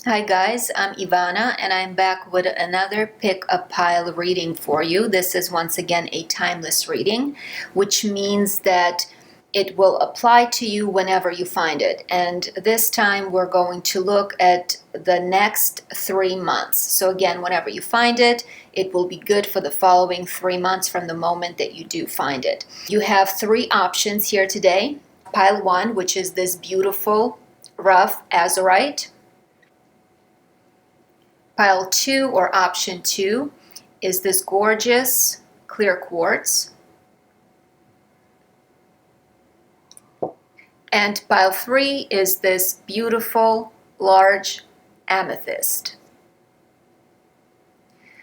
Hi guys, I'm Ivana and I'm back with another pick a pile reading for you. This is once again a timeless reading, which means that it will apply to you whenever you find it. And this time we're going to look at the next 3 months. So again, whenever you find it, it will be good for the following 3 months from the moment that you do find it. You have 3 options here today. Pile 1, which is this beautiful rough azurite. Pile 2, or option 2, is this gorgeous clear quartz. And pile 3 is this beautiful large amethyst.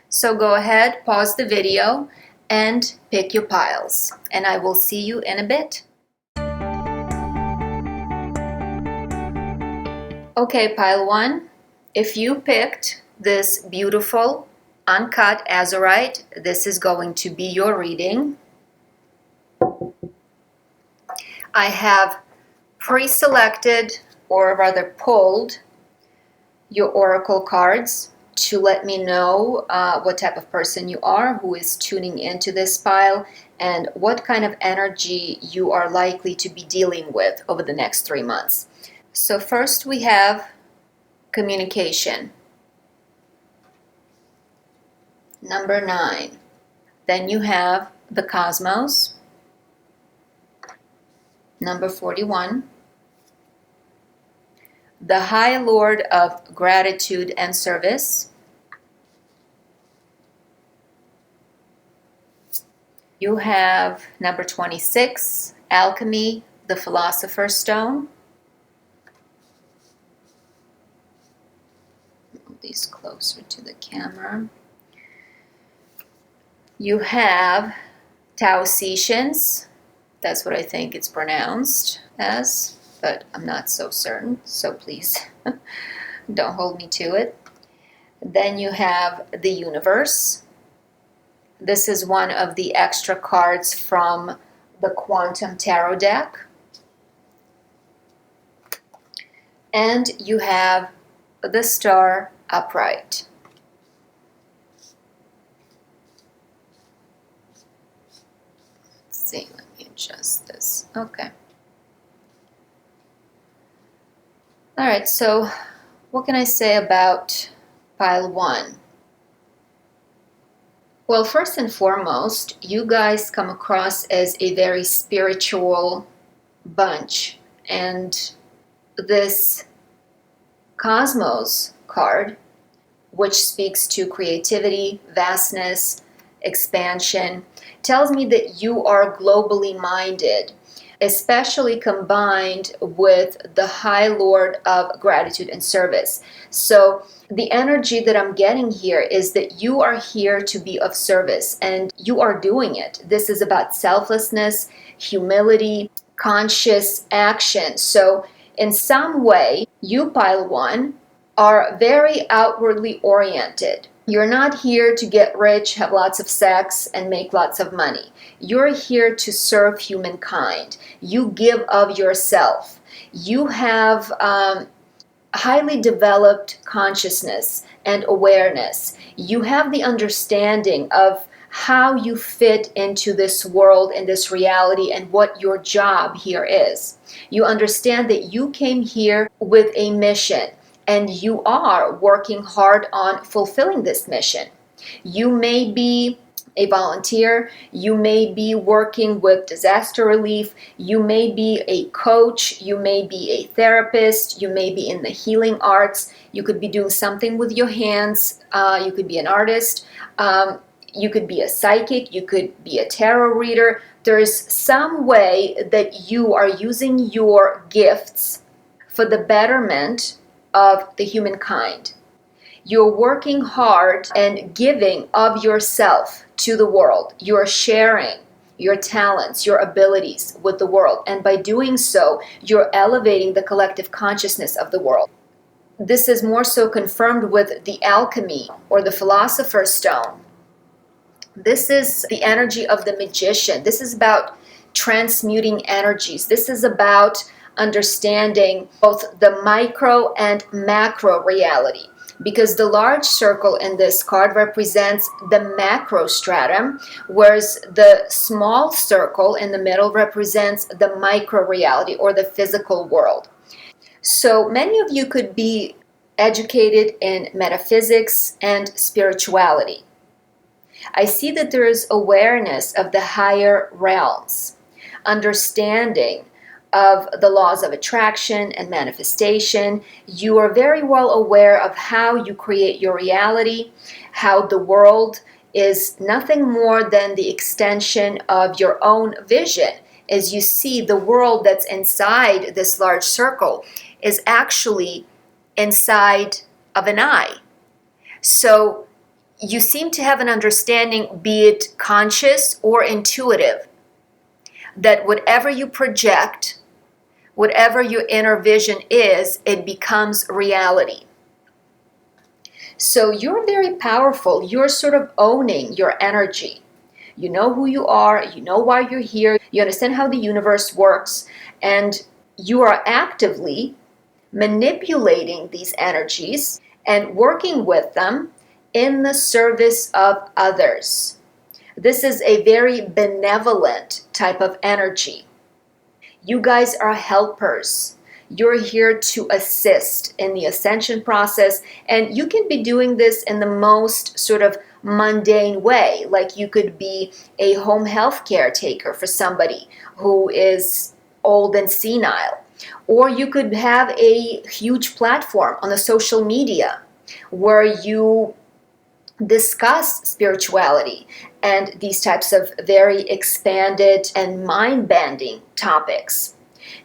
So go ahead, pause the video, and pick your piles. And I will see you in a bit. Okay, pile 1, if you picked this beautiful uncut azurite, this is going to be your reading. I have pre-selected, or rather pulled, your oracle cards to let me know what type of person you are, who is tuning into this pile, and what kind of energy you are likely to be dealing with over the next 3 months. So first we have communication. Number 9. Then you have the cosmos. Number 41. The High Lord of Gratitude and Service. You have number 26, Alchemy, the Philosopher's Stone. Move these closer to the camera. You have Taotians. That's what I think it's pronounced as, but I'm not so certain, so please don't hold me to it. Then you have the Universe. This is one of the extra cards from the Quantum Tarot deck. And you have the Star upright. Let's see, let me adjust this. Okay. All right, so what can I say about pile 1? Well, first and foremost, you guys come across as a very spiritual bunch, and this Cosmos card, which speaks to creativity, vastness, expansion, tells me that you are globally minded, especially combined with the High Lord of Gratitude and Service. So the energy that I'm getting here is that you are here to be of service, and you are doing it. This is about selflessness, humility, conscious action. So in some way, you, pile 1, are very outwardly oriented. You're not here to get rich, have lots of sex, and make lots of money. You're here to serve humankind. You give of yourself. You have highly developed consciousness and awareness. You have the understanding of how you fit into this world and this reality and what your job here is. You understand that you came here with a mission, and you are working hard on fulfilling this mission. You may be a volunteer, you may be working with disaster relief, you may be a coach, you may be a therapist, you may be in the healing arts, you could be doing something with your hands, you could be an artist, you could be a psychic, you could be a tarot reader. There's some way that you are using your gifts for the betterment of the humankind. You're working hard and giving of yourself to the world. You're sharing your talents, your abilities with the world. And by doing so, you're elevating the collective consciousness of the world. This is more so confirmed with the alchemy, or the Philosopher's Stone. This is the energy of the magician. This is about transmuting energies. This is about understanding both the micro and macro reality, because the large circle in this card represents the macro stratum, whereas the small circle in the middle represents the micro reality or the physical world. So many of you could be educated in metaphysics and spirituality. I see that there is awareness of the higher realms, understanding of the laws of attraction and manifestation. You are very well aware of how you create your reality, how the world is nothing more than the extension of your own vision. As you see, the world that's inside this large circle is actually inside of an eye. So you seem to have an understanding, be it conscious or intuitive, that whatever you project, whatever your inner vision is, it becomes reality. So you're very powerful. You're sort of owning your energy. You know who you are. You know why you're here. You understand how the universe works. And you are actively manipulating these energies and working with them in the service of others. This is a very benevolent type of energy. You guys are helpers. You're here to assist in the ascension process, and you can be doing this in the most sort of mundane way. Like you could be a home health caretaker for somebody who is old and senile. Or you could have a huge platform on the social media where you discuss spirituality and these types of very expanded and mind-bending topics.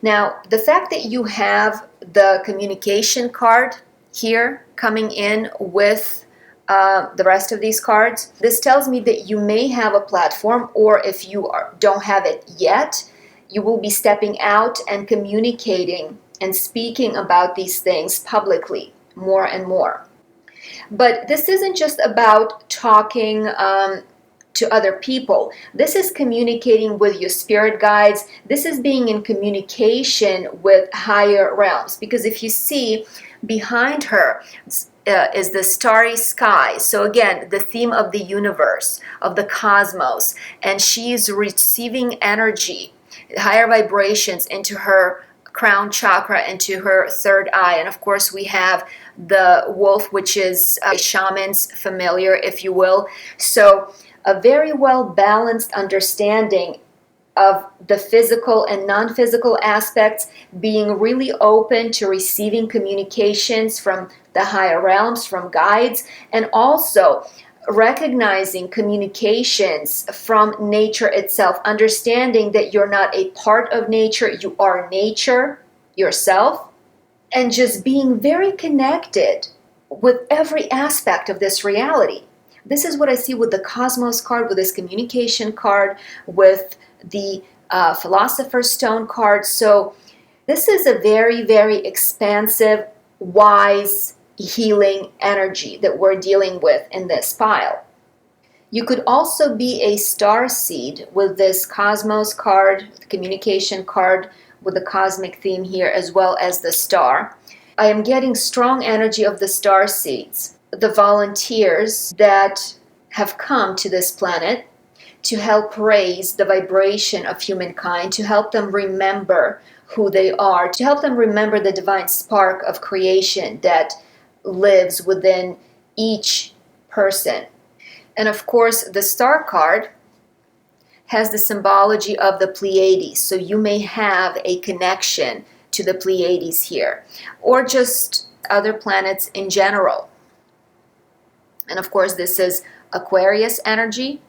Now, the fact that you have the communication card here coming in with the rest of these cards, this tells me that you may have a platform, or if you don't have it yet, you will be stepping out and communicating and speaking about these things publicly more and more. But this isn't just about talking to other people. This is communicating with your spirit guides. This is being in communication with higher realms. Because if you see behind her is the starry sky. So again, the theme of the universe, of the cosmos. And she is receiving energy, higher vibrations into her crown chakra, into her third eye. And of course we have the wolf, which is a shaman's familiar, if you will. So a very well balanced understanding of the physical and non-physical aspects, being really open to receiving communications from the higher realms, from guides, and also recognizing communications from nature itself, understanding that you're not a part of nature, you are nature yourself, and just being very connected with every aspect of this reality. This is what I see with the Cosmos card, with this communication card, with the Philosopher's Stone card. So this is a very, very expansive, wise, healing energy that we're dealing with in this pile. You could also be a star seed with this Cosmos card, the communication card with the cosmic theme here, as well as the star. I am getting strong energy of the star seeds, the volunteers that have come to this planet to help raise the vibration of humankind, to help them remember who they are, to help them remember the divine spark of creation that lives within each person. And of course, the star card has the symbology of the Pleiades. So you may have a connection to the Pleiades here, or just other planets in general. And of course, this is Aquarius energy.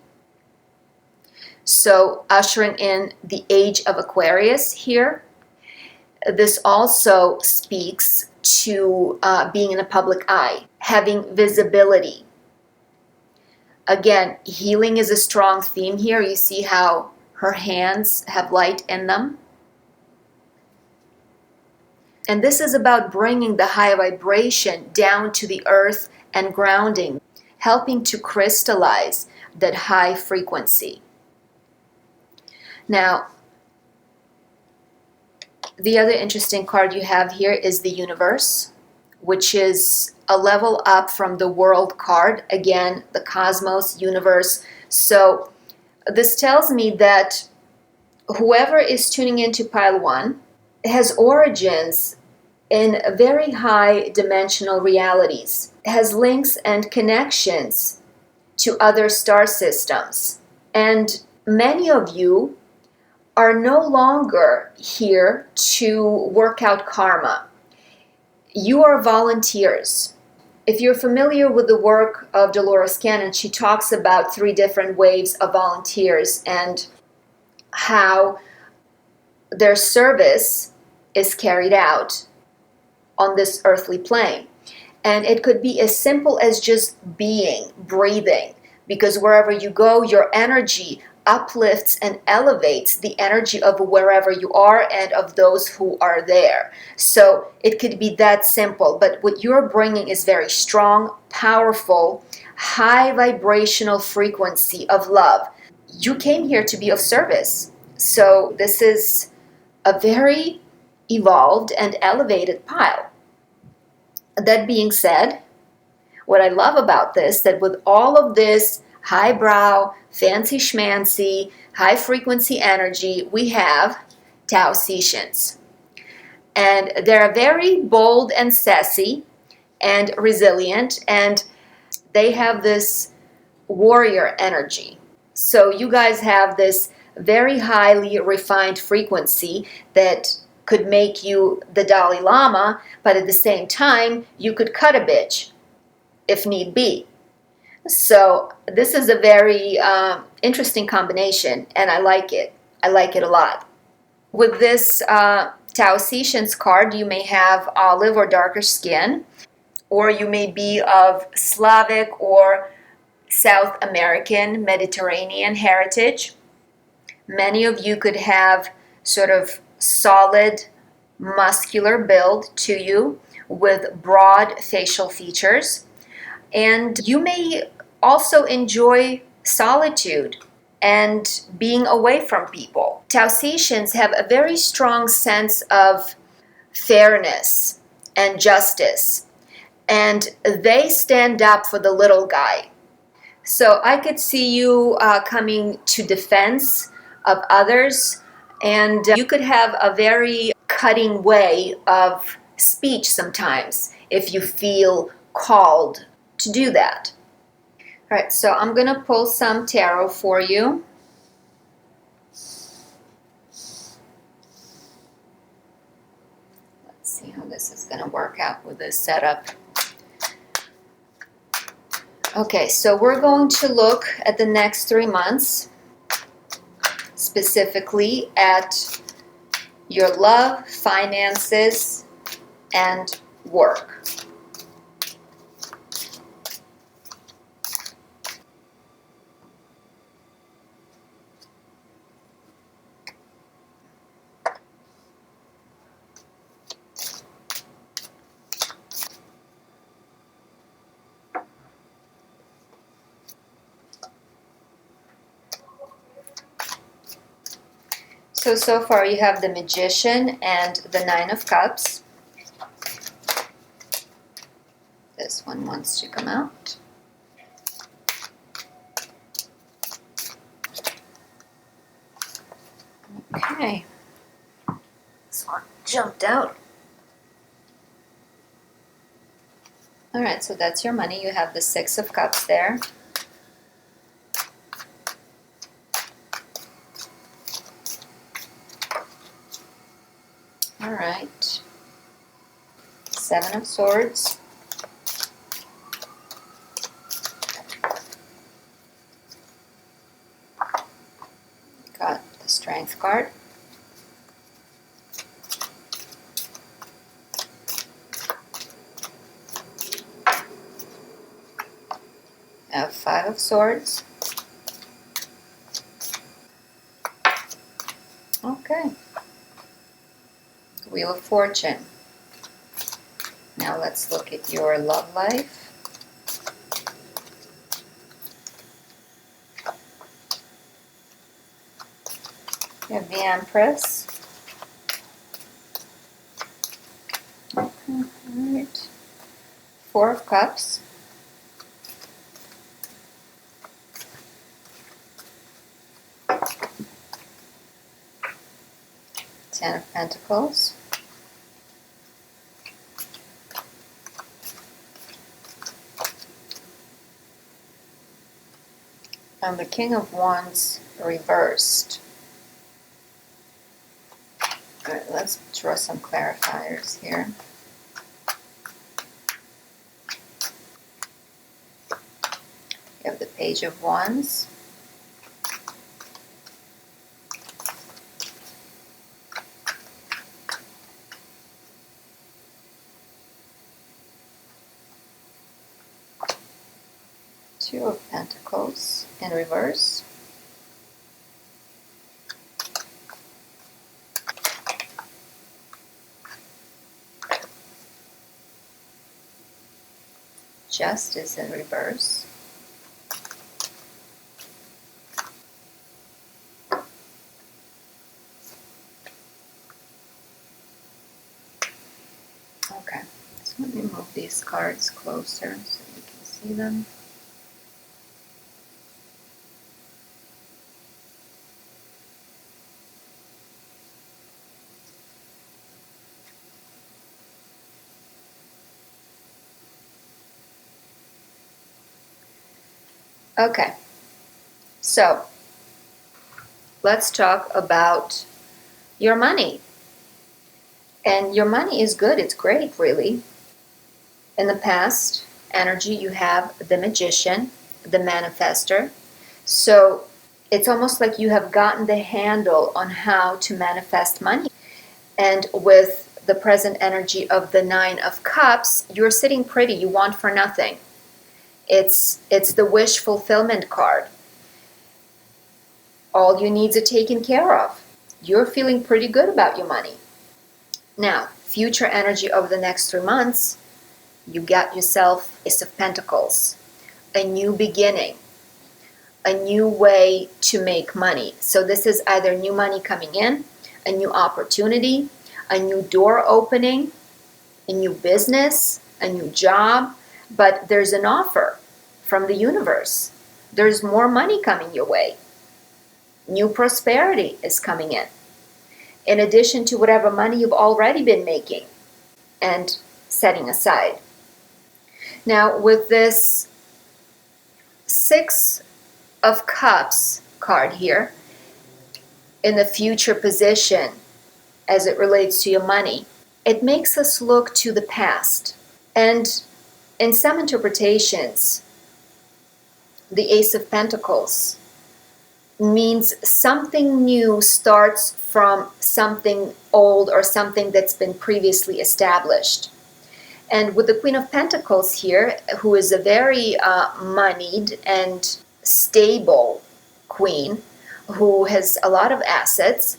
So ushering in the age of Aquarius here. This also speaks to being in the public eye, having visibility. Again, healing is a strong theme here. You see how her hands have light in them. And this is about bringing the high vibration down to the earth and grounding, helping to crystallize that high frequency. Now, The other interesting card you have here is the universe, which is a level up from the world card. Again, the cosmos, universe. So this tells me that whoever is tuning into pile one has origins in very high dimensional realities, has links and connections to other star systems. And many of you are no longer here to work out karma. You are volunteers. If you're familiar with the work of Dolores Cannon, she talks about 3 different waves of volunteers and how their service is carried out on this earthly plane. And it could be as simple as just being, breathing, because wherever you go, your energy uplifts and elevates the energy of wherever you are and of those who are there. So it could be that simple, but what you're bringing is very strong, powerful, high vibrational frequency of love. You came here to be of service. So this is a very evolved and elevated pile. That being said, what I love about this, that with all of this highbrow, fancy schmancy, high frequency energy, we have Taotians. And they're very bold and sassy and resilient, and they have this warrior energy. So you guys have this very highly refined frequency that could make you the Dalai Lama, but at the same time, you could cut a bitch if need be. So this is a very interesting combination, and I like it. I like it a lot. With this Taotians card, you may have olive or darker skin, or you may be of Slavic or South American, Mediterranean heritage. Many of you could have sort of solid, muscular build to you with broad facial features. And you may also enjoy solitude and being away from people. Taotians have a very strong sense of fairness and justice, and they stand up for the little guy. So I could see you coming to defense of others, and you could have a very cutting way of speech sometimes if you feel called to do that. All right, so I'm going to pull some tarot for you. Let's see how this is going to work out with this setup. Okay, so we're going to look at the next 3 months, specifically at your love, finances, and work. So far you have the Magician and the Nine of Cups. This one wants to come out. Okay. This one jumped out. All right, so that's your money. You have the Six of Cups there. All right. Seven of Swords. Got the Strength card. Have Five of Swords. Okay. Wheel of Fortune. Now let's look at your love life. You have the Empress. Four of Cups. Ten of Pentacles. And the King of Wands reversed. All right, let's draw some clarifiers here. You have the Page of Wands. Two of Pentacles in reverse. Justice in reverse. Okay, so let me move these cards closer so you can see them. Okay, so let's talk about your money. And your money is good, it's great, really. In the past energy, you have the Magician, the Manifester. So it's almost like you have gotten the handle on how to manifest money. And with the present energy of the Nine of Cups, you're sitting pretty, you want for nothing. It's the wish fulfillment card. All your needs are taken care of. You're feeling pretty good about your money. Now, future energy over the next 3 months, you got yourself Ace of Pentacles, a new beginning, a new way to make money. So this is either new money coming in, a new opportunity, a new door opening, a new business, a new job, but there's an offer from the universe. There's more money coming your way. New prosperity is coming in addition to whatever money you've already been making and setting aside. Now, with this Six of Cups card here, in the future position as it relates to your money, it makes us look to the past. And in some interpretations, the Ace of Pentacles means something new starts from something old or something that's been previously established. And with the Queen of Pentacles here, who is a very moneyed and stable queen, who has a lot of assets,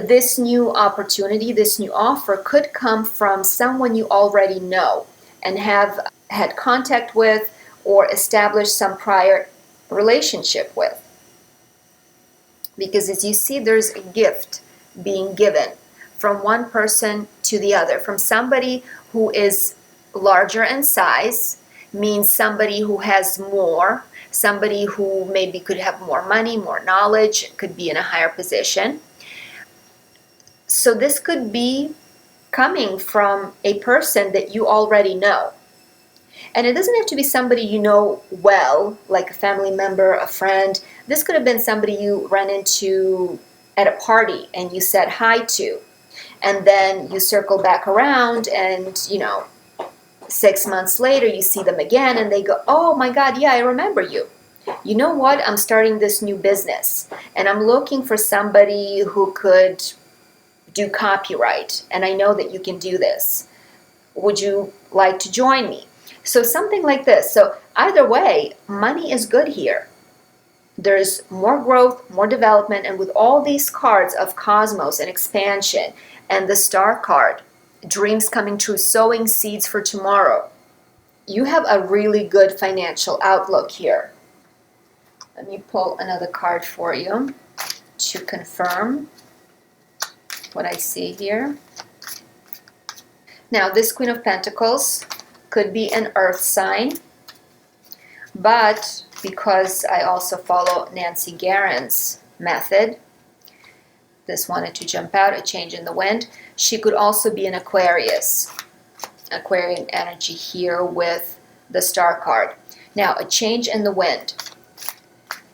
this new opportunity, this new offer could come from someone you already know and have had contact with or established some prior relationship with. Because as you see, there's a gift being given from one person to the other. From somebody who is larger in size, means somebody who has more, somebody who maybe could have more money, more knowledge, could be in a higher position. So this could be coming from a person that you already know. And it doesn't have to be somebody you know well, like a family member, a friend. This could have been somebody you ran into at a party and you said hi to. And then you circle back around and, 6 months later you see them again and they go, oh my God, yeah, I remember you. You know what? I'm starting this new business and I'm looking for somebody who could do copyright. And I know that you can do this. Would you like to join me? So something like this. So either way, money is good here. There's more growth, more development, and with all these cards of cosmos and expansion and the star card, dreams coming true, sowing seeds for tomorrow, you have a really good financial outlook here. Let me pull another card for you to confirm what I see here. Now, this Queen of Pentacles could be an earth sign, but because I also follow Nancy Guerin's method, this wanted to jump out, a change in the wind. She could also be an Aquarius, Aquarian energy here with the star card. Now, a change in the wind.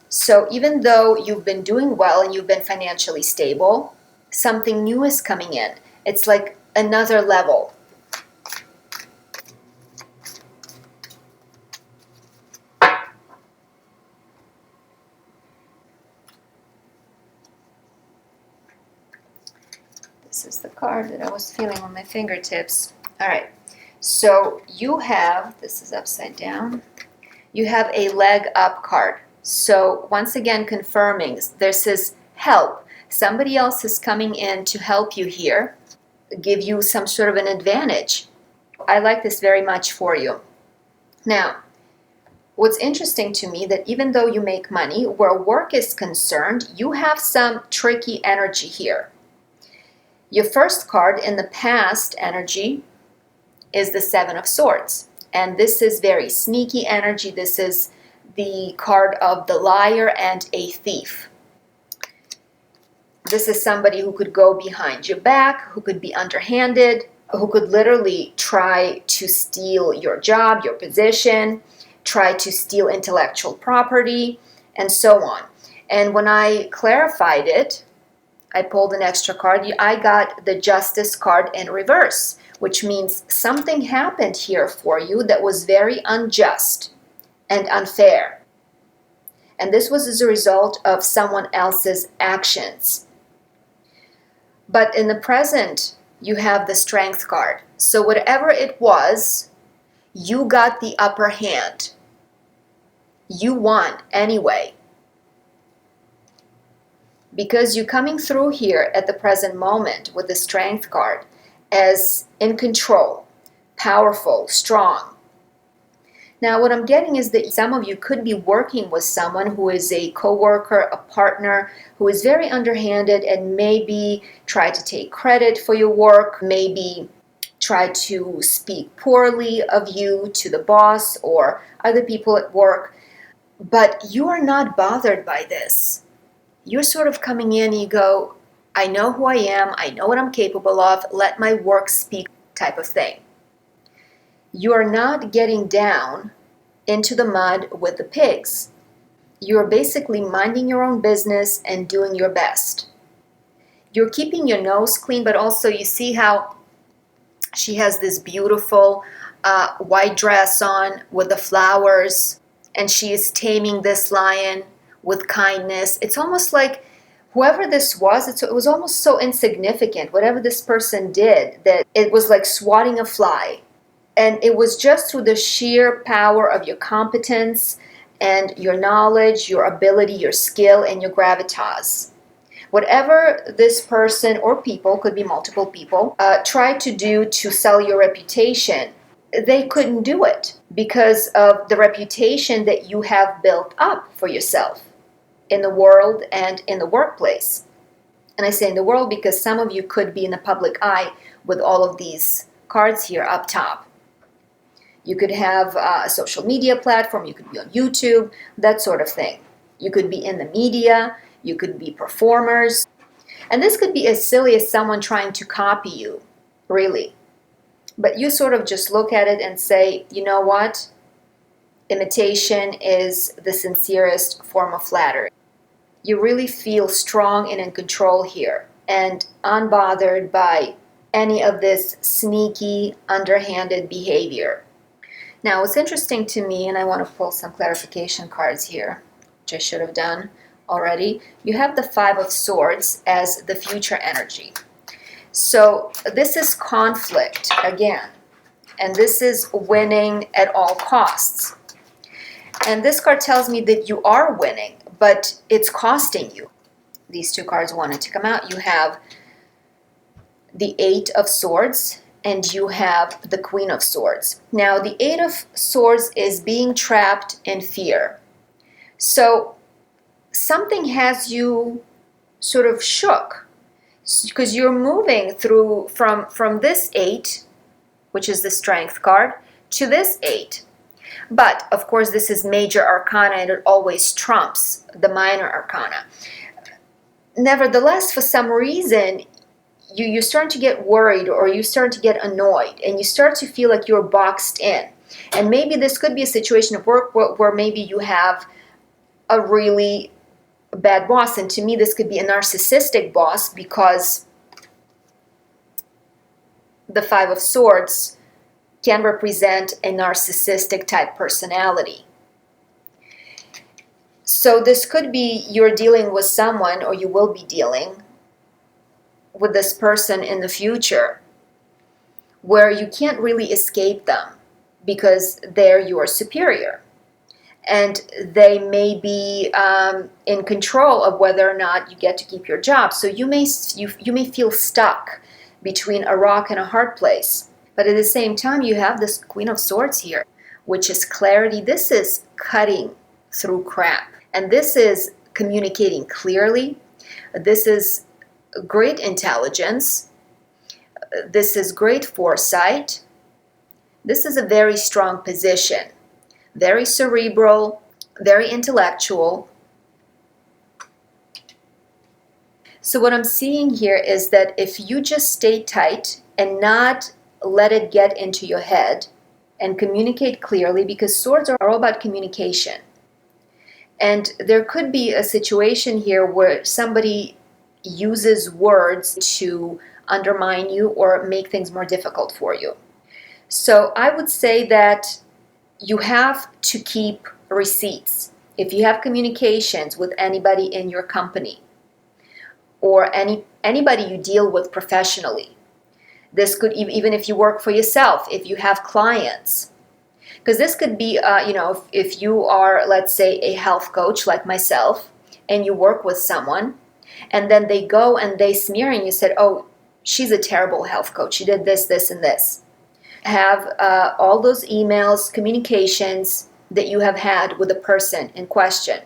So even though you've been doing well and you've been financially stable, something new is coming in. It's like another level. This is the card that I was feeling on my fingertips. All right, so you have, this is upside down, you have a leg up card. So once again confirming, this is help. Somebody else is coming in to help you here, give you some sort of an advantage. I like this very much for you. Now, what's interesting to me that even though you make money, where work is concerned, you have some tricky energy here. Your first card in the past energy is the Seven of Swords. And this is very sneaky energy. This is the card of the liar and a thief. This is somebody who could go behind your back, who could be underhanded, who could literally try to steal your job, your position, try to steal intellectual property, and so on. And when I clarified it, I pulled an extra card. I got the Justice card in reverse, which means something happened here for you that was very unjust and unfair. And this was as a result of someone else's actions. But in the present, you have the Strength card. So whatever it was, you got the upper hand. You won anyway. Because you're coming through here at the present moment with the Strength card as in control, powerful, strong. Now what I'm getting is that some of you could be working with someone who is a coworker, a partner, who is very underhanded and maybe try to take credit for your work, maybe try to speak poorly of you to the boss or other people at work. But you are not bothered by this. You're sort of coming in and you go, I know who I am, I know what I'm capable of, let my work speak type of thing. You're not getting down into the mud with the pigs. You're basically minding your own business and doing your best. You're keeping your nose clean, but also you see how she has this beautiful white dress on with the flowers, and she is taming this lion with kindness. It's almost like whoever this was, it was almost so insignificant, whatever this person did, that it was like swatting a fly. And it was just through the sheer power of your competence and your knowledge, your ability, your skill, and your gravitas. Whatever this person or people, could be multiple people, tried to do to sell your reputation, they couldn't do it because of the reputation that you have built up for yourself in the world and in the workplace. And I say in the world because some of you could be in the public eye with all of these cards here up top. You could have a social media platform, you could be on YouTube, that sort of thing. You could be in the media, you could be performers. And this could be as silly as someone trying to copy you, really. But you sort of just look at it and say, you know what? Imitation is the sincerest form of flattery. You really feel strong and in control here and unbothered by any of this sneaky, underhanded behavior. Now, what's interesting to me, and I want to pull some clarification cards here, which I should have done already. You have the Five of Swords as the future energy. So this is conflict again, and this is winning at all costs. And this card tells me that you are winning, but it's costing you. These two cards wanted to come out. You have the Eight of Swords and you have the Queen of Swords. Now, the Eight of Swords is being trapped in fear. So something has you sort of shook because you're moving through from this Eight, which is the Strength card, to this 8. But, of course, this is major arcana and it always trumps the minor arcana. Nevertheless, for some reason, you start to get worried or you start to get annoyed and you start to feel like you're boxed in. And maybe this could be a situation of work where maybe you have a really bad boss. And to me, this could be a narcissistic boss because the 5 of Swords can represent a narcissistic type personality. So this could be you're dealing with someone, or you will be dealing with this person in the future, where you can't really escape them because they're your superior. And they may be in control of whether or not you get to keep your job. So you may feel stuck between a rock and a hard place. But at the same time, you have this Queen of Swords here, which is clarity. This is cutting through crap. And this is communicating clearly. This is great intelligence. This is great foresight. This is a very strong position. Very cerebral, very intellectual. So what I'm seeing here is that if you just stay tight and not let it get into your head and communicate clearly, because swords are all about communication. And there could be a situation here where somebody uses words to undermine you or make things more difficult for you. So I would say that you have to keep receipts. If you have communications with anybody in your company or anybody you deal with professionally, this could, even if you work for yourself, if you have clients, because this could be, if you are, let's say, a health coach like myself, and you work with someone, and then they go and they smear and you said, oh, she's a terrible health coach. She did this, this, and this. Have all those emails, communications that you have had with the person in question,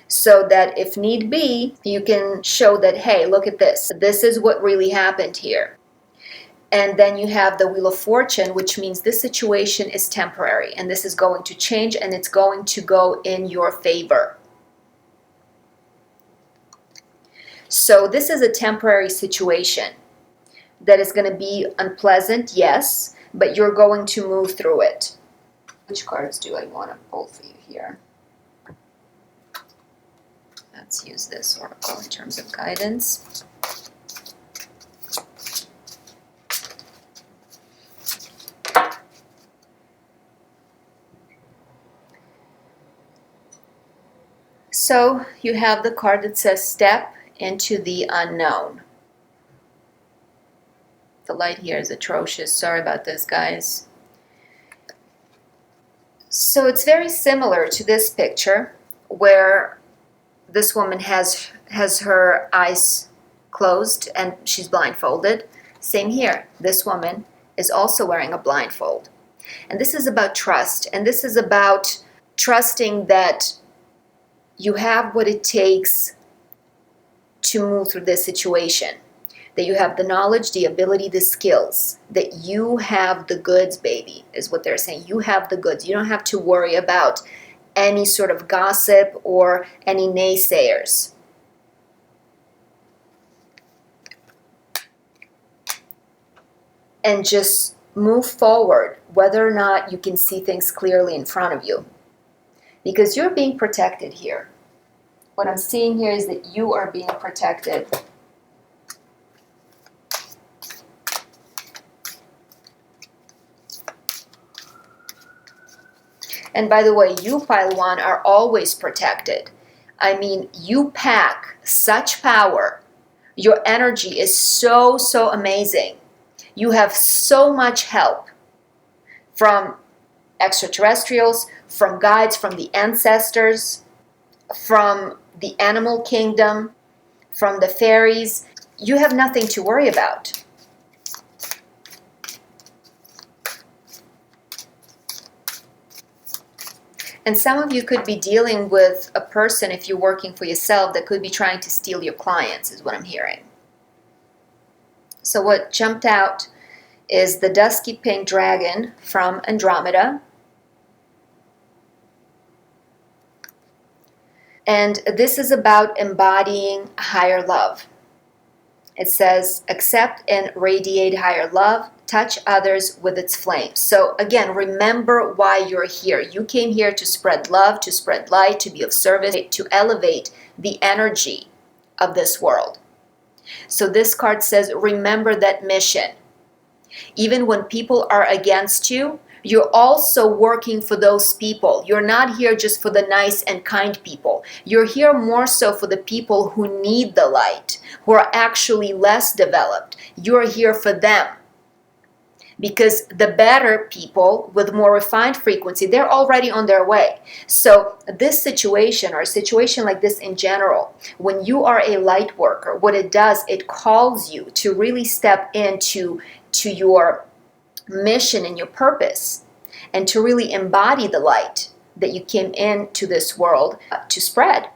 so that if need be, you can show that, hey, look at this. This is what really happened here. And then you have the Wheel of Fortune, which means this situation is temporary and this is going to change and it's going to go in your favor. So this is a temporary situation that is going to be unpleasant, yes, but you're going to move through it. Which cards do I want to pull for you here? Let's use this oracle in terms of guidance. So you have the card that says step into the unknown. The light here is atrocious. Sorry about this, guys. So it's very similar to this picture where this woman has her eyes closed and she's blindfolded. Same here. This woman is also wearing a blindfold. And this is about trust. And this is about trusting that you have what it takes to move through this situation. That you have the knowledge, the ability, the skills. That you have the goods, baby, is what they're saying. You have the goods. You don't have to worry about any sort of gossip or any naysayers. And just move forward, whether or not you can see things clearly in front of you. Because you're being protected here. What I'm seeing here is that you are being protected. And by the way, you, Pile 1, are always protected. I mean, you pack such power. Your energy is so, so amazing. You have so much help from extraterrestrials, from guides, from the ancestors, from the animal kingdom, from the fairies. You have nothing to worry about. And some of you could be dealing with a person, if you're working for yourself, that could be trying to steal your clients, is what I'm hearing. So what jumped out is the dusky pink dragon from Andromeda. And this is about embodying higher love. It says, accept and radiate higher love, touch others with its flame. So again, remember why you're here. You came here to spread love, to spread light, to be of service, to elevate the energy of this world. So this card says, remember that mission. Even when people are against you, you're also working for those people. You're not here just for the nice and kind people. You're here more so for the people who need the light, who are actually less developed. You're here for them. Because the better people with more refined frequency, they're already on their way. So this situation, or a situation like this in general, when you are a light worker, what it does, it calls you to really step into your mission and your purpose, and to really embody the light that you came into this world to spread.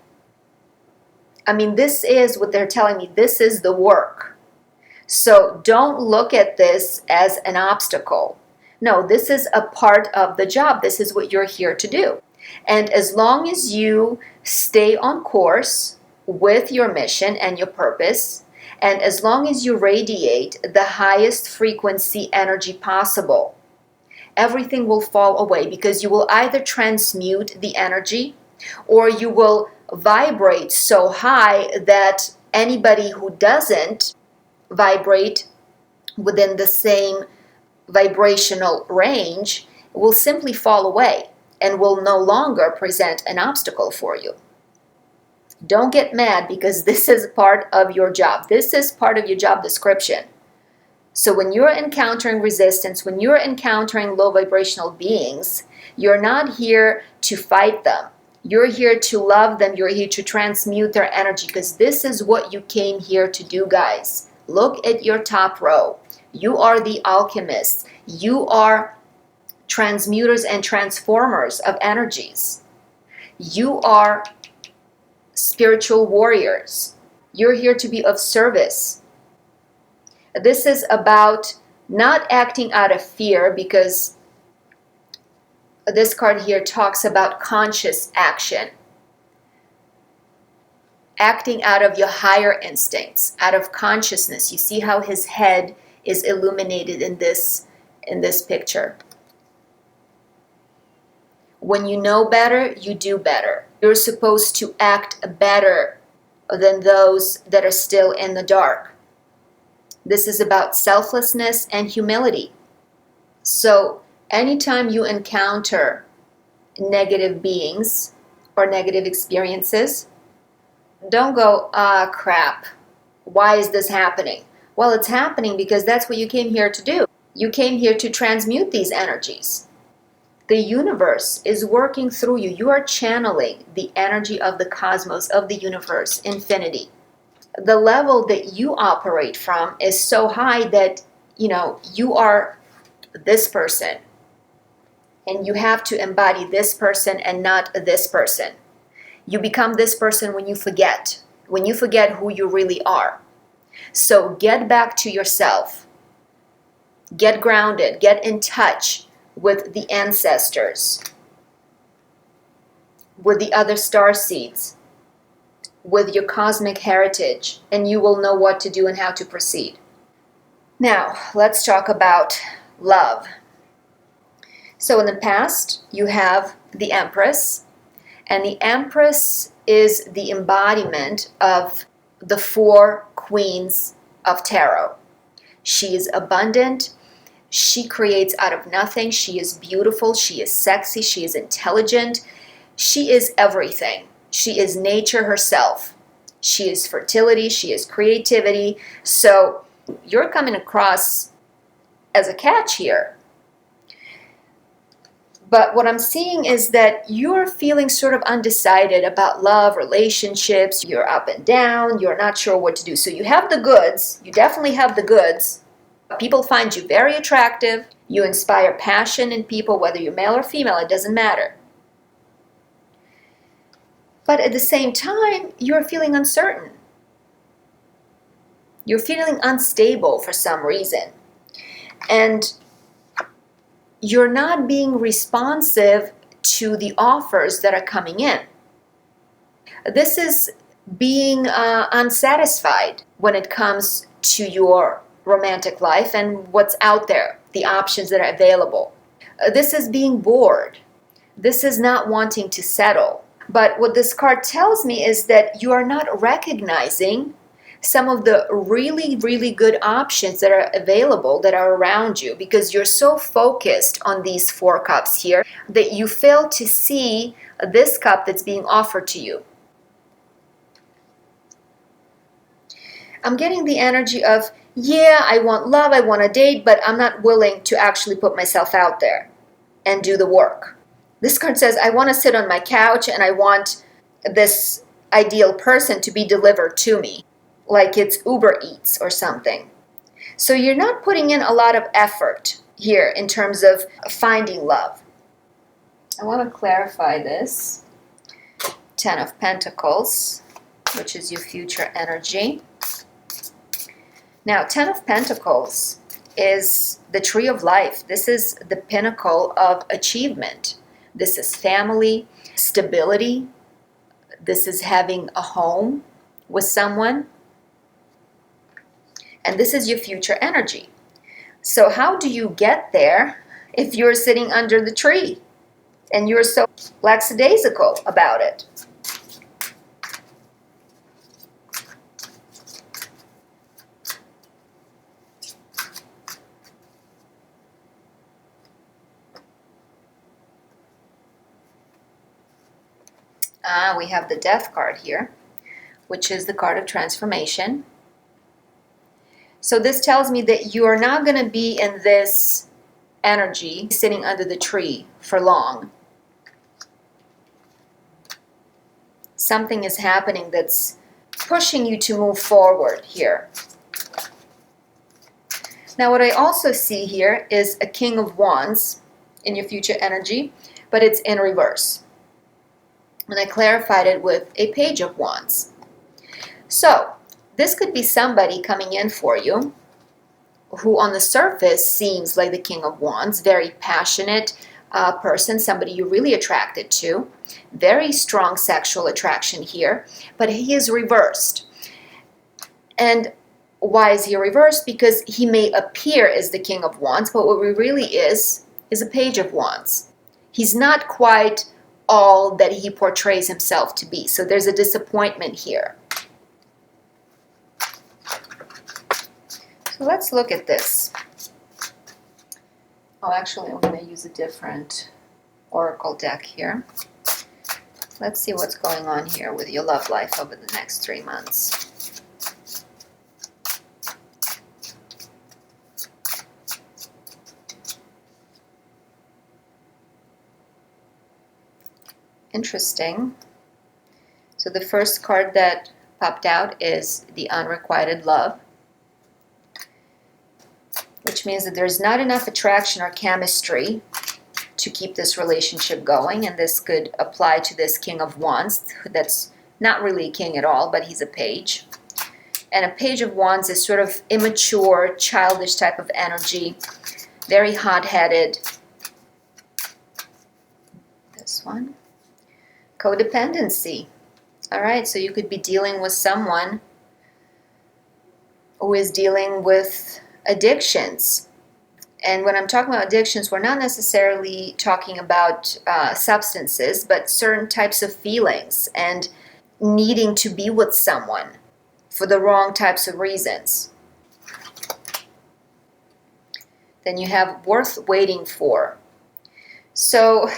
I mean, this is what they're telling me. This is the work. So don't look at this as an obstacle. No, this is a part of the job. This is what you're here to do. And as long as you stay on course with your mission and your purpose, and as long as you radiate the highest frequency energy possible, everything will fall away, because you will either transmute the energy or you will vibrate so high that anybody who doesn't vibrate within the same vibrational range will simply fall away and will no longer present an obstacle for you. Don't get mad, because this is part of your job. This is part of your job description. So when you're encountering resistance, when you're encountering low vibrational beings, you're not here to fight them. You're here to love them. You're here to transmute their energy, because this is what you came here to do, guys. Look at your top row. You are the alchemists. You are transmuters and transformers of energies. You are spiritual warriors. You're here to be of service. This is about not acting out of fear, because this card here talks about conscious action. Acting out of your higher instincts, out of consciousness. You see how his head is illuminated in this picture. When you know better, you do better. You're supposed to act better than those that are still in the dark. This is about selflessness and humility. So anytime you encounter negative beings or negative experiences, don't go, ah, crap, why is this happening? Well, it's happening because that's what you came here to do. You came here to transmute these energies. The universe is working through you. You are channeling the energy of the cosmos, of the universe, infinity. The level that you operate from is so high that, you are this person. And you have to embody this person and not this person. You become this person when you forget who you really are. So get back to yourself. Get grounded. Get in touch with the ancestors, with the other star seeds, with your cosmic heritage, and you will know what to do and how to proceed. Now, let's talk about love. So in the past, you have the Empress, and the Empress is the embodiment of the four queens of tarot. She is abundant. She creates out of nothing. She is beautiful. She is sexy. She is intelligent. She is everything. She is nature herself. She is fertility. She is creativity. So you're coming across as a catch here. But what I'm seeing is that you're feeling sort of undecided about love, relationships. You're up and down. You're not sure what to do. So you have the goods. You definitely have the goods. People find you very attractive. You inspire passion in people, whether you're male or female, it doesn't matter. But at the same time, you're feeling uncertain. You're feeling unstable for some reason. and you're not being responsive to the offers that are coming in. This is being unsatisfied when it comes to your romantic life and what's out there, the options that are available. This is being bored. This is not wanting to settle. But what this card tells me is that you are not recognizing some of the really, really good options that are available, that are around you, because you're so focused on these 4 cups here that you fail to see this cup that's being offered to you. I'm getting the energy of, yeah, I want love, I want a date, but I'm not willing to actually put myself out there and do the work. This card says, I want to sit on my couch and I want this ideal person to be delivered to me, like it's Uber Eats or something. So you're not putting in a lot of effort here in terms of finding love. I want to clarify this. 10 of Pentacles, which is your future energy. Now, 10 of Pentacles is the tree of life. This is the pinnacle of achievement. This is family, stability. This is having a home with someone. And this is your future energy. So how do you get there if you're sitting under the tree and you're so lackadaisical about it? We have the Death card here, which is the card of transformation. So this tells me that you are not going to be in this energy sitting under the tree for long. Something is happening that's pushing you to move forward here. Now what I also see here is a King of Wands in your future energy, but it's in reverse. And I clarified it with a Page of Wands. So this could be somebody coming in for you who on the surface seems like the King of Wands, very passionate person, somebody you're really attracted to, very strong sexual attraction here, but he is reversed. And why is he reversed? Because he may appear as the King of Wands, but what he really is a Page of Wands. He's not quite all that he portrays himself to be. So there's a disappointment here. So let's look at this. Oh, actually, I'm going to use a different oracle deck here. Let's see what's going on here with your love life over the next 3 months. Interesting. So the first card that popped out is the Unrequited Love, which means that there's not enough attraction or chemistry to keep this relationship going, and this could apply to this King of Wands that's not really a king at all, but he's a page. And a Page of Wands is sort of immature, childish type of energy, very hot-headed. This one. Codependency. All right, so you could be dealing with someone who is dealing with addictions. And when I'm talking about addictions, we're not necessarily talking about substances, but certain types of feelings and needing to be with someone for the wrong types of reasons. Then you have worth waiting for. So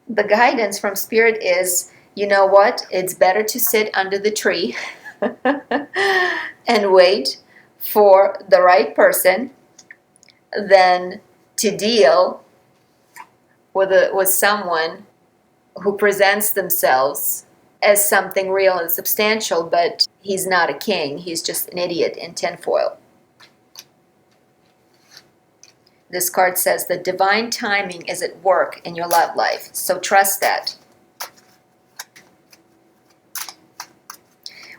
the guidance from Spirit is, you know what? It's better to sit under the tree and wait for the right person than to deal with someone who presents themselves as something real and substantial, but he's not a king. He's just an idiot in tinfoil. This card says the divine timing is at work in your love life, so trust that.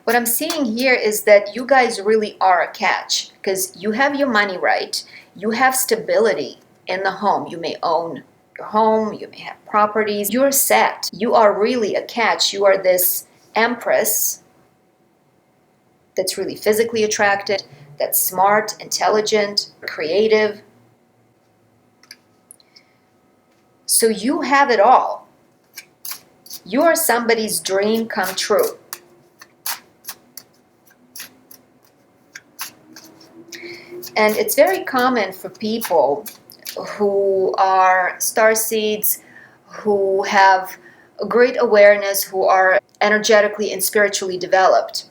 What I'm seeing here is that you guys really are a catch, because you have your money right, You have stability in the home. You may own your home, you may have properties. You're set. You are really a catch. You are this empress that's really physically attractive, that's smart, intelligent, creative. So you have it all. You are somebody's dream come true. And it's very common for people who are starseeds, who have a great awareness, who are energetically and spiritually developed,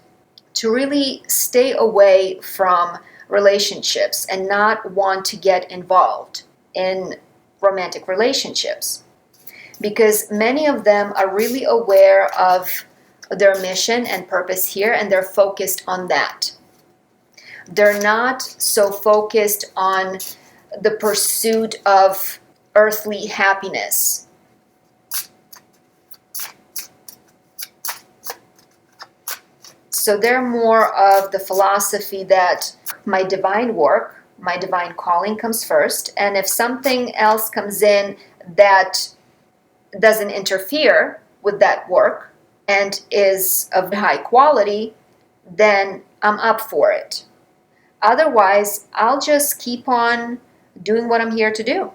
to really stay away from relationships and not want to get involved in romantic relationships. Because many of them are really aware of their mission and purpose here, and they're focused on that. They're not so focused on the pursuit of earthly happiness. So they're more of the philosophy that my divine work, my divine calling comes first, and if something else comes in that doesn't interfere with that work and is of high quality, then I'm up for it. Otherwise, I'll just keep on doing what I'm here to do.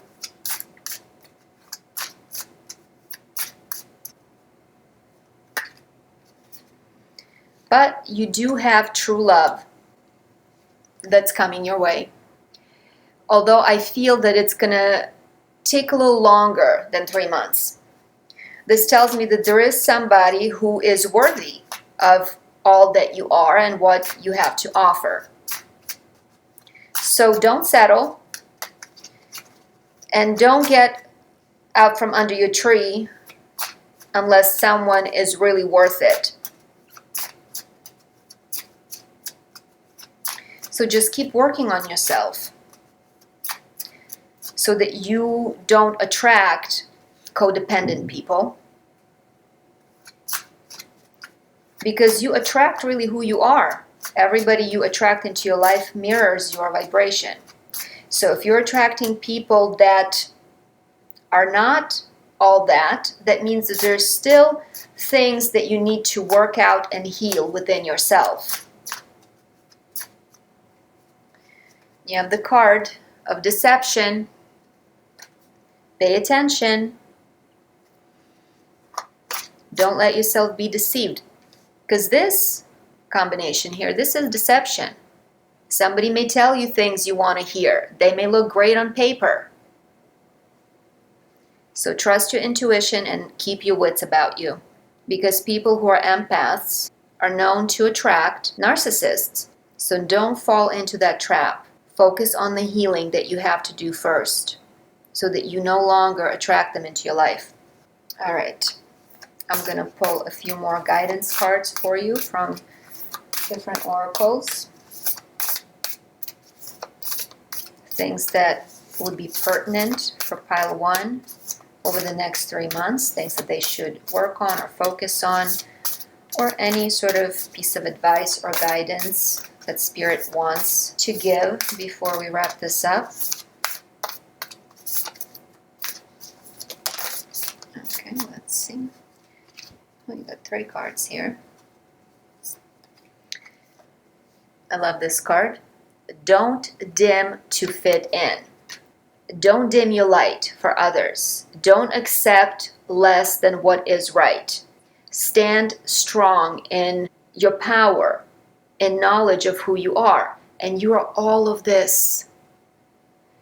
But you do have true love that's coming your way. Although I feel that it's going to take a little longer than 3 months. This tells me that there is somebody who is worthy of all that you are and what you have to offer. So don't settle, and don't get out from under your tree unless someone is really worth it. So just keep working on yourself so that you don't attract codependent people, because you attract really who you are. Everybody you attract into your life mirrors your vibration. So if you're attracting people that are not all that, that means that there's still things that you need to work out and heal within yourself. You have the card of deception. Pay attention. Don't let yourself be deceived. Because this combination here, this is deception. Somebody may tell you things you want to hear. They may look great on paper. So trust your intuition and keep your wits about you. Because people who are empaths are known to attract narcissists. So don't fall into that trap. Focus on the healing that you have to do first, so that you no longer attract them into your life. All right. I'm going to pull a few more guidance cards for you from different oracles. Things that would be pertinent for pile 1 over the next 3 months. Things that they should work on or focus on. Or any sort of piece of advice or guidance that Spirit wants to give before we wrap this up. Okay, let's see. We got 3 cards here. I love this card. Don't dim to fit in. Don't dim your light for others. Don't accept less than what is right. Stand strong in your power and knowledge of who you are. And you are all of this.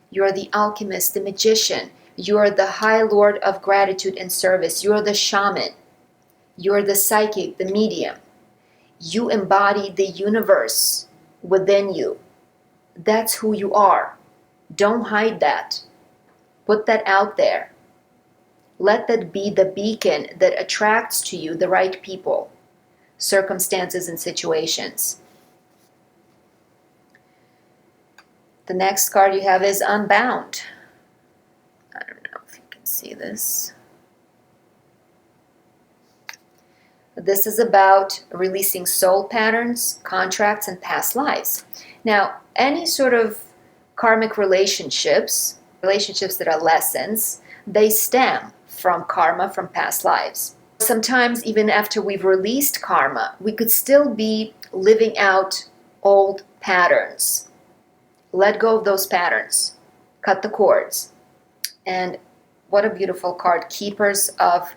You are the alchemist, the magician. You are the high lord of gratitude and service. You are the shaman. You're the psychic, the medium. You embody the universe within you. That's who you are. Don't hide that. Put that out there. Let that be the beacon that attracts to you the right people, circumstances, and situations. The next card you have is Unbound. I don't know if you can see this. This is about releasing soul patterns, contracts, and past lives. Now, any sort of karmic relationships, relationships that are lessons, they stem from karma from past lives. Sometimes even after we've released karma, we could still be living out old patterns. Let go of those patterns. Cut the cords. And what a beautiful card. Keepers of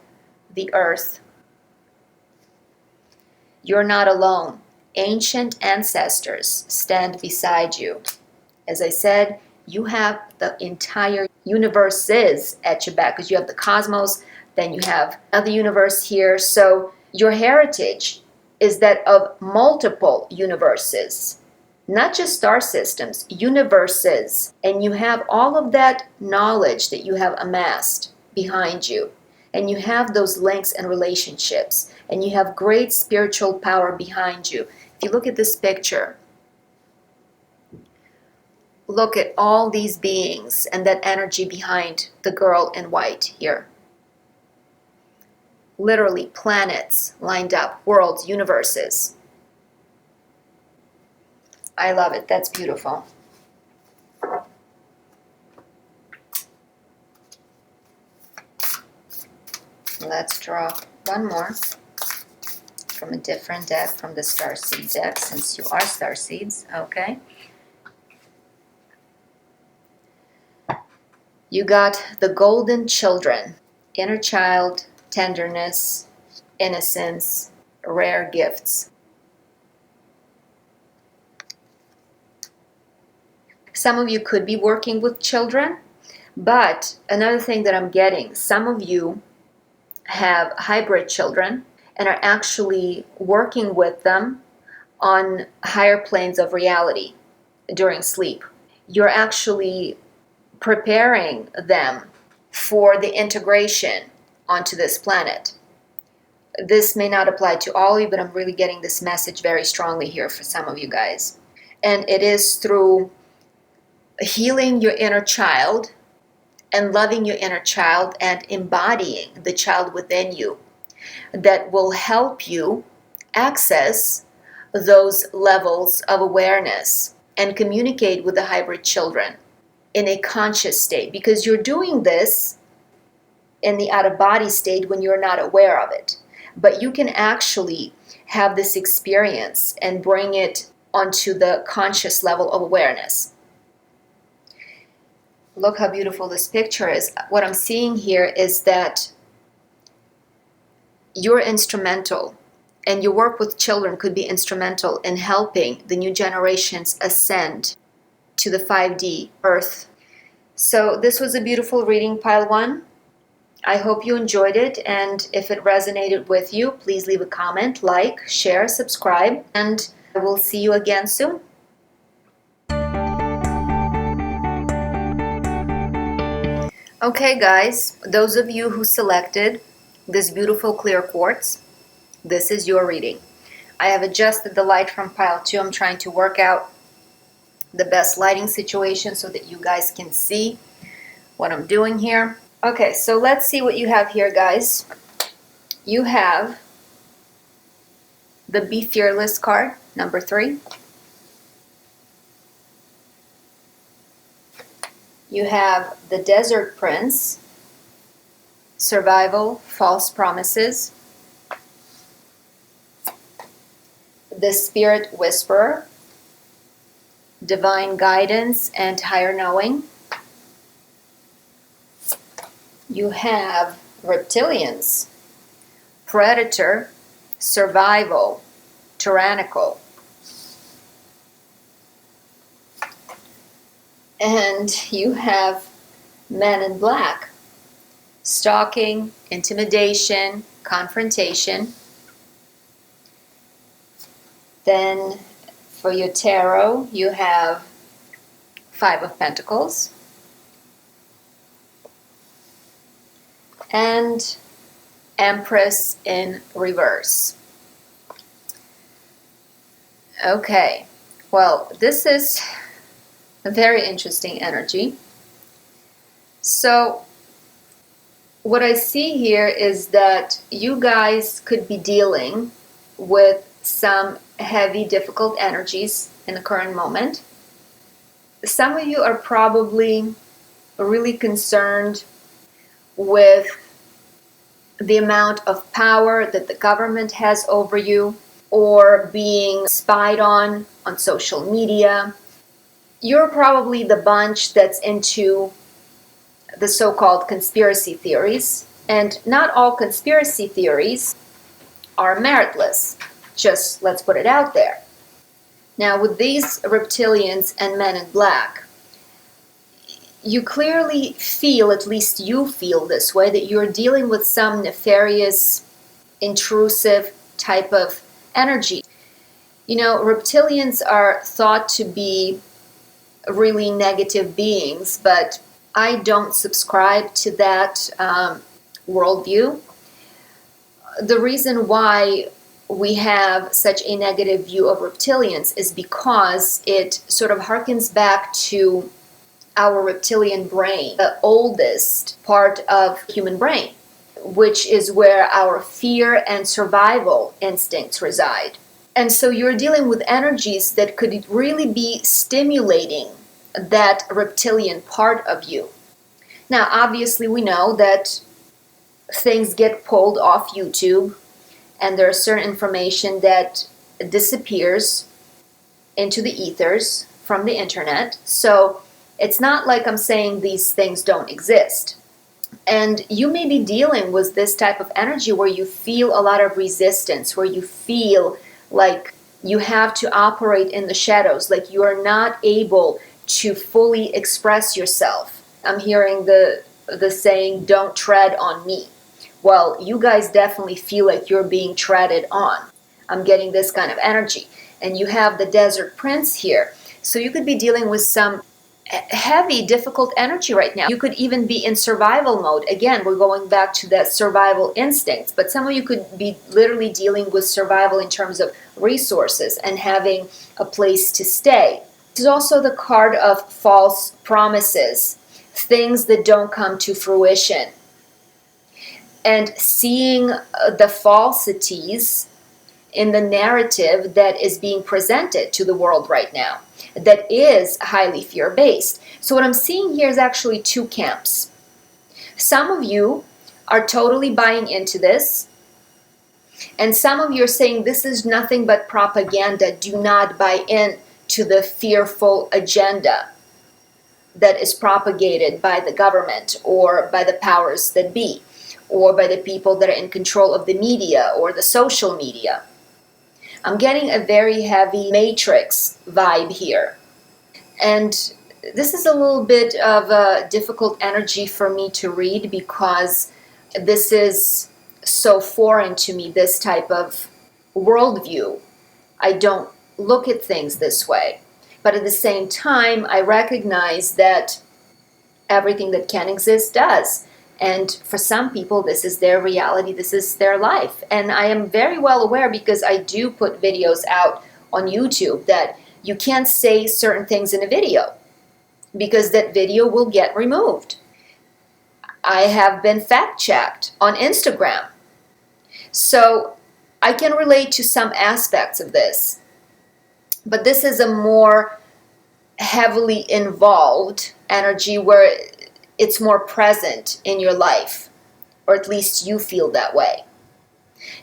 the earth. You're not alone. Ancient ancestors stand beside you. As I said, you have the entire universes at your back because you have the cosmos, then you have another universe here. So your heritage is that of multiple universes, not just star systems, universes. And you have all of that knowledge that you have amassed behind you. And you have those links and relationships. And you have great spiritual power behind you. If you look at this picture, look at all these beings and that energy behind the girl in white here. Literally planets lined up, worlds, universes. I love it. That's beautiful. Let's draw one more from a different deck, from the Starseed deck, since you are Starseeds. Okay. You got the golden children, inner child, tenderness, innocence, rare gifts. Some of you could be working with children, but another thing that I'm getting, some of you have hybrid children and are actually working with them on higher planes of reality during sleep. You're actually preparing them for the integration onto this planet. This may not apply to all of you, but I'm really getting this message very strongly here for some of you guys. And it is through healing your inner child and loving your inner child and embodying the child within you that will help you access those levels of awareness and communicate with the hybrid children in a conscious state, because you're doing this in the out-of-body state when you're not aware of it. But you can actually have this experience and bring it onto the conscious level of awareness. Look how beautiful this picture is. What I'm seeing here is that you're instrumental, and your work with children could be instrumental in helping the new generations ascend to the 5D Earth. So this was a beautiful reading, Pile 1. I hope you enjoyed it, and if it resonated with you, please leave a comment, like, share, subscribe, and I will see you again soon. Okay guys, those of you who selected this beautiful clear quartz, this is your reading. I have adjusted the light from Pile 2. I'm trying to work out the best lighting situation so that you guys can see what I'm doing here. Okay, so let's see what you have here, guys. You have the Be Fearless card, number 3. You have the Desert Prince, Survival, False Promises, the Spirit Whisperer, Divine Guidance and Higher Knowing. You have Reptilians, Predator, Survival, Tyrannical. And you have Men in Black, Stalking, Intimidation, Confrontation. Then for your tarot, you have 5 of Pentacles and Empress in reverse. Okay, well, this is a very interesting energy. So what I see here is that you guys could be dealing with some heavy, difficult energies in the current moment. some of you are probably really concerned with the amount of power that the government has over you, or being spied on social media. You're probably the bunch that's into the so-called conspiracy theories, and not all conspiracy theories are meritless. Just let's put it out there. Now, with these reptilians and men in black, you clearly feel, at least you feel this way, that you're dealing with some nefarious, intrusive type of energy. You know, reptilians are thought to be really negative beings, but I don't subscribe to that worldview. The reason why we have such a negative view of reptilians is because it sort of harkens back to our reptilian brain, the oldest part of human brain, which is where our fear and survival instincts reside. And so you're dealing with energies that could really be stimulating that reptilian part of you. Now, obviously, we know that things get pulled off YouTube, and there's certain information that disappears into the ethers from the internet. So it's not like I'm saying these things don't exist. And you may be dealing with this type of energy where you feel a lot of resistance, where you feel like you have to operate in the shadows, like you are not able to fully express yourself. I'm hearing the saying, don't tread on me. Well, you guys definitely feel like you're being treaded on. I'm getting this kind of energy. And you have the Desert Prince here. So you could be dealing with some heavy, difficult energy right now. You could even be in survival mode. Again, we're going back to that survival instincts. But some of you could be literally dealing with survival in terms of resources and having a place to stay. This is also the card of false promises, things that don't come to fruition. And seeing the falsities in the narrative that is being presented to the world right now, that is highly fear-based. So what I'm seeing here is actually two camps. Some of you are totally buying into this, and some of you are saying this is nothing but propaganda. Do not buy in to the fearful agenda that is propagated by the government or by the powers that be, or by the people that are in control of the media or the social media. I'm getting a very heavy matrix vibe here. And this is a little bit of a difficult energy for me to read because this is so foreign to me, this type of worldview. I don't look at things this way. But at the same time, I recognize that everything that can exist does. And for some people, this is their reality, this is their life. And I am very well aware, because I do put videos out on YouTube, that you can't say certain things in a video because that video will get removed. I have been fact-checked on Instagram. So I can relate to some aspects of this. But this is a more heavily involved energy where it's more present in your life, or at least you feel that way.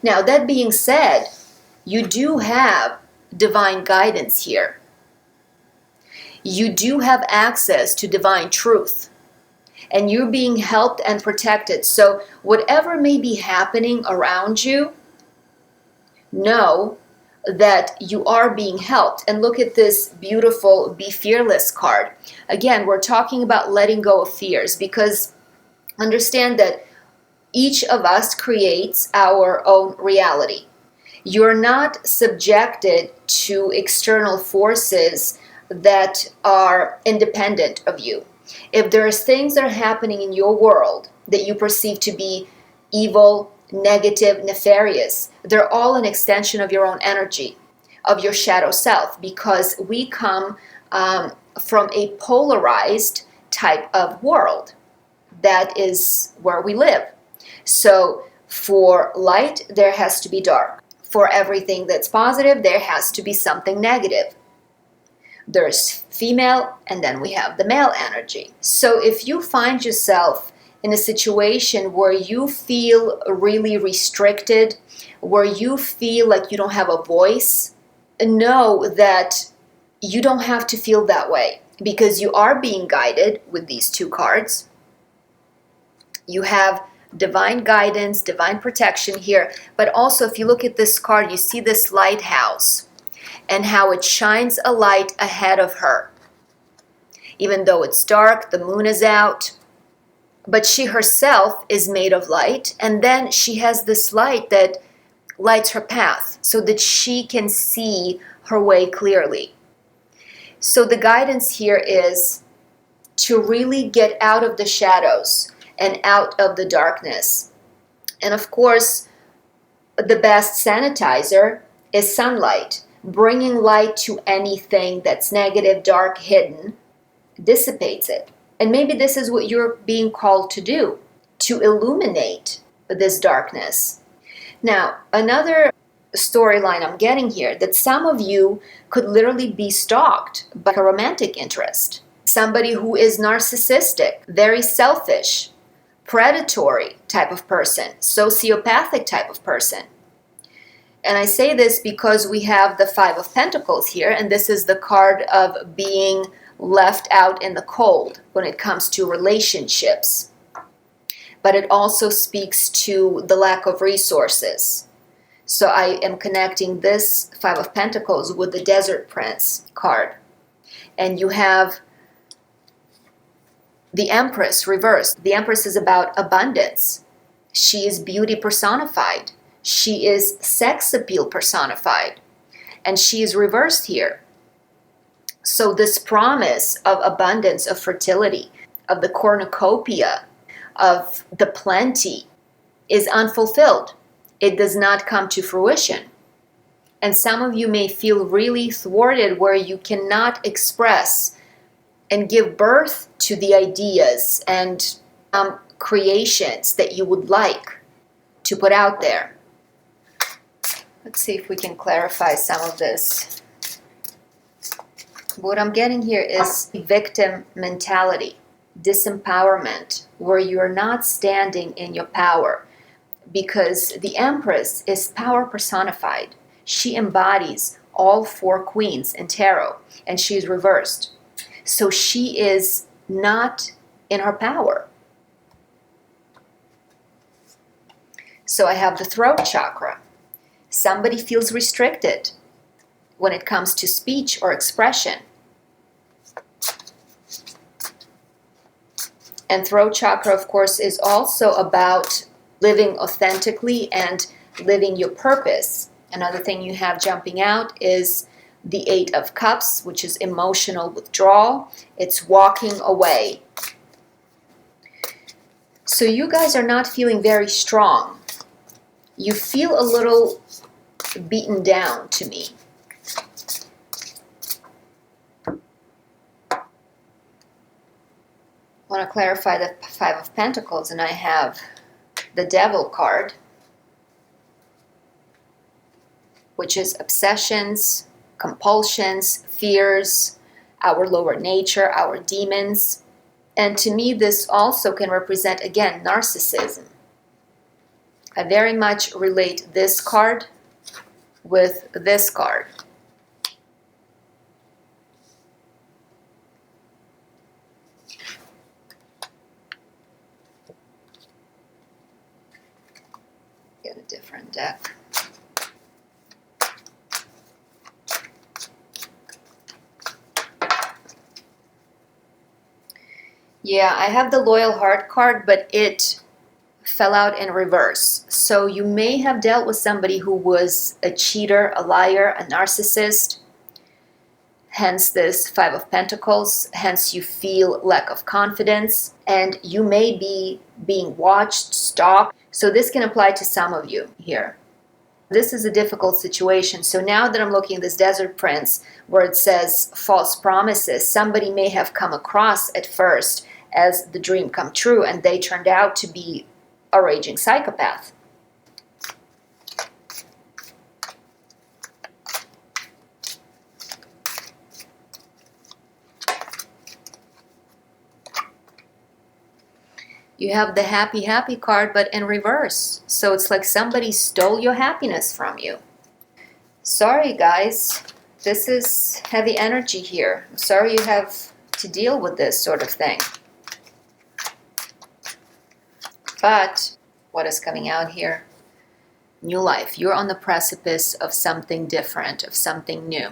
Now, that being said, you do have divine guidance here. You do have access to divine truth, and you're being helped and protected. So whatever may be happening around you, know that you are being helped. And look at this beautiful Be Fearless card. Again, we're talking about letting go of fears, because understand that each of us creates our own reality. You're not subjected to external forces that are independent of you. If there's things that are happening in your world that you perceive to be evil, negative, nefarious, they're all an extension of your own energy, of your shadow self, because we come from a polarized type of world. That is where we live. So for light, there has to be dark. For everything that's positive, there has to be something negative. There's female, and then we have the male energy. So if you find yourself in a situation where you feel really restricted, where you feel like you don't have a voice, know that you don't have to feel that way, because you are being guided with these two cards. You have divine guidance, divine protection here, but also if you look at this card, you see this lighthouse and how it shines a light ahead of her. Even though it's dark, the moon is out, but she herself is made of light, and then she has this light that lights her path so that she can see her way clearly. So the guidance here is to really get out of the shadows and out of the darkness. And of course, the best sanitizer is sunlight. Bringing light to anything that's negative, dark, hidden dissipates it. And maybe this is what you're being called to do, to illuminate this darkness. Now, another storyline I'm getting here, that some of you could literally be stalked by a romantic interest. Somebody who is narcissistic, very selfish, predatory type of person, sociopathic type of person. And I say this because we have the Five of Pentacles here, and this is the card of being left out in the cold when it comes to relationships. But it also speaks to the lack of resources. So I am connecting this Five of Pentacles with the Desert Prince card. And you have the Empress reversed. The Empress is about abundance. She is beauty personified. She is sex appeal personified. And she is reversed here. So this promise of abundance, of fertility, of the cornucopia, of the plenty is unfulfilled. It does not come to fruition. And some of you may feel really thwarted where you cannot express and give birth to the ideas and creations that you would like to put out there. Let's see if we can clarify some of this. What I'm getting here is victim mentality, disempowerment, where you're not standing in your power, because the Empress is power personified. She embodies all four queens in tarot, and she's reversed. So she is not in her power. So I have the throat chakra. Somebody feels restricted when it comes to speech or expression. And throat chakra, of course, is also about living authentically and living your purpose. Another thing you have jumping out is the Eight of Cups, which is emotional withdrawal. It's walking away. So you guys are not feeling very strong. You feel a little beaten down to me. I want to clarify the Five of Pentacles, and I have the Devil card, which is obsessions, compulsions, fears, our lower nature, our demons. And to me, this also can represent, again, narcissism. I very much relate this card with this card. Get a different deck. Yeah, I have the Loyal Heart card, but it fell out in reverse. So you may have dealt with somebody who was a cheater, a liar, a narcissist. Hence this Five of Pentacles. Hence you feel lack of confidence. And you may be being watched, stalked. So this can apply to some of you here. This is a difficult situation. So now that I'm looking at this Desert Prince, where it says false promises, somebody may have come across at first as the dream come true, and they turned out to be a raging psychopath. You have the happy, happy card, but in reverse. So it's like somebody stole your happiness from you. Sorry, guys. This is heavy energy here. I'm sorry you have to deal with this sort of thing. But what is coming out here? New life. You're on the precipice of something different, of something new.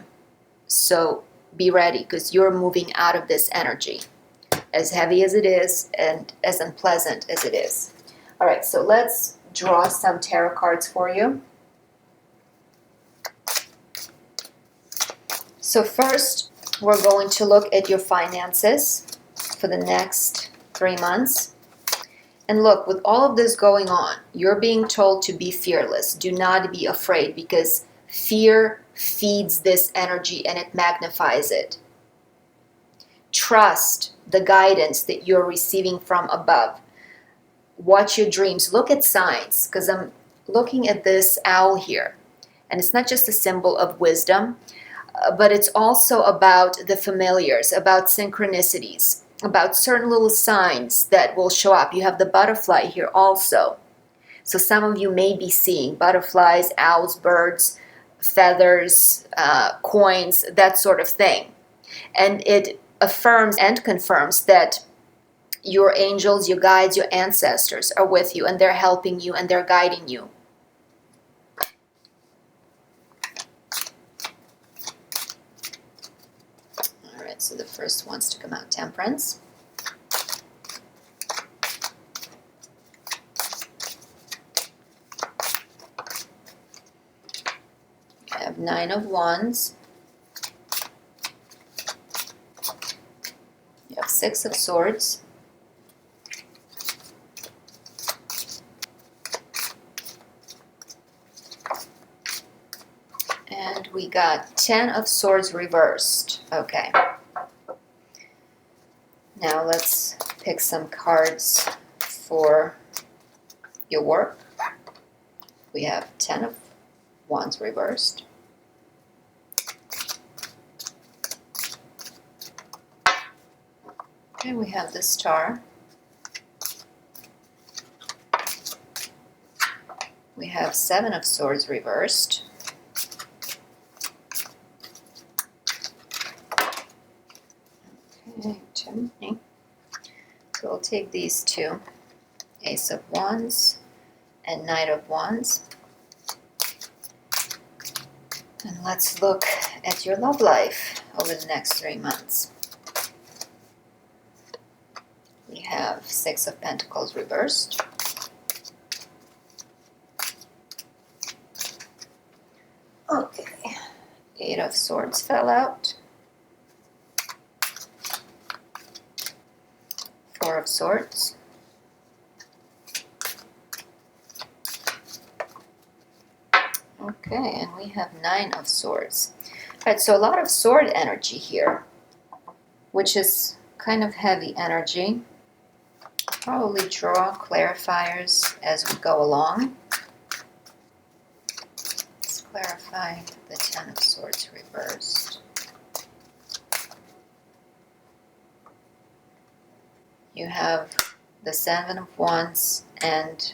So be ready, because you're moving out of this energy, as heavy as it is and as unpleasant as it is. All right, so let's draw some tarot cards for you. So first, we're going to look at your finances for the next 3 months. And look, with all of this going on, you're being told to be fearless. Do not be afraid, because fear feeds this energy and it magnifies it. Trust the guidance that you're receiving from above. Watch your dreams. Look at signs, because I'm looking at this owl here. And it's not just a symbol of wisdom, but it's also about the familiars, about synchronicities, about certain little signs that will show up. You have the butterfly here also. So some of you may be seeing butterflies, owls, birds, feathers, coins, that sort of thing. And it affirms and confirms that your angels, your guides, your ancestors are with you, and they're helping you and they're guiding you. All right, so the first one's to come out, Temperance. I have 9 of Wands. You have 6 of Swords. And we got 10 of Swords reversed. Okay. Now let's pick some cards for your work. We have 10 of Wands reversed. And we have the Star. We have 7 of Swords reversed. Okay, so we'll take these two, Ace of Wands and Knight of Wands. And let's look at your love life over the next 3 months. We have 6 of Pentacles reversed. Okay, 8 of Swords fell out. 4 of Swords. Okay, and we have 9 of Swords. All right, so a lot of sword energy here, which is kind of heavy energy. Probably draw clarifiers as we go along. Let's clarify the 10 of Swords reversed. You have the 7 of Wands and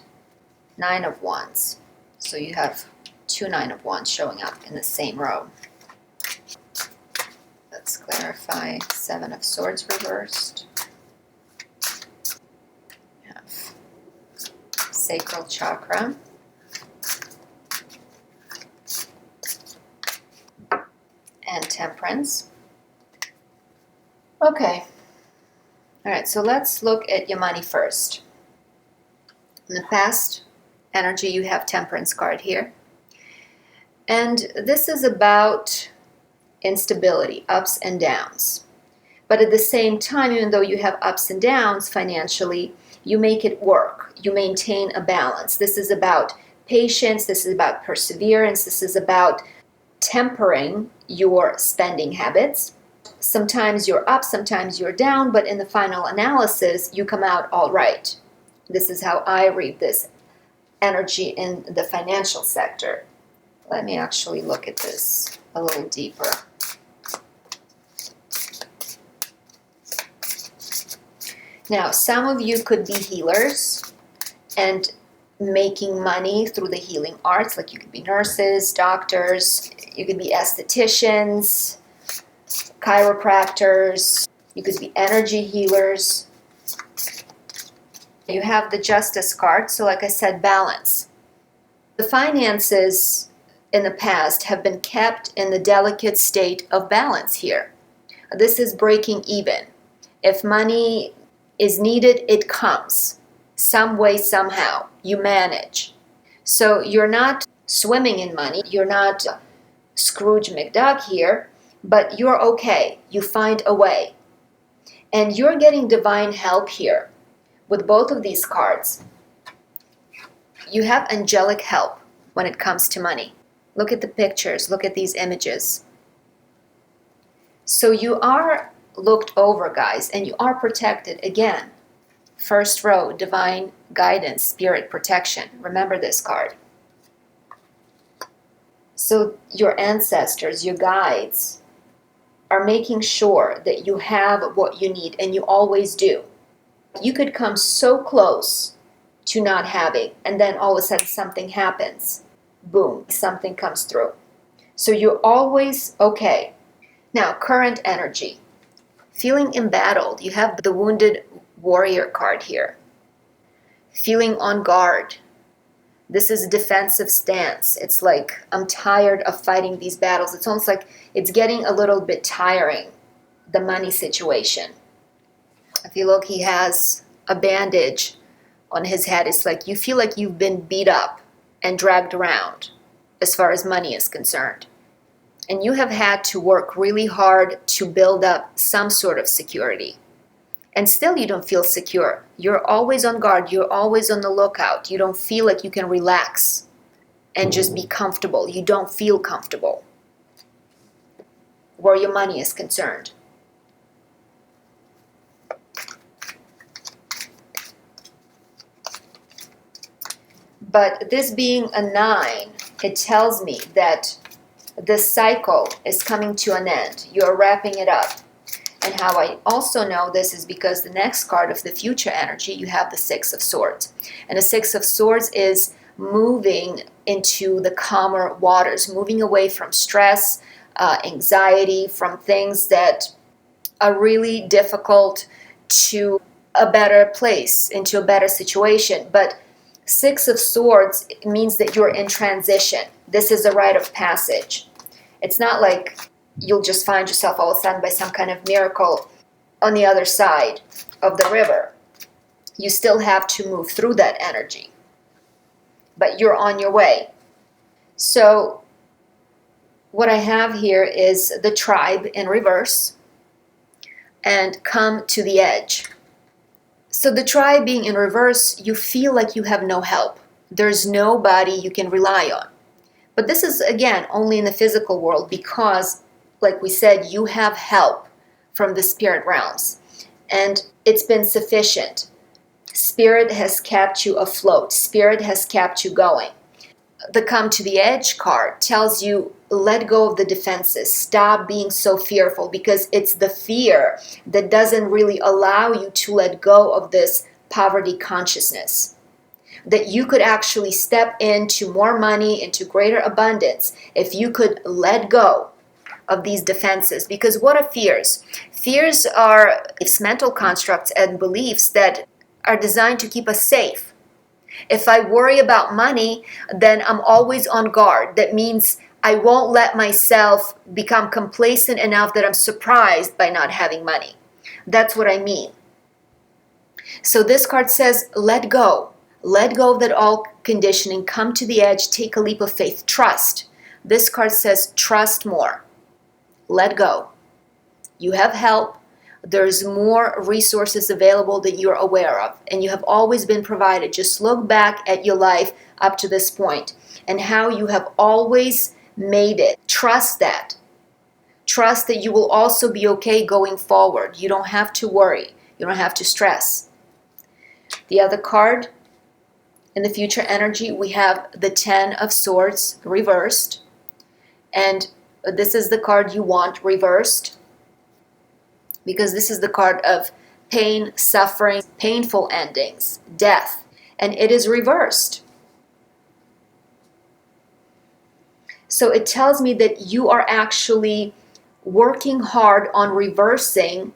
9 of Wands. So you have 2 9 of Wands showing up in the same row. Let's clarify 7 of Swords reversed. You have Sacral Chakra. And Temperance. Okay. All right, so let's look at your money first. In the past energy, you have Temperance card here. And this is about instability, ups and downs. But at the same time, even though you have ups and downs financially, you make it work. You maintain a balance. This is about patience. This is about perseverance. This is about tempering your spending habits. Sometimes you're up, sometimes you're down, but in the final analysis, you come out all right. This is how I read this energy in the financial sector. Let me actually look at this a little deeper. Now, some of you could be healers and making money through the healing arts. Like you could be nurses, doctors, you could be estheticians, chiropractors, you could be energy healers. You have the Justice card, so like I said, balance. The finances in the past have been kept in the delicate state of balance here. This is breaking even. If money is needed, it comes. Some way, somehow. You manage. So you're not swimming in money. You're not Scrooge McDuck here, but you're okay. You find a way. And you're getting divine help here with both of these cards. You have angelic help when it comes to money. Look at the pictures. Look at these images. So you are looked over, guys, and you are protected. Again, first row, divine guidance, spirit protection. Remember this card. So your ancestors, your guides, are making sure that you have what you need, and you always do. You could come so close to not having, and then all of a sudden something happens. Boom, something comes through. So you're always okay. Now, current energy. Feeling embattled. You have the wounded warrior card here. Feeling on guard. This is a defensive stance. It's like, I'm tired of fighting these battles. It's almost like it's getting a little bit tiring, the money situation. If you look, he has a bandage on his head. It's like you feel like you've been beat up and dragged around as far as money is concerned. And you have had to work really hard to build up some sort of security. And still you don't feel secure. You're always on guard. You're always on the lookout. You don't feel like you can relax and just be comfortable. You don't feel comfortable where your money is concerned. But this being a 9, it tells me that this cycle is coming to an end. You're wrapping it up. And how I also know this is because the next card of the future energy, you have the 6 of Swords. And the 6 of Swords is moving into the calmer waters, moving away from stress, anxiety, from things that are really difficult to a better place, into a better situation. But 6 of Swords means that you're in transition. This is a rite of passage. It's not like you'll just find yourself all of a sudden by some kind of miracle on the other side of the river. You still have to move through that energy, but you're on your way. So what I have here is the tribe in reverse and come to the edge. So the tribe being in reverse, you feel like you have no help. There's nobody you can rely on. But this is, again, only in the physical world because, like we said, you have help from the spirit realms. And it's been sufficient. Spirit has kept you afloat. Spirit has kept you going. The come to the edge card tells you, let go of the defenses. Stop being so fearful, because it's the fear that doesn't really allow you to let go of this poverty consciousness. That you could actually step into more money, into greater abundance, if you could let go of these defenses. Because what are fears? Fears are mental constructs and beliefs that are designed to keep us safe. If I worry about money, then I'm always on guard. That means I won't let myself become complacent enough that I'm surprised by not having money. That's what I mean. So this card says, let go. Let go of that all conditioning. Come to the edge. Take a leap of faith. Trust. This card says, trust more. Let go. You have help. There's more resources available that you're aware of, and you have always been provided. Just look back at your life up to this point and how you have always made it. Trust that. Trust that you will also be okay going forward. You don't have to worry. You don't have to stress. The other card in the future energy, we have the 10 of Swords reversed. And this is the card you want reversed, because this is the card of pain, suffering, painful endings, death, and it is reversed. So it tells me that you are actually working hard on reversing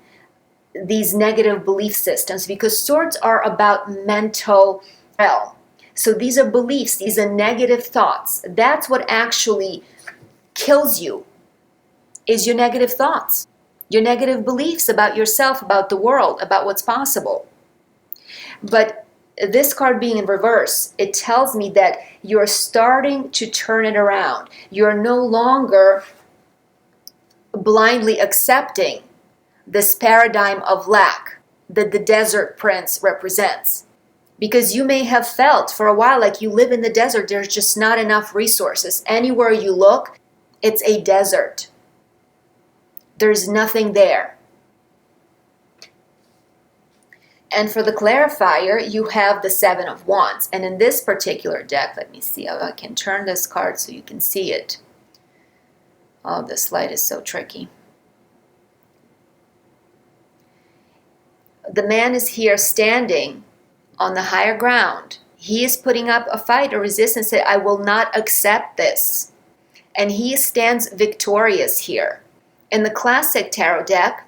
these negative belief systems, because swords are about mental realm. So these are beliefs, these are negative thoughts. That's what actually kills you, is your negative thoughts, your negative beliefs about yourself, about the world, about what's possible. But this card being in reverse, it tells me that you're starting to turn it around. You're no longer blindly accepting this paradigm of lack that the desert prince represents. Because you may have felt for a while like you live in the desert, there's just not enough resources. Anywhere you look, it's a desert. There's nothing there. And for the clarifier, you have the Seven of Wands. And in this particular deck, let me see how I can turn this card so you can see it. Oh, this light is so tricky. The man is here standing on the higher ground. He is putting up a fight, a resistance, say, I will not accept this. And he stands victorious here. In the classic tarot deck,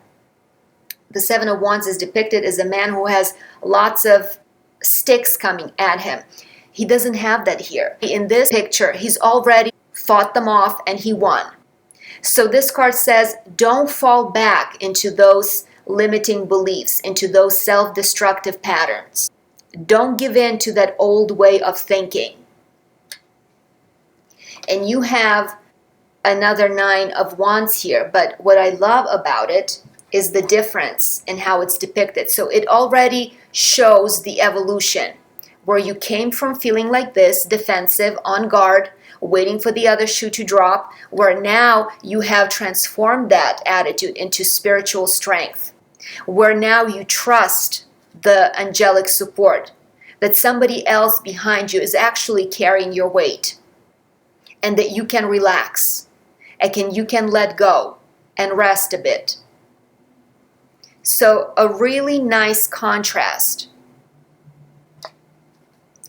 the Seven of Wands is depicted as a man who has lots of sticks coming at him. He doesn't have that here. In this picture, he's already fought them off and he won. So this card says, don't fall back into those limiting beliefs, into those self-destructive patterns. Don't give in to that old way of thinking. And you have another Nine of Wands here, but what I love about it is the difference in how it's depicted. So it already shows the evolution, where you came from feeling like this, defensive, on guard, waiting for the other shoe to drop, where now you have transformed that attitude into spiritual strength, where now you trust the angelic support, that somebody else behind you is actually carrying your weight, and that you can relax, and you can let go and rest a bit. So a really nice contrast.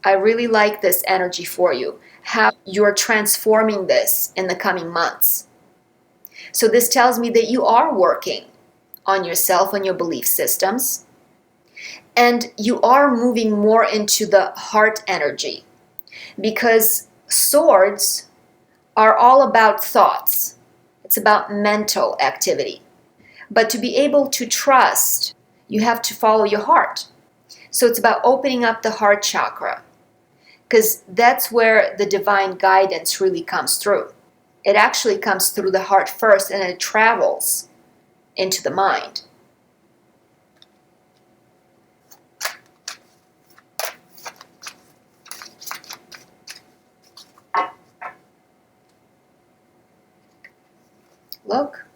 I really like this energy for you, how you're transforming this in the coming months. So this tells me that you are working on yourself, on your belief systems, and you are moving more into the heart energy, because swords are all about thoughts. It's about mental activity. But to be able to trust, you have to follow your heart. So it's about opening up the heart chakra, because that's where the divine guidance really comes through. It actually comes through the heart first, and it travels into the mind. Look,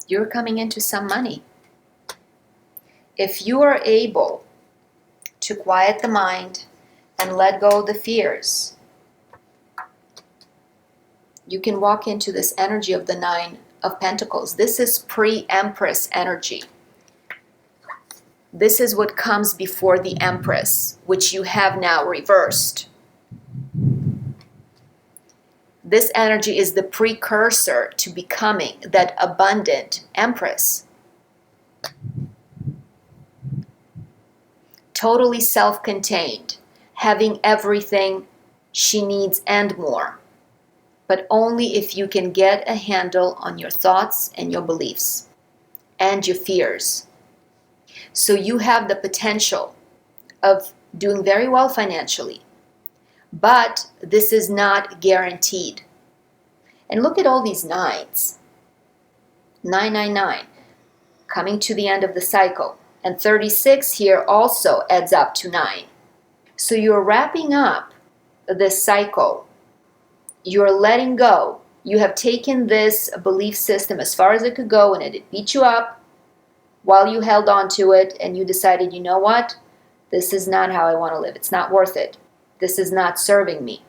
you're coming into some money. If you are able to quiet the mind and let go of the fears, you can walk into this energy of the Nine of Pentacles. This is pre-Empress energy. This is what comes before the Empress, which you have now reversed. This energy is the precursor to becoming that abundant Empress. Totally self-contained, having everything she needs and more. But only if you can get a handle on your thoughts and your beliefs and your fears. So you have the potential of doing very well financially. But this is not guaranteed. And look at all these nines. 999, coming to the end of the cycle. And 36 here also adds up to 9. So you're wrapping up this cycle. You're letting go. You have taken this belief system as far as it could go, and it beat you up while you held on to it, and you decided, you know what? This is not how I want to live. It's not worth it. This is not serving me.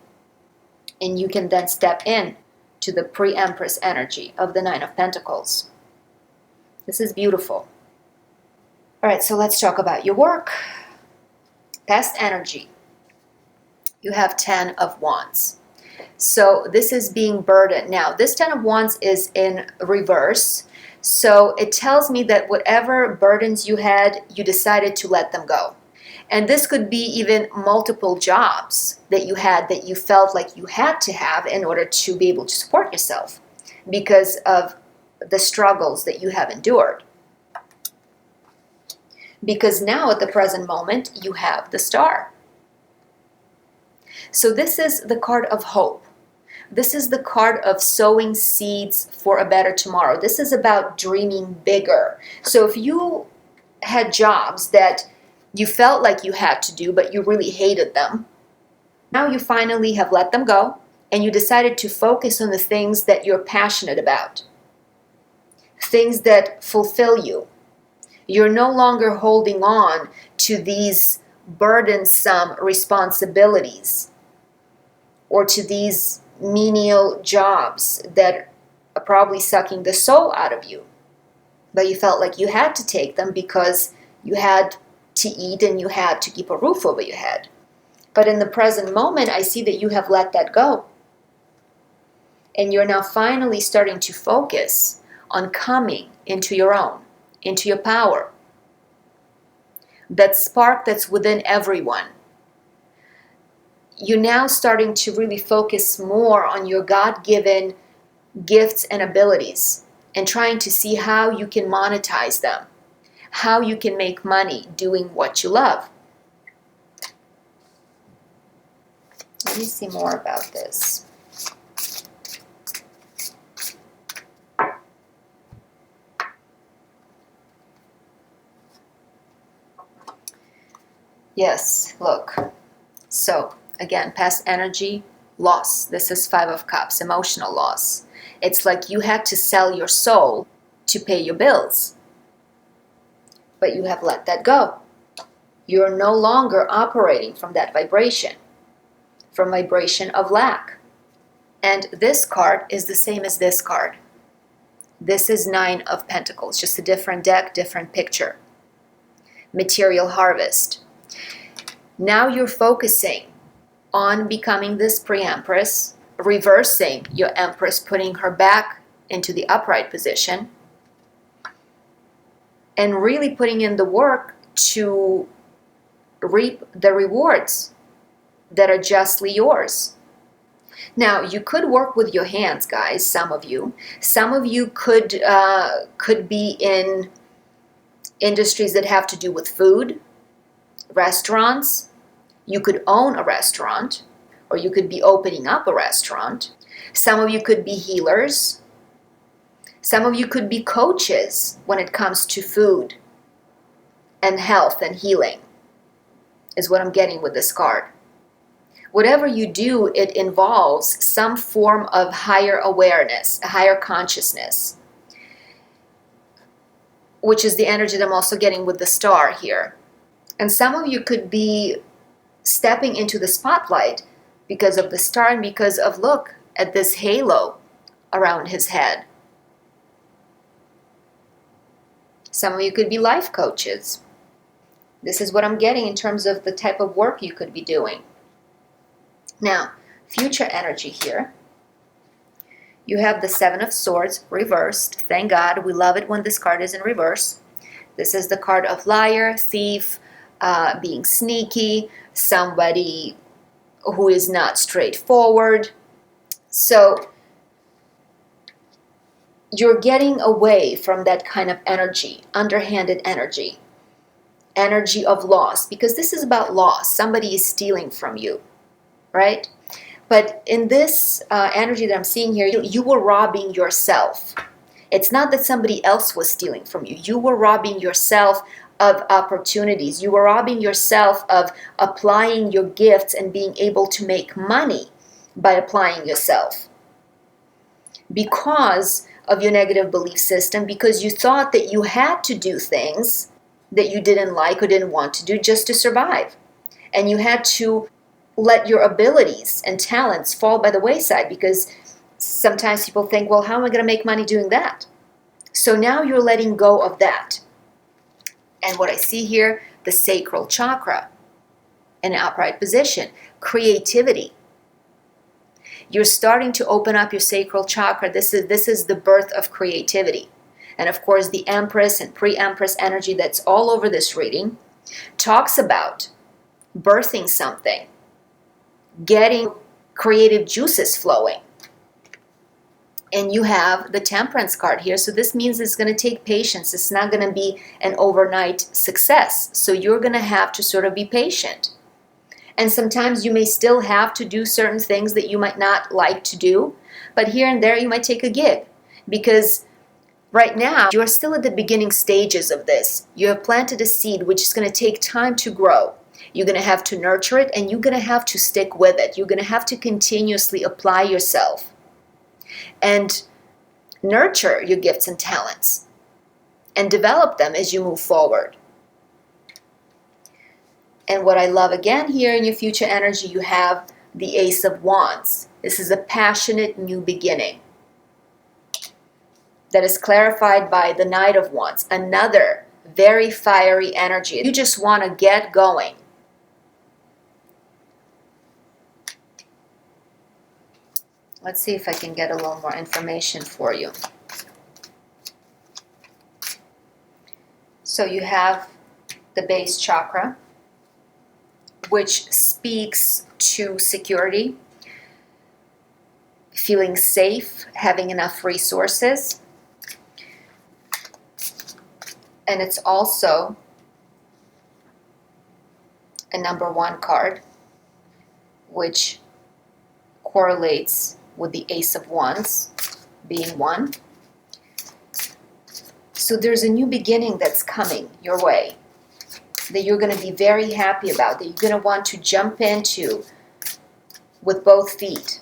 And you can then step in to the pre-Empress energy of the Nine of Pentacles. This is beautiful. All right, so let's talk about your work. Past energy. You have 10 of Wands. So this is being burdened. Now, this 10 of Wands is in reverse. So it tells me that whatever burdens you had, you decided to let them go. And this could be even multiple jobs that you had that you felt like you had to have in order to be able to support yourself because of the struggles that you have endured. Because now at the present moment, you have the Star. So this is the card of hope. This is the card of sowing seeds for a better tomorrow. This is about dreaming bigger. So if you had jobs that you felt like you had to do, but you really hated them, now you finally have let them go and you decided to focus on the things that you're passionate about, things that fulfill you. You're no longer holding on to these burdensome responsibilities or to these menial jobs that are probably sucking the soul out of you. But you felt like you had to take them because you had to eat and you had to keep a roof over your head. But in the present moment, I see that you have let that go. And you're now finally starting to focus on coming into your own, into your power. That spark that's within everyone. You're now starting to really focus more on your God-given gifts and abilities and trying to see how you can monetize them, how you can make money doing what you love. Let me see more about this. Yes, look. So, again, past energy, loss. This is 5 of Cups, emotional loss. It's like you had to sell your soul to pay your bills. But you have let that go. You're no longer operating from that vibration, from vibration of lack. And this card is the same as this card. This is 9 of Pentacles, just a different deck, different picture. Material harvest. Now you're focusing on becoming this pre-empress, reversing your empress, putting her back into the upright position, and really putting in the work to reap the rewards that are justly yours. Now, you could work with your hands, guys, some of you. Some of you could be in industries that have to do with food, restaurants. You could own a restaurant, or you could be opening up a restaurant. Some of you could be healers. Some of you could be coaches when it comes to food and health and healing, is what I'm getting with this card. Whatever you do, it involves some form of higher awareness, a higher consciousness, which is the energy that I'm also getting with the Star here. And some of you could be stepping into the spotlight because of the Star and because of, look at this halo around his head. Some of you could be life coaches. This is what I'm getting in terms of the type of work you could be doing. Now, future energy here. You have the 7 of Swords reversed. Thank God. We love it when this card is in reverse. This is the card of liar, thief, being sneaky, somebody who is not straightforward. So you're getting away from that kind of energy, underhanded energy, energy of loss, because this is about loss. Somebody is stealing from you, right? But in this energy that I'm seeing here, you were robbing yourself. It's not that somebody else was stealing from you. You were robbing yourself of opportunities. You were robbing yourself of applying your gifts and being able to make money by applying yourself. Because of your negative belief system, because you thought that you had to do things that you didn't like or didn't want to do just to survive. And you had to let your abilities and talents fall by the wayside, because sometimes people think, well, how am I going to make money doing that? So now you're letting go of that. And what I see here, the sacral chakra in an upright position, creativity. You're starting to open up your sacral chakra. This is the birth of creativity. And of course, the Empress and pre-Empress energy that's all over this reading talks about birthing something, getting creative juices flowing. And you have the Temperance card here. So this means it's going to take patience. It's not going to be an overnight success. So you're going to have to sort of be patient. And sometimes you may still have to do certain things that you might not like to do. But here and there you might take a gig. Because right now you're still at the beginning stages of this. You have planted a seed which is going to take time to grow. You're going to have to nurture it, and you're going to have to stick with it. You're going to have to continuously apply yourself and nurture your gifts and talents and develop them as you move forward. And what I love again here in your future energy, you have the Ace of Wands. This is a passionate new beginning that is clarified by the Knight of Wands, another very fiery energy. You just want to get going. Let's see if I can get a little more information for you. So you have the base chakra, which speaks to security, feeling safe, having enough resources. And it's also a number 1 card, which correlates with the Ace of Wands being 1. So there's a new beginning that's coming your way that you're going to be very happy about, that you're going to want to jump into with both feet.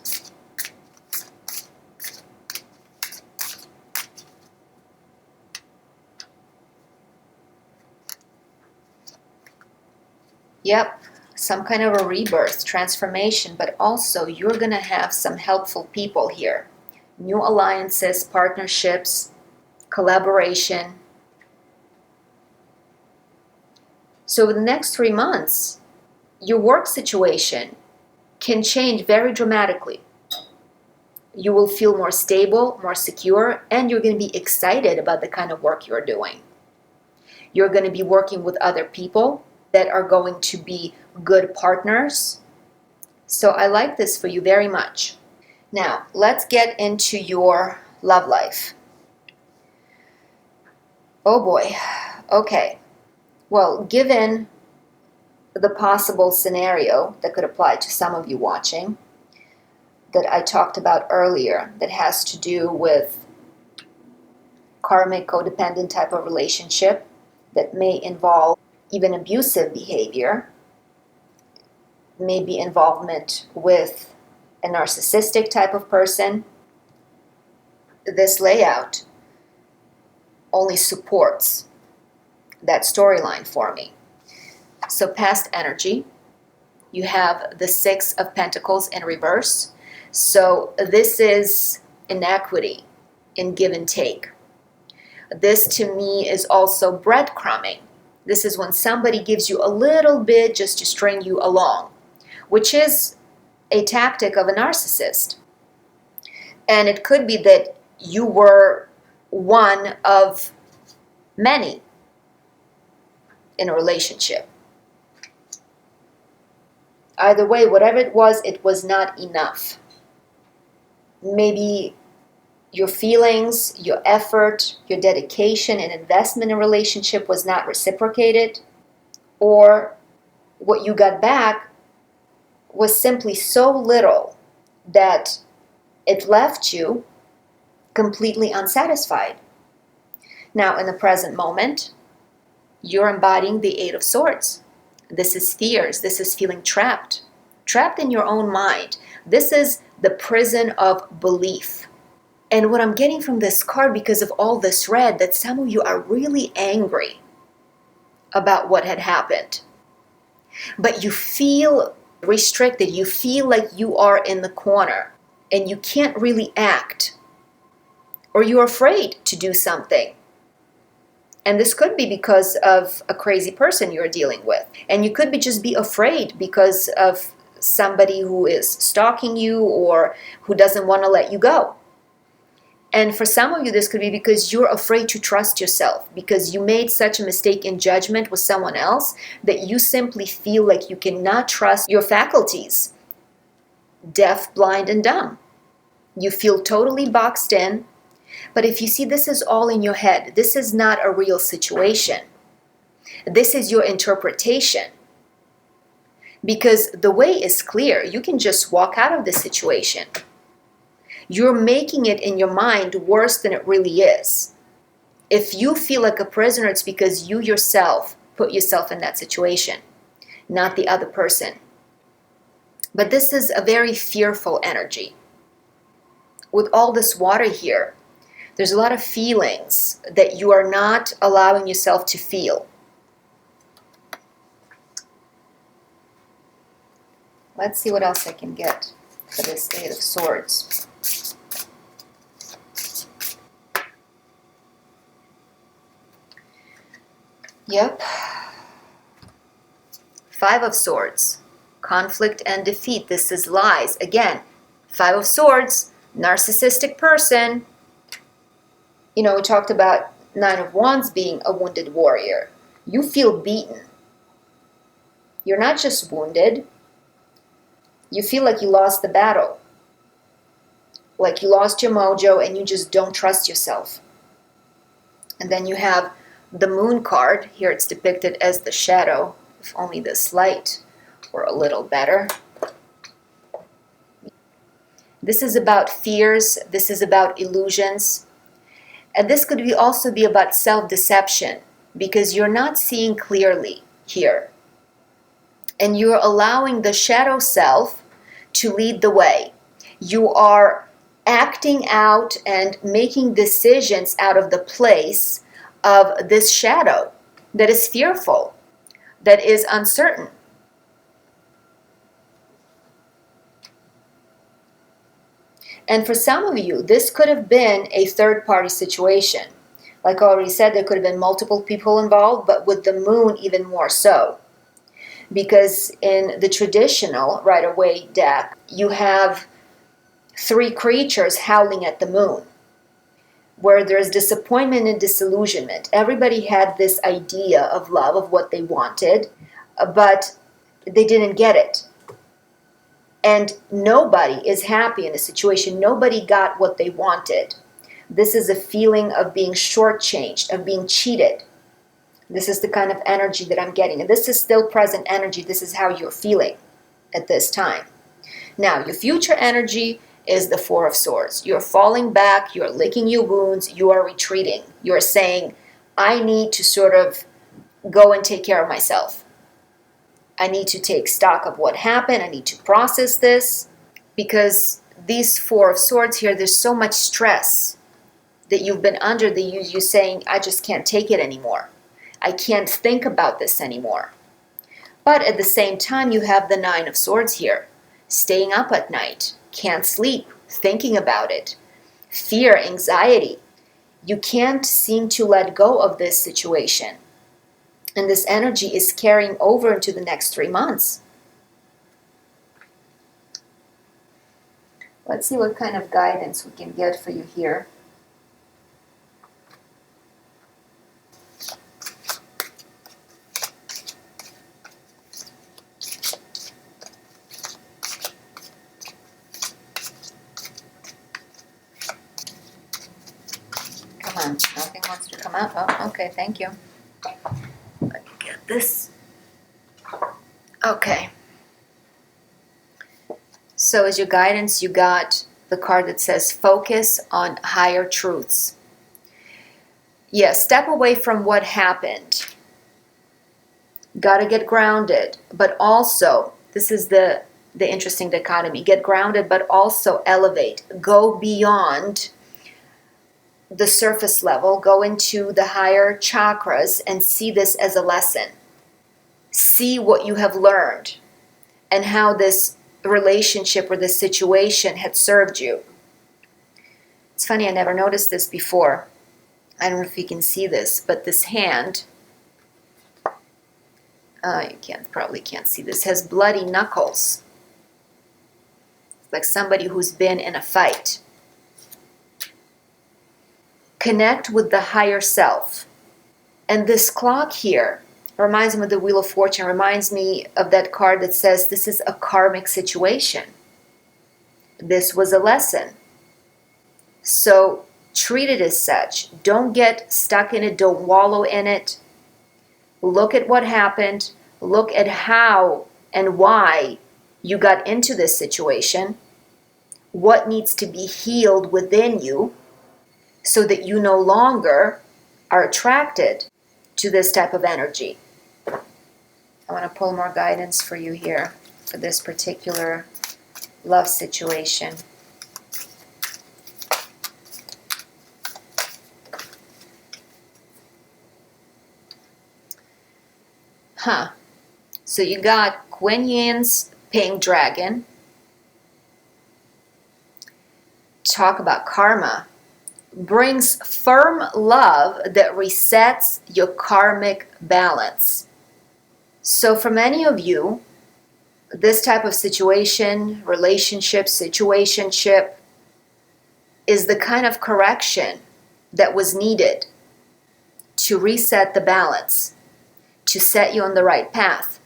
Yep, some kind of a rebirth, transformation, but also you're going to have some helpful people here. New alliances, partnerships, collaboration. So in the next 3 months, your work situation can change very dramatically. You will feel more stable, more secure, and you're going to be excited about the kind of work you're doing. You're going to be working with other people that are going to be good partners. So I like this for you very much. Now, let's get into your love life. Oh boy. Okay. Well, given the possible scenario that could apply to some of you watching that I talked about earlier, that has to do with karmic codependent type of relationship that may involve even abusive behavior, maybe involvement with a narcissistic type of person, this layout only supports that storyline for me. So past energy, you have the 6 of Pentacles in reverse. So this is inequity in give and take. This to me is also breadcrumbing. This is when somebody gives you a little bit just to string you along, which is a tactic of a narcissist. And it could be that you were one of many in a relationship. Either way, whatever it was not enough. Maybe your feelings, your effort, your dedication and investment in a relationship was not reciprocated, or what you got back was simply so little that it left you completely unsatisfied. Now, in the present moment, you're embodying the 8 of Swords. This is fears. This is feeling trapped. Trapped in your own mind. This is the prison of belief. And what I'm getting from this card, because of all this red, that some of you are really angry about what had happened. But you feel restricted. You feel like you are in the corner and you can't really act. Or you're afraid to do something. And this could be because of a crazy person you're dealing with. And you could just be afraid because of somebody who is stalking you or who doesn't want to let you go. And for some of you, this could be because you're afraid to trust yourself, because you made such a mistake in judgment with someone else that you simply feel like you cannot trust your faculties. Deaf, blind, and dumb. You feel totally boxed in. But if you see, this is all in your head. This is not a real situation. This is your interpretation. Because the way is clear. You can just walk out of this situation. You're making it in your mind worse than it really is. If you feel like a prisoner, it's because you yourself put yourself in that situation, not the other person. But this is a very fearful energy. With all this water here, there's a lot of feelings that you are not allowing yourself to feel. Let's see what else I can get for this Eight of Swords. Yep. Five of Swords. Conflict and defeat. This is lies. Again, Five of Swords, narcissistic person. You know, we talked about Nine of Wands being a wounded warrior. You feel beaten. You're not just wounded. You feel like you lost the battle. Like you lost your mojo and you just don't trust yourself. And then you have the Moon card. Here it's depicted as the shadow. If only this light were a little better. This is about fears. This is about illusions. And this could also be about self-deception, because you're not seeing clearly here. And you're allowing the shadow self to lead the way. You are acting out and making decisions out of the place of this shadow that is fearful, that is uncertain. And for some of you, this could have been a third-party situation. Like I already said, there could have been multiple people involved, but with the Moon even more so. Because in the traditional Rider-Waite deck, you have three creatures howling at the Moon, where there's disappointment and disillusionment. Everybody had this idea of love, of what they wanted, but they didn't get it. And nobody is happy in a situation. Nobody got what they wanted. This is a feeling of being shortchanged, of being cheated. This is the kind of energy that I'm getting. And this is still present energy. This is how you're feeling at this time. Now, your future energy is the Four of Swords. You're falling back. You're licking your wounds. You are retreating. You're saying, I need to sort of go and take care of myself. I need to take stock of what happened. I need to process this, because these Four of Swords here, there's so much stress that you've been under that you're saying, I just can't take it anymore. I can't think about this anymore. But at the same time, you have the Nine of Swords here. Staying up at night, can't sleep, thinking about it, fear, anxiety. You can't seem to let go of this situation. And this energy is carrying over into the next 3 months. Let's see what kind of guidance we can get for you here. Come on, nothing wants to come out. Oh, okay, thank you. Let me get this. Okay. So as your guidance, you got the card that says focus on higher truths. Yeah, step away from what happened. Got to get grounded, but also, this is the interesting dichotomy. Get grounded, but also elevate. Go beyond the surface level, go into the higher chakras and see this as a lesson. See what you have learned and how this relationship or this situation had served you. It's funny, I never noticed this before. I don't know if you can see this, but this hand, you probably can't see this, has bloody knuckles. Like somebody who's been in a fight. Connect with the higher self. And this clock here reminds me of the Wheel of Fortune, reminds me of that card that says this is a karmic situation. This was a lesson. So treat it as such. Don't get stuck in it. Don't wallow in it. Look at what happened. Look at how and why you got into this situation. What needs to be healed within you so that you no longer are attracted to this type of energy. I want to pull more guidance for you here for this particular love situation. So you got Kuan Yin's pink dragon. Talk about karma. Brings firm love that resets your karmic balance. So for many of you, this type of situation, relationship, situationship, is the kind of correction that was needed to reset the balance, to set you on the right path,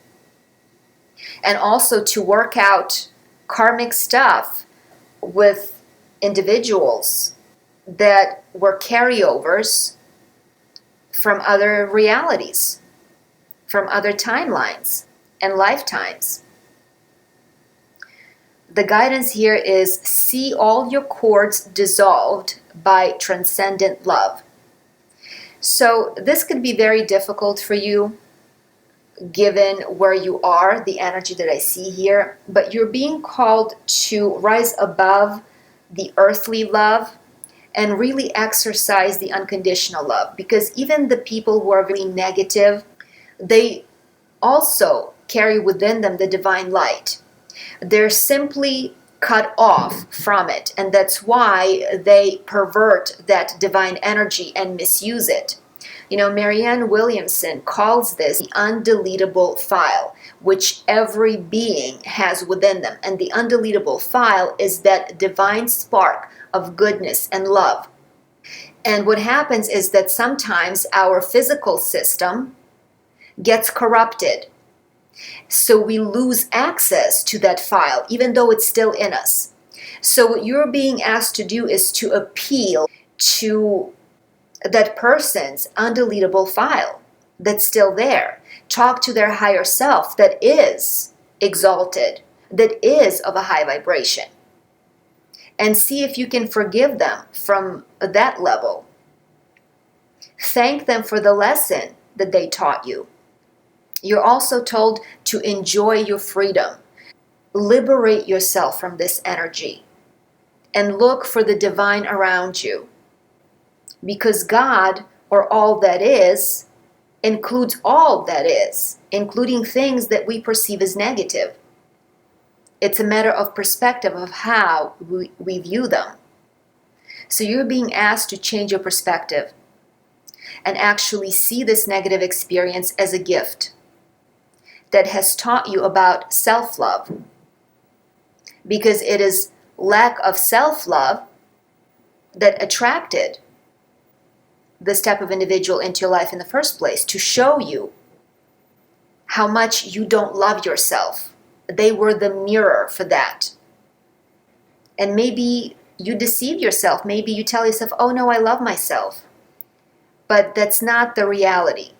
and also to work out karmic stuff with individuals that were carryovers from other realities, from other timelines and lifetimes. The guidance here is see all your cords dissolved by transcendent love. So this could be very difficult for you given where you are, the energy that I see here, but you're being called to rise above the earthly love and really exercise the unconditional love, because even the people who are very negative, they also carry within them the divine light. They're simply cut off from it, and that's why they pervert that divine energy and misuse it. You know, Marianne Williamson calls this the undeletable file, which every being has within them. And the undeletable file is that divine spark of goodness and love. And what happens is that sometimes our physical system gets corrupted. So we lose access to that file, even though it's still in us. So what you're being asked to do is to appeal to that person's undeletable file that's still there. Talk to their higher self that is exalted, that is of a high vibration. And see if you can forgive them from that level. Thank them for the lesson that they taught you. You're also told to enjoy your freedom. Liberate yourself from this energy and look for the divine around you. Because God, or all that is, includes all that is, including things that we perceive as negative. It's a matter of perspective of how we view them. So you're being asked to change your perspective and actually see this negative experience as a gift that has taught you about self-love. Because it is lack of self-love that attracted this type of individual into your life in the first place, to show you how much you don't love yourself. They were the mirror for that. And maybe you deceive yourself. Maybe you tell yourself, oh no, I love myself. But that's not the reality.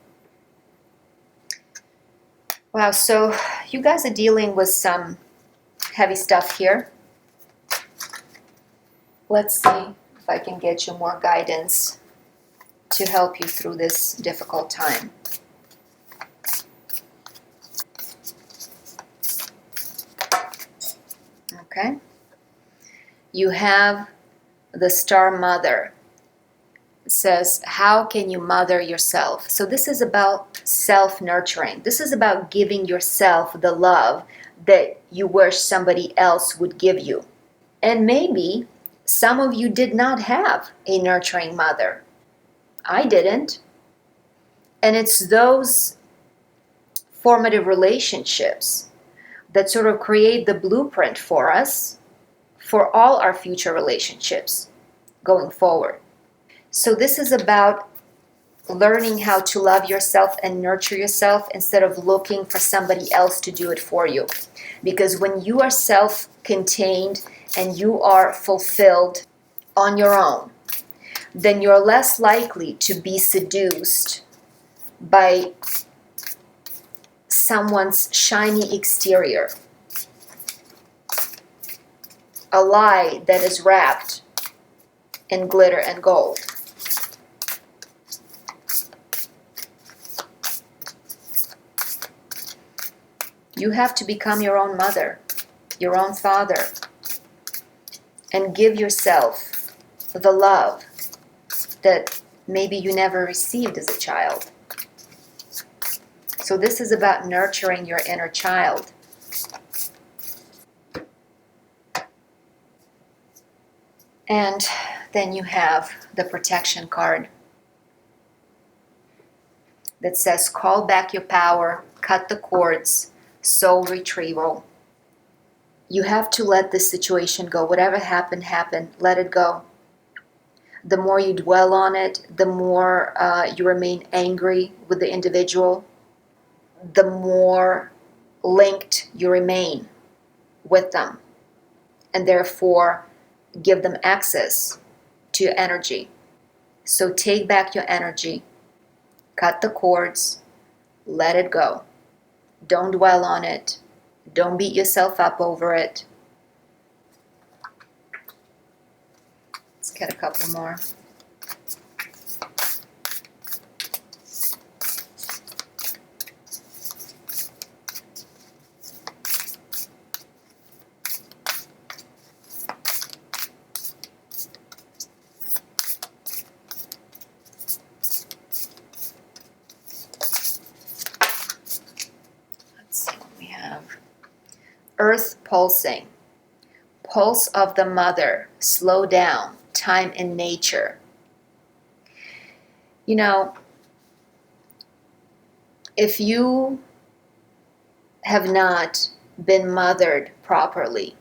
Wow, so you guys are dealing with some heavy stuff here. Let's see if I can get you more guidance to help you through this difficult time. Okay. You have the Star Mother. It says, how can you mother yourself? So this is about self-nurturing. This is about giving yourself the love that you wish somebody else would give you. And maybe some of you did not have a nurturing mother. I didn't. And it's those formative relationships that sort of create the blueprint for us for all our future relationships going forward. So this is about learning how to love yourself and nurture yourself instead of looking for somebody else to do it for you. Because when you are self-contained and you are fulfilled on your own, then you're less likely to be seduced by someone's shiny exterior, a lie that is wrapped in glitter and gold. You have to become your own mother, your own father, and give yourself the love that maybe you never received as a child. So this is about nurturing your inner child. And then you have the protection card that says, call back your power, cut the cords, soul retrieval. You have to let this situation go. Whatever happened, happened. Let it go. The more you dwell on it, the more you remain angry with the individual, the more linked you remain with them, and therefore give them access to your energy. So take back your energy, cut the cords, let it go. Don't dwell on it. Don't beat yourself up over it. Let's get a couple more. Let's see what we have. Earth pulsing. Pulse of the mother. Slow down. Time in nature. You know, if you have not been mothered properly,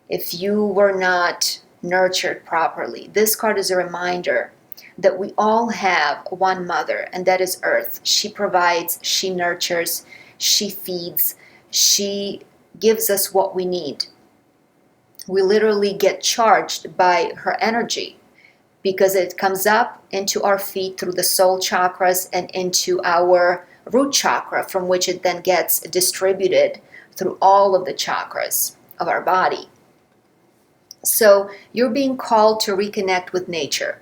if you were not nurtured properly, this card is a reminder that we all have one mother, and that is Earth. She provides, she nurtures, she feeds, she gives us what we need. We literally get charged by her energy because it comes up into our feet through the soul chakras and into our root chakra, from which it then gets distributed through all of the chakras of our body. So you're being called to reconnect with nature,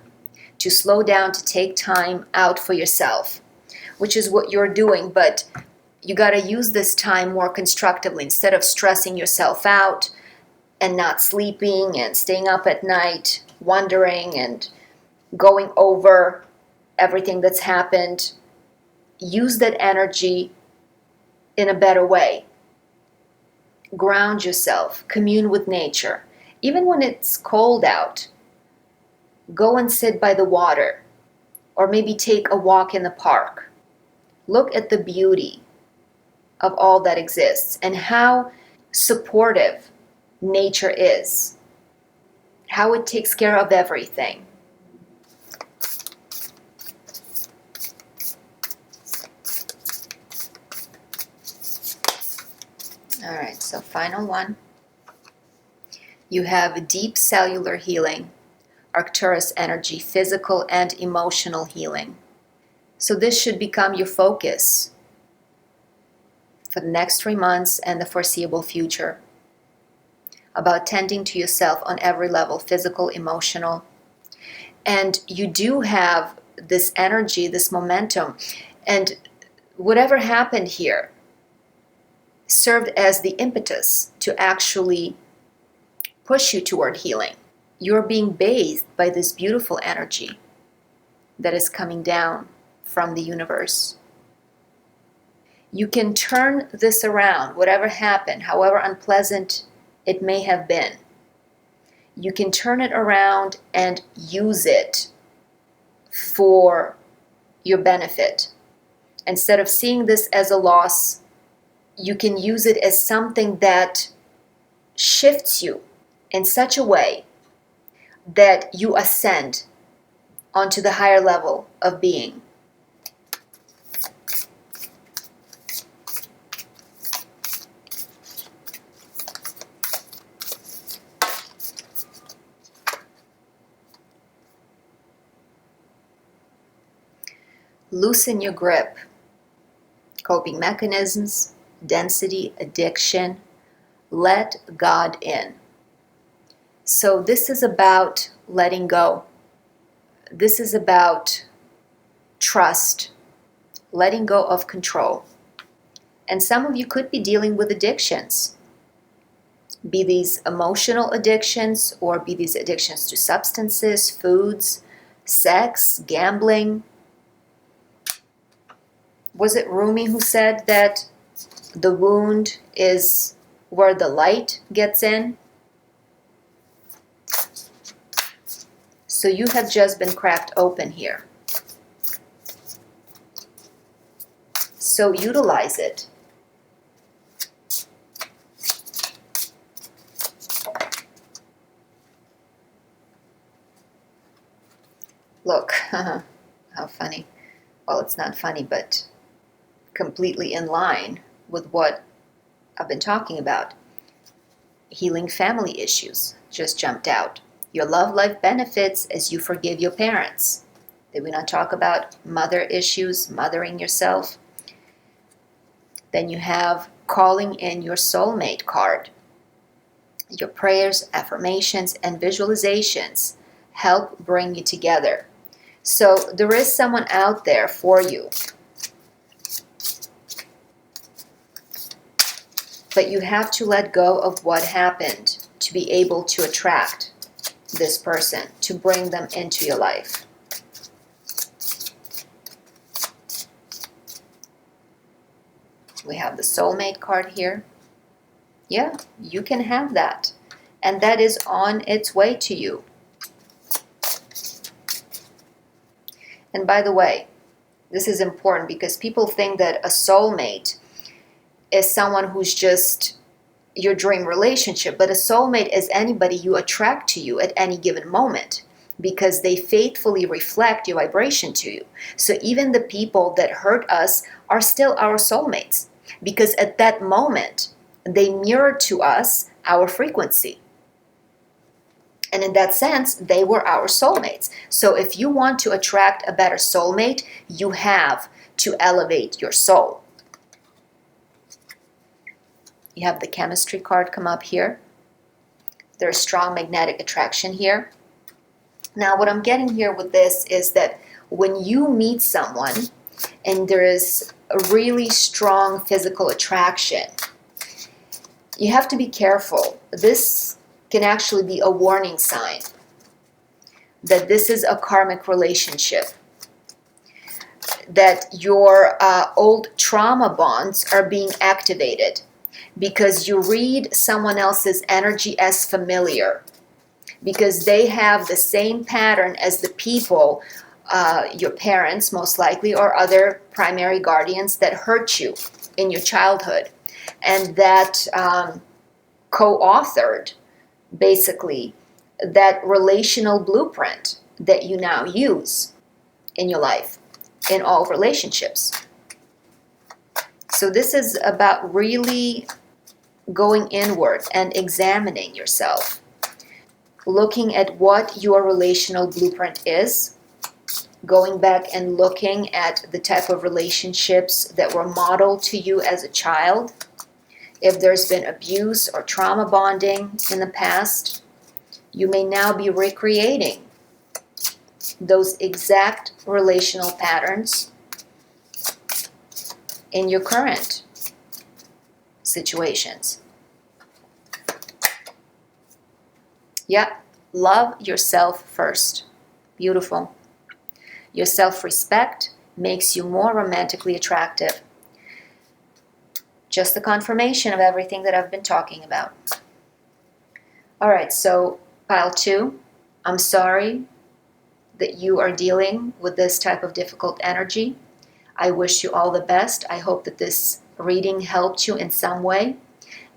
to slow down, to take time out for yourself, which is what you're doing, but you got to use this time more constructively instead of stressing yourself out and not sleeping and staying up at night, wondering and going over everything that's happened. Use that energy in a better way. Ground yourself, commune with nature. Even when it's cold out, go and sit by the water, or maybe take a walk in the park. Look at the beauty of all that exists and how supportive nature is, how it takes care of everything. All right, so final one. You have deep cellular healing, Arcturus energy, physical and emotional healing. So this should become your focus for the next 3 months and the foreseeable future, about tending to yourself on every level, physical, emotional. And you do have this energy, this momentum, and whatever happened here served as the impetus to actually push you toward healing. You're being bathed by this beautiful energy that is coming down from the universe. You can turn this around, whatever happened, however unpleasant it may have been. You can turn it around and use it for your benefit. Instead of seeing this as a loss, you can use it as something that shifts you in such a way that you ascend onto the higher level of being. Loosen your grip. Coping mechanisms, density, addiction. Let God in. So this is about letting go. This is about trust, letting go of control. And some of you could be dealing with addictions. Be these emotional addictions, or be these addictions to substances, foods, sex, gambling. Was it Rumi who said that the wound is where the light gets in? So you have just been cracked open here. So utilize it. Look, how funny. Well, it's not funny, but completely in line with what I've been talking about. Healing family issues just jumped out. Your love life benefits as you forgive your parents. Did we not talk about mother issues, mothering yourself? Then you have calling in your soulmate card. Your prayers, affirmations, and visualizations help bring you together. So there is someone out there for you. But you have to let go of what happened to be able to attract this person, to bring them into your life. We have the soulmate card here. Yeah, you can have that. And that is on its way to you. And by the way, this is important because people think that a soulmate is someone who's just your dream relationship, but a soulmate is anybody you attract to you at any given moment because they faithfully reflect your vibration to you. So even the people that hurt us are still our soulmates because at that moment they mirror to us our frequency. And in that sense, they were our soulmates. So if you want to attract a better soulmate, you have to elevate your soul. You have the chemistry card come up here. There's strong magnetic attraction here. Now, what I'm getting here with this is that when you meet someone and there is a really strong physical attraction, you have to be careful. This can actually be a warning sign that this is a karmic relationship, that your old trauma bonds are being activated because you read someone else's energy as familiar, because they have the same pattern as the people, your parents most likely, or other primary guardians that hurt you in your childhood, and that co-authored basically that relational blueprint that you now use in your life, in all relationships. So this is about really going inward and examining yourself, looking at what your relational blueprint is, going back and looking at the type of relationships that were modeled to you as a child. If there's been abuse or trauma bonding in the past, you may now be recreating those exact relational patterns in your current situations. Yeah, love yourself first. Beautiful. Your self-respect makes you more romantically attractive. Just the confirmation of everything that I've been talking about. All right, so pile 2, I'm sorry that you are dealing with this type of difficult energy. I wish you all the best. I hope that this reading helped you in some way,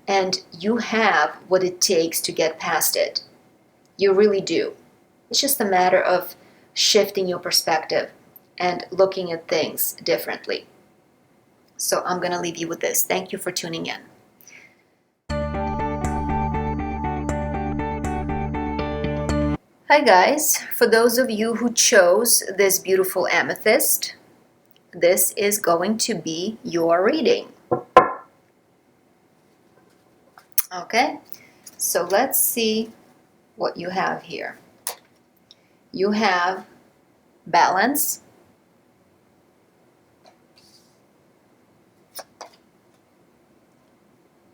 and you have what it takes to get past it. You really do. It's just a matter of shifting your perspective and looking at things differently. So I'm going to leave you with this. Thank you for tuning in. Hi guys, for those of you who chose this beautiful amethyst, this is going to be your reading. Okay, so let's see what you have here. You have balance,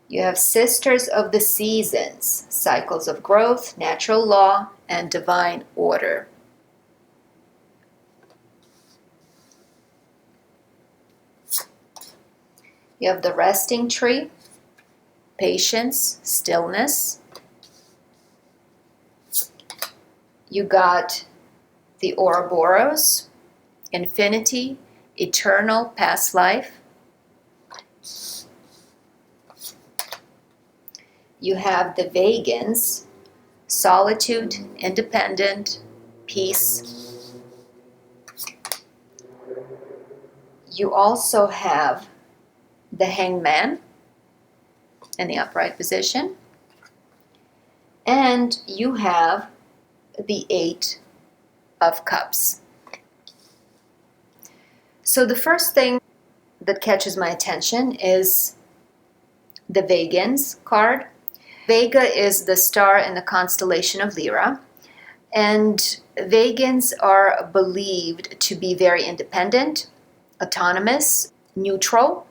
you have sisters of the seasons, cycles of growth, natural law, and divine order. You have the resting tree, patience, stillness. You got the Ouroboros, infinity, eternal, past life. You have the Vegans, solitude, independent, peace. You also have the Hangman in the upright position. And you have the Eight of Cups. So the first thing that catches my attention is the Vegans card. Vega is the star in the constellation of Lyra, and Vegans are believed to be very independent, autonomous, neutral.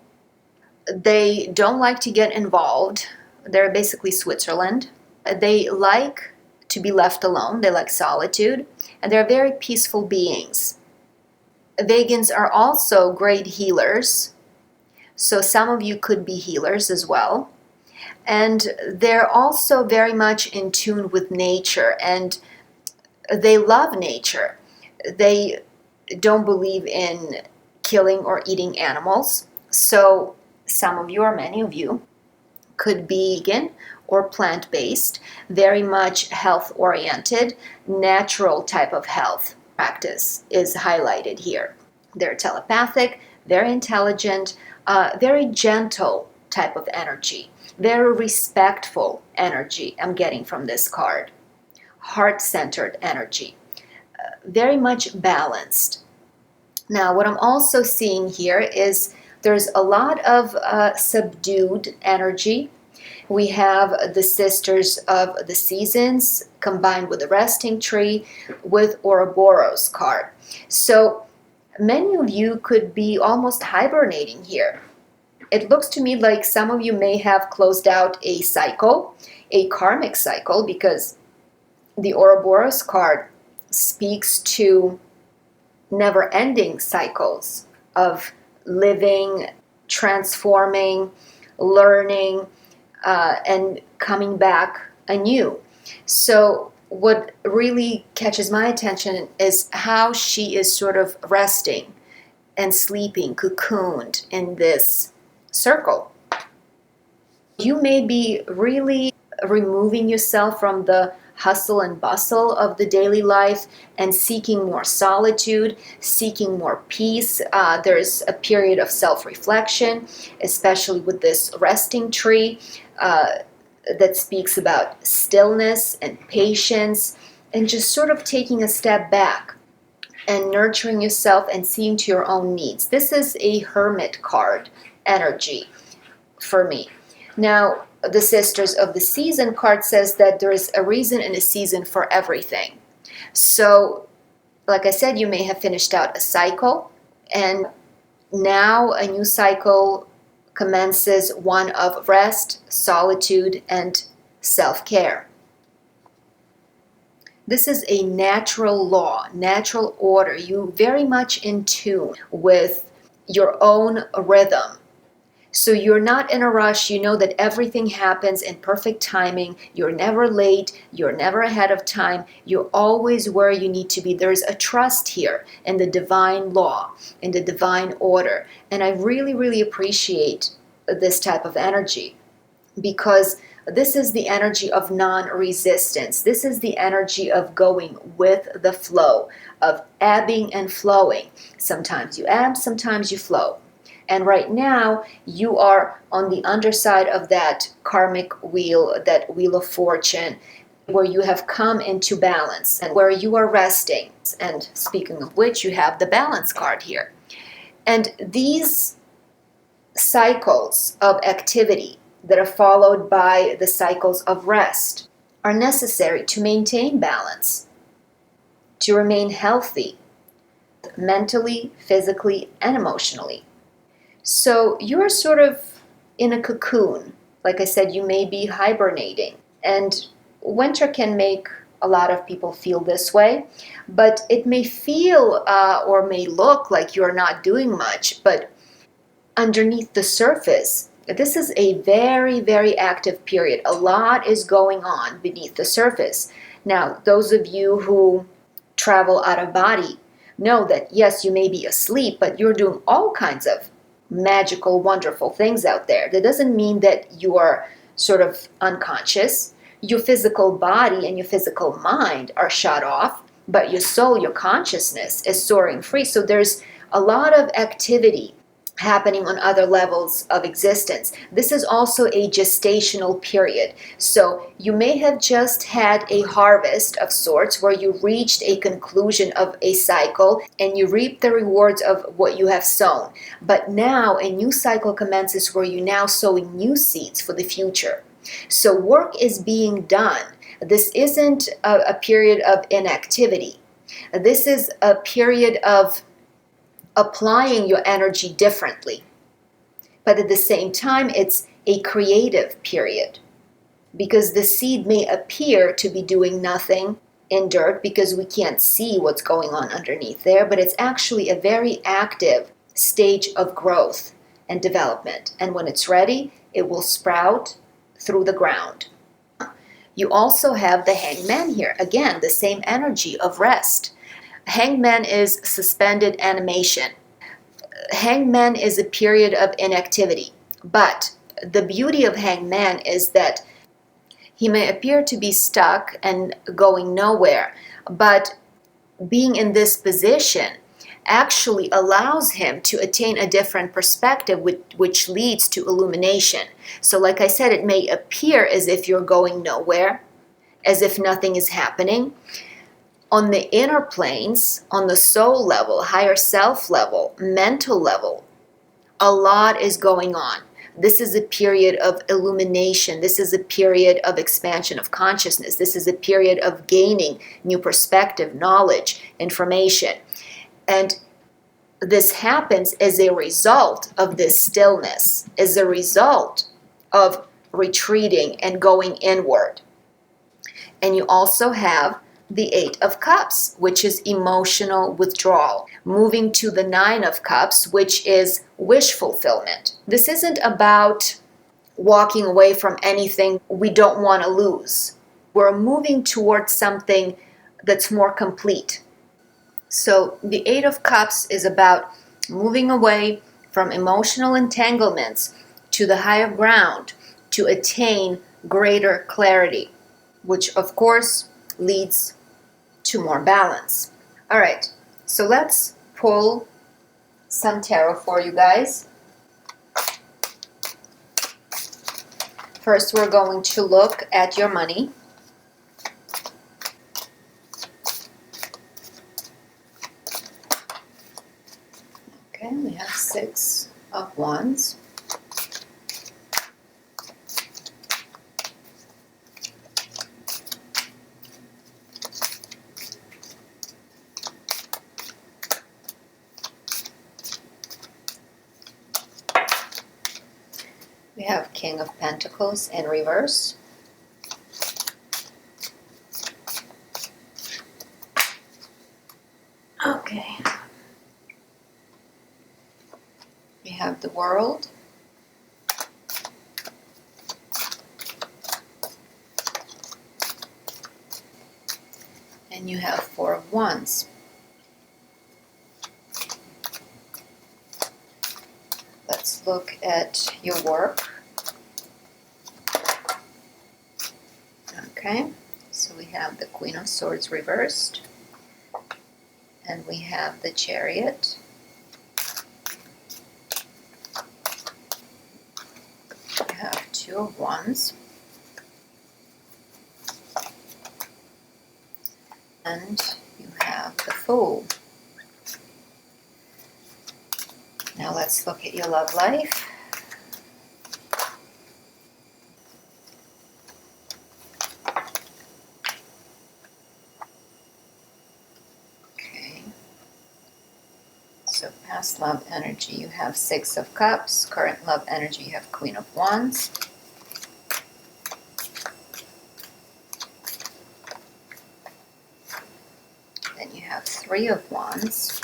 They don't like to get involved. They're basically Switzerland. They like to be left alone. They like solitude, and they're very peaceful beings. Vegans are also great healers, so some of you could be healers as well. And they're also very much in tune with nature, and they love nature. They don't believe in killing or eating animals. So some of you, or many of you, could be vegan or plant-based, very much health-oriented, natural type of health practice is highlighted here. They're telepathic, very intelligent, very gentle type of energy. Very respectful energy I'm getting from this card. Heart-centered energy. Very much balanced. Now, what I'm also seeing here is there's a lot of subdued energy. We have the Sisters of the Seasons combined with the Resting Tree with Ouroboros card. So many of you could be almost hibernating here. It looks to me like some of you may have closed out a cycle, a karmic cycle, because the Ouroboros card speaks to never-ending cycles of living, transforming, learning, and coming back anew. So what really catches my attention is how she is sort of resting and sleeping, cocooned in this circle. You may be really removing yourself from the hustle and bustle of the daily life and seeking more solitude, seeking more peace. There's a period of self-reflection, especially with this resting tree that speaks about stillness and patience and just sort of taking a step back and nurturing yourself and seeing to your own needs. This is a hermit card energy for me. Now, the Sisters of the Season card says that there is a reason and a season for everything. So, like I said, you may have finished out a cycle, and now a new cycle commences, one of rest, solitude, and self-care. This is a natural law, natural order. You very much in tune with your own rhythm. So you're not in a rush. You know that everything happens in perfect timing. You're never late. You're never ahead of time. You're always where you need to be. There's a trust here in the divine law, in the divine order. And I really, really appreciate this type of energy, because this is the energy of non-resistance. This is the energy of going with the flow, of ebbing and flowing. Sometimes you ebb, sometimes you flow. And right now, you are on the underside of that karmic wheel, that wheel of fortune, where you have come into balance and where you are resting. And speaking of which, you have the balance card here. And these cycles of activity that are followed by the cycles of rest are necessary to maintain balance, to remain healthy, mentally, physically, and emotionally. So you're sort of in a cocoon. Like I said, you may be hibernating. And winter can make a lot of people feel this way, but it may feel or may look like you're not doing much, but underneath the surface, this is a very, very active period. A lot is going on beneath the surface. Now, those of you who travel out of body know that, yes, you may be asleep, but you're doing all kinds of magical, wonderful things out there. That doesn't mean that you are sort of unconscious. Your physical body and your physical mind are shut off, but your soul, your consciousness is soaring free. So there's a lot of activity happening on other levels of existence. This is also a gestational period. So you may have just had a harvest of sorts where you reached a conclusion of a cycle and you reap the rewards of what you have sown. But now a new cycle commences where you're now sowing new seeds for the future. So work is being done. This isn't a period of inactivity. This is a period of applying your energy differently. But at the same time, it's a creative period, because the seed may appear to be doing nothing in dirt because we can't see what's going on underneath there, but it's actually a very active stage of growth and development. And when it's ready, it will sprout through the ground. You also have the hangman here. Again, the same energy of rest. Hangman is suspended animation. Hangman is a period of inactivity. But the beauty of hangman is that he may appear to be stuck and going nowhere, but being in this position actually allows him to attain a different perspective, which leads to illumination. So like I said, it may appear as if you're going nowhere, as if nothing is happening. On the inner planes, on the soul level, higher self level, mental level, a lot is going on. This is a period of illumination. This is a period of expansion of consciousness. This is a period of gaining new perspective, knowledge, information. And this happens as a result of this stillness, as a result of retreating and going inward. And you also have the Eight of Cups, which is emotional withdrawal, moving to the Nine of Cups, which is wish fulfillment. This isn't about walking away from anything we don't want to lose. We're moving towards something that's more complete. So the Eight of Cups is about moving away from emotional entanglements to the higher ground to attain greater clarity, which of course leads to more balance. All right, so let's pull some tarot for you guys. First, we're going to look at your money. Okay, we have Six of Wands. We have King of Pentacles in reverse. Okay. We have the World. And you have Four of Wands. Let's look at your work. Okay, so we have the Queen of Swords reversed, and we have the Chariot. We have Two of Wands, and you have the Fool. Now let's look at your love life. So past love energy, you have Six of Cups. Current love energy, you have Queen of Wands. Then you have Three of Wands.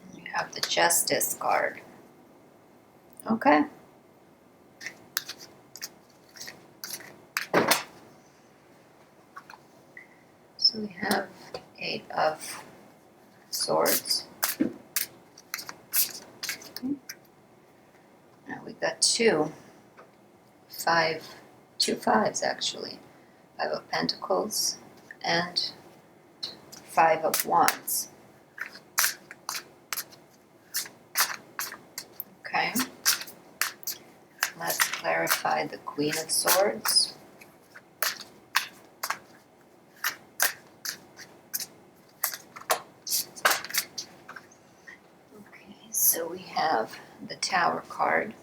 And you have the Justice card. Okay. So we have Eight of Swords. Now we got two fives actually. Five of Pentacles and Five of Wands. Okay. Let's clarify the Queen of Swords. Okay, so we have the Tower card.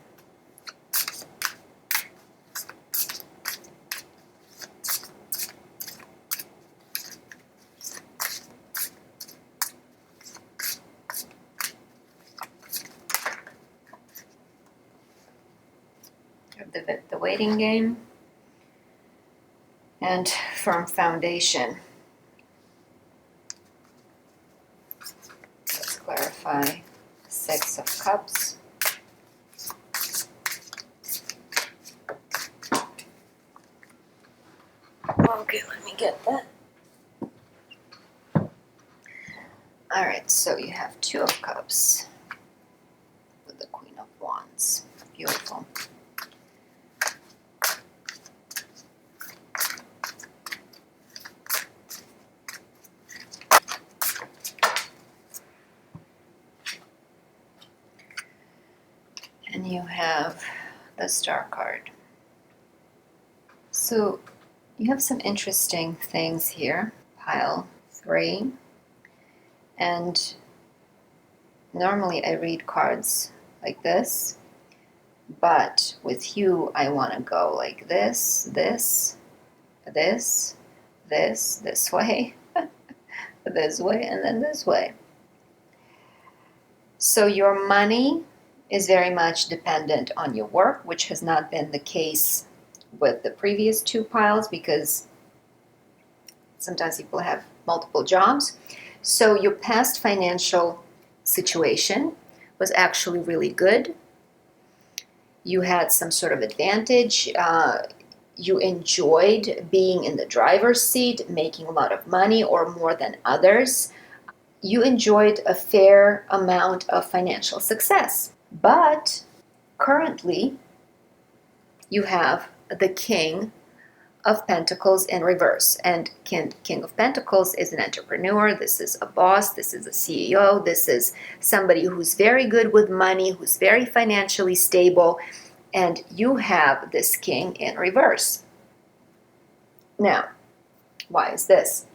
The Waiting Game and Firm Foundation. Let's clarify Six of Cups. Okay, let me get that. Alright, so you have Two of Cups with the Queen of Wands. Beautiful. And you have the Star card. So you have some interesting things here. Pile 3. And normally I read cards like this, but with you I want to go like this way, this way, and then this way. So your money is very much dependent on your work, which has not been the case with the previous two piles because sometimes people have multiple jobs. So your past financial situation was actually really good. You had some sort of advantage. You enjoyed being in the driver's seat, making a lot of money or more than others. You enjoyed a fair amount of financial success. But currently, you have the King of Pentacles in reverse. And King of Pentacles is an entrepreneur. This is a boss. This is a CEO. This is somebody who's very good with money, who's very financially stable. And you have this King in reverse. Now, why is this?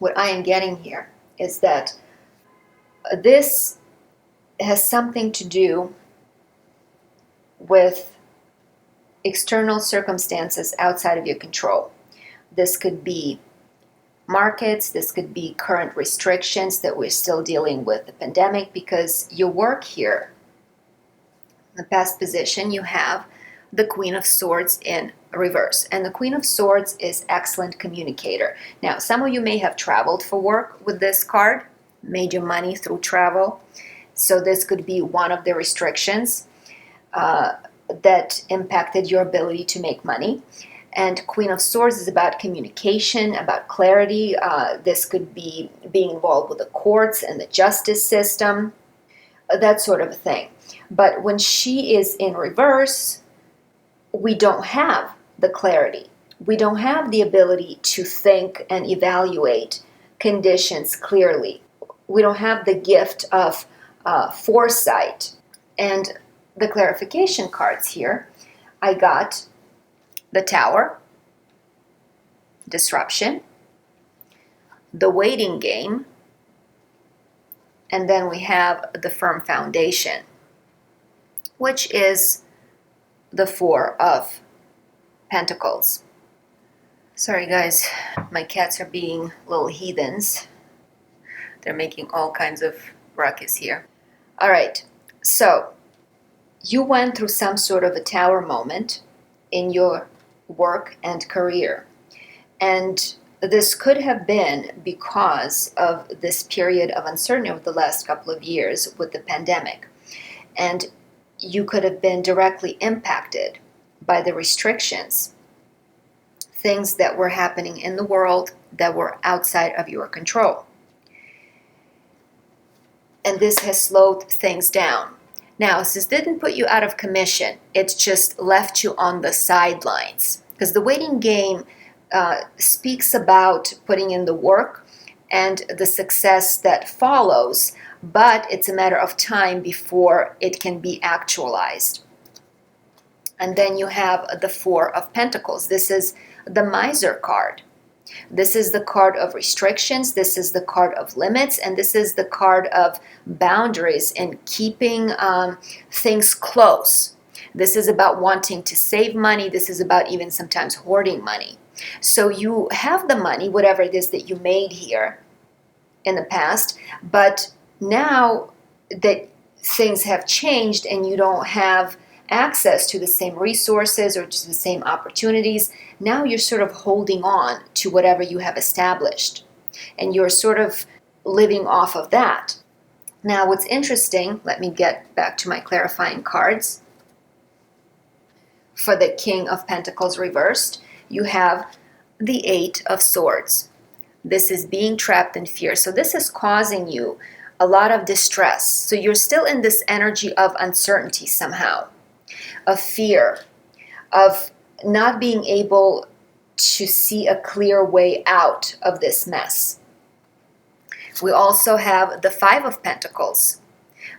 What I am getting here is that this has something to do with external circumstances outside of your control. This could be markets, this could be current restrictions that we're still dealing with the pandemic, because your work here, in the past position, you have the Queen of Swords in reverse. And the Queen of Swords is excellent communicator. Now, some of you may have traveled for work with this card, made your money through travel. So this could be one of the restrictions. that impacted your ability to make money. And Queen of Swords is about communication, about clarity. This could be being involved with the courts and the justice system, that sort of thing. But when she is in reverse, we don't have the clarity. We don't have the ability to think and evaluate conditions clearly. We don't have the gift of foresight. And the clarification cards here, I got the Tower, disruption, the waiting game, and then we have the firm foundation, which is the Four of Pentacles. Sorry guys, my cats are being little heathens. They're making all kinds of ruckus here. All right, so you went through some sort of a tower moment in your work and career. And this could have been because of this period of uncertainty over the last couple of years with the pandemic. And you could have been directly impacted by the restrictions, things that were happening in the world that were outside of your control. And this has slowed things down. Now, this didn't put you out of commission. It's just left you on the sidelines. Because the waiting game speaks about putting in the work and the success that follows, but it's a matter of time before it can be actualized. And then you have the Four of Pentacles. This is the Miser card. This is the card of restrictions, this is the card of limits, and this is the card of boundaries and keeping things close. This is about wanting to save money. This is about even sometimes hoarding money. So you have the money, whatever it is that you made here in the past, but now that things have changed and you don't have access to the same resources or to the same opportunities, now you're sort of holding on to whatever you have established and you're sort of living off of that. Now what's interesting, let me get back to my clarifying cards. For the King of Pentacles reversed, you have the Eight of Swords. This is being trapped in fear. So this is causing you a lot of distress. So you're still in this energy of uncertainty somehow, of fear, of not being able to see a clear way out of this mess. We also have the Five of Pentacles.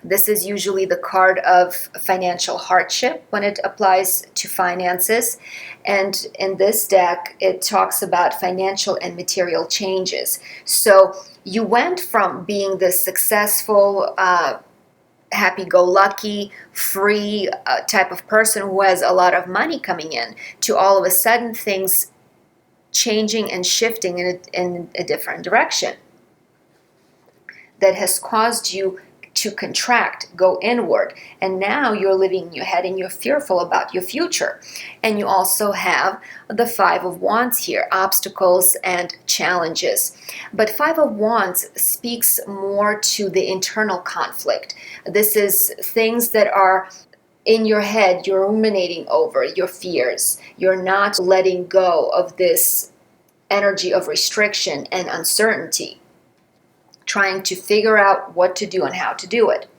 This is usually the card of financial hardship when it applies to finances. And in this deck, it talks about financial and material changes. So you went from being this successful, happy-go-lucky, free type of person who has a lot of money coming in to all of a sudden things changing and shifting in a different direction that has caused you to contract, go inward, and now you're living in your head and you're fearful about your future. And you also have the Five of Wands here, obstacles and challenges. But Five of Wands speaks more to the internal conflict. This is things that are in your head, you're ruminating over your fears. You're not letting go of this energy of restriction and uncertainty, trying to figure out what to do and how to do it.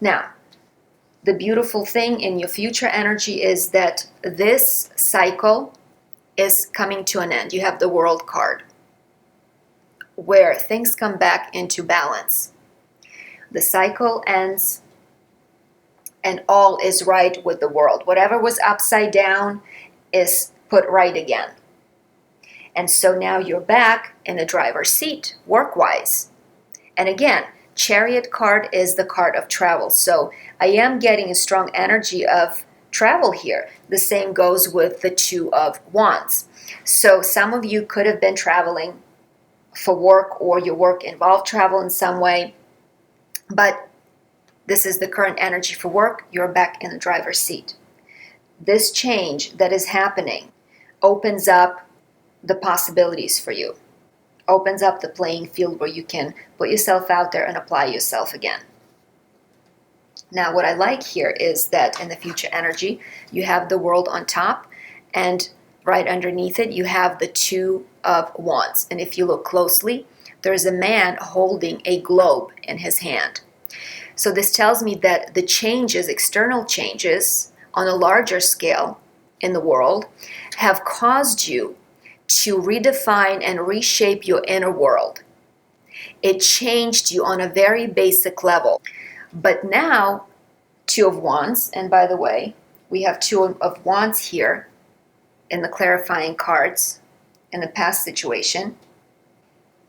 Now, the beautiful thing in your future energy is that this cycle is coming to an end. You have the World card, where things come back into balance. The cycle ends and all is right with the world. Whatever was upside down is put right again. And so now you're back in the driver's seat, work-wise. And again, Chariot card is the card of travel. So I am getting a strong energy of travel here. The same goes with the Two of Wands. So some of you could have been traveling for work, or your work involved travel in some way. But this is the current energy for work. You're back in the driver's seat. This change that is happening opens up the possibilities for you. Opens up the playing field where you can put yourself out there and apply yourself again. Now, what I like here is that in the future energy, you have the world on top, and right underneath it, you have the Two of Wands. And if you look closely, there's a man holding a globe in his hand. So this tells me that the changes, external changes on a larger scale in the world, have caused you to redefine and reshape your inner world. It changed you on a very basic level. But now, Two of Wands, and by the way, we have Two of Wands here in the clarifying cards in the past situation.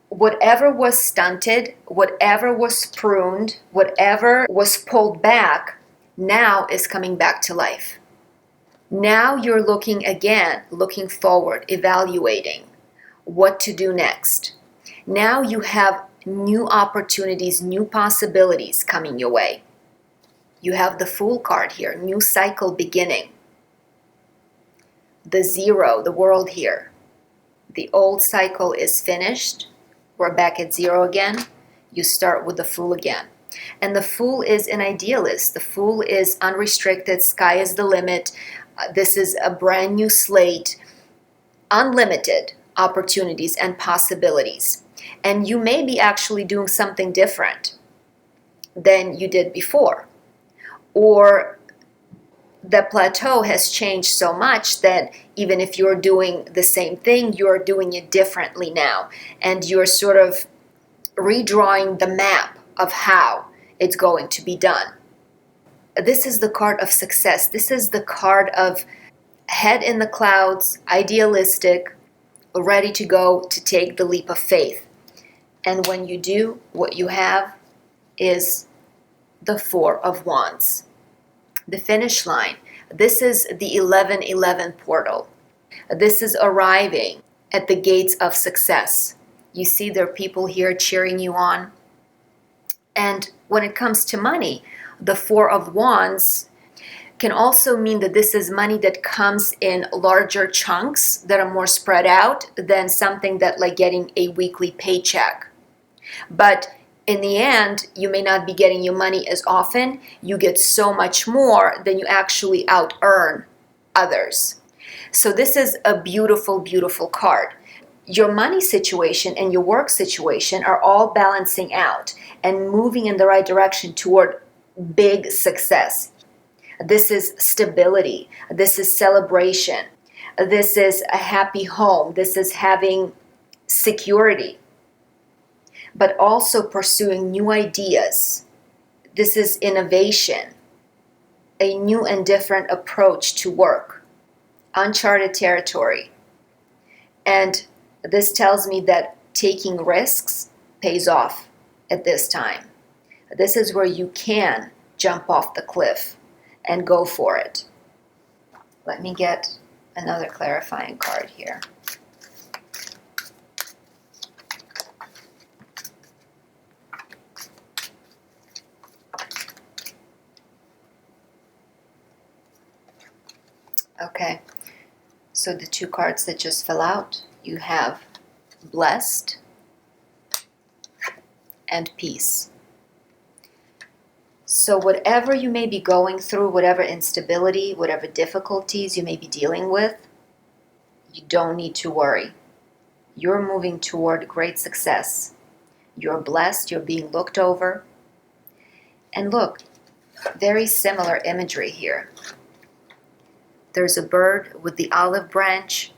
Whatever was stunted, whatever was pruned, whatever was pulled back, now is coming back to life. Now you're looking again, looking forward, evaluating what to do next. Now you have new opportunities, new possibilities coming your way. You have the Fool card here, new cycle beginning. The Zero, the world here. The old cycle is finished. We're back at zero again. You start with the Fool again. And the Fool is an idealist. The Fool is unrestricted. Sky is the limit. This is a brand new slate. Unlimited opportunities and possibilities. And you may be actually doing something different than you did before. Or the plateau has changed so much that even if you're doing the same thing, you're doing it differently now. And you're sort of redrawing the map of how it's going to be done. This is the card of success. This is the card of head in the clouds, idealistic, ready to go to take the leap of faith. And when you do, what you have is the Four of Wands. The finish line. This is the 1111 portal. This is arriving at the gates of success. You see there are people here cheering you on. And when it comes to money, the Four of Wands can also mean that this is money that comes in larger chunks that are more spread out than something that like getting a weekly paycheck. But in the end, you may not be getting your money as often. You get so much more than you actually out-earn others. So this is a beautiful, beautiful card. Your money situation and your work situation are all balancing out and moving in the right direction toward big success. This is stability. This is celebration. This is a happy home. This is having security, but also pursuing new ideas. This is innovation, a new and different approach to work, uncharted territory. And this tells me that taking risks pays off at this time. This is where you can jump off the cliff and go for it. Let me get another clarifying card here. Okay, so the two cards that just fell out, you have blessed and peace. So whatever you may be going through, whatever instability, whatever difficulties you may be dealing with, you don't need to worry. You're moving toward great success. You're blessed, you're being looked over. And look, very similar imagery here. There's a bird with the olive branch.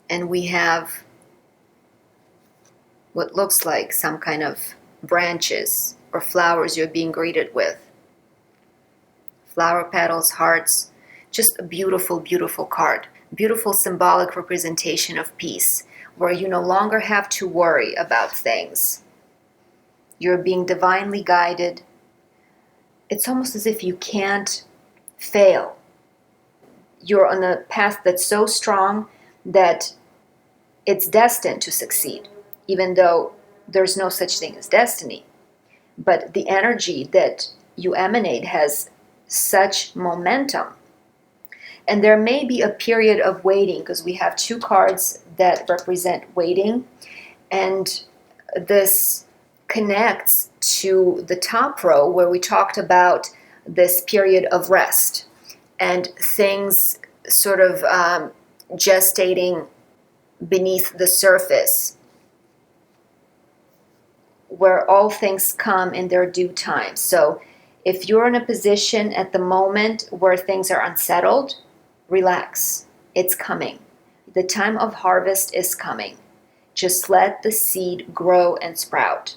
And we have what looks like some kind of branches or flowers you're being greeted with. Flower petals, hearts, just a beautiful, beautiful card. Beautiful symbolic representation of peace, where you no longer have to worry about things. You're being divinely guided. It's almost as if you can't fail. You're on a path that's so strong that it's destined to succeed, even though there's no such thing as destiny. But the energy that you emanate has such momentum. And there may be a period of waiting, because we have two cards that represent waiting. And this connects to the top row where we talked about this period of rest and things sort of gestating beneath the surface, where all things come in their due time. So if you're in a position at the moment where things are unsettled, relax. It's coming. The time of harvest is coming. Just let the seed grow and sprout.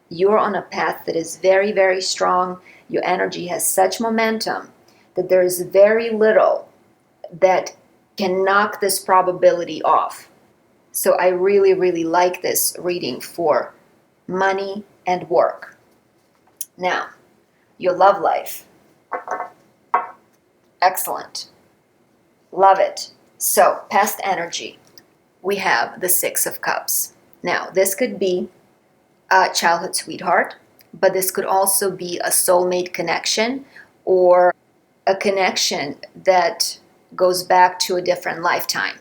You're on a path that is very, very strong. Your energy has such momentum that there is very little that can knock this probability off. So I really, really like this reading for money and work. Now, your love life. Excellent. Love it. So, past energy. We have the Six of Cups. Now, this could be a childhood sweetheart, but this could also be a soulmate connection or a connection that goes back to a different lifetime.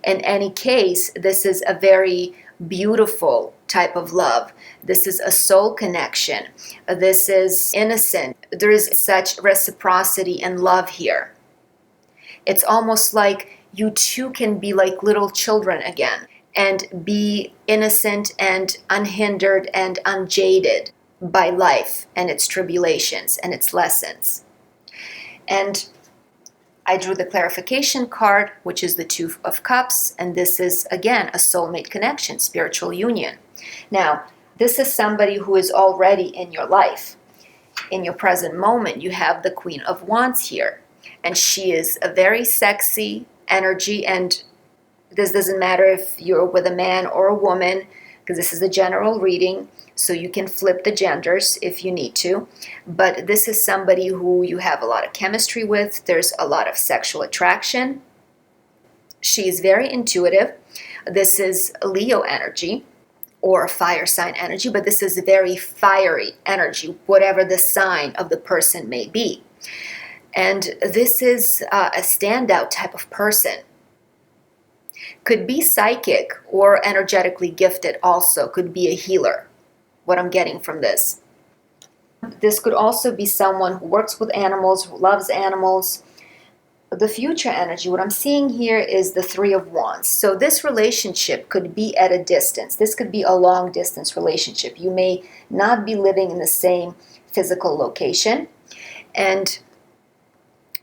In any case, this is a very beautiful type of love. This is a soul connection. This is innocent. There is such reciprocity and love here. It's almost like you two can be like little children again and be innocent and unhindered and unjaded by life and its tribulations and its lessons. And I drew the clarification card, which is the Two of Cups, and this is, again, a soulmate connection, spiritual union. Now, this is somebody who is already in your life. In your present moment, you have the Queen of Wands here, and she is a very sexy energy, and this doesn't matter if you're with a man or a woman, because this is a general reading, so you can flip the genders if you need to. But this is somebody who you have a lot of chemistry with. There's a lot of sexual attraction. She is very intuitive. This is Leo energy or fire sign energy, but this is very fiery energy, whatever the sign of the person may be. And this is a standout type of person. Could be psychic or energetically gifted also, could be a healer, what I'm getting from this. This could also be someone who works with animals, who loves animals. The future energy, what I'm seeing here is the Three of Wands. So this relationship could be at a distance. This could be a long distance relationship. You may not be living in the same physical location, and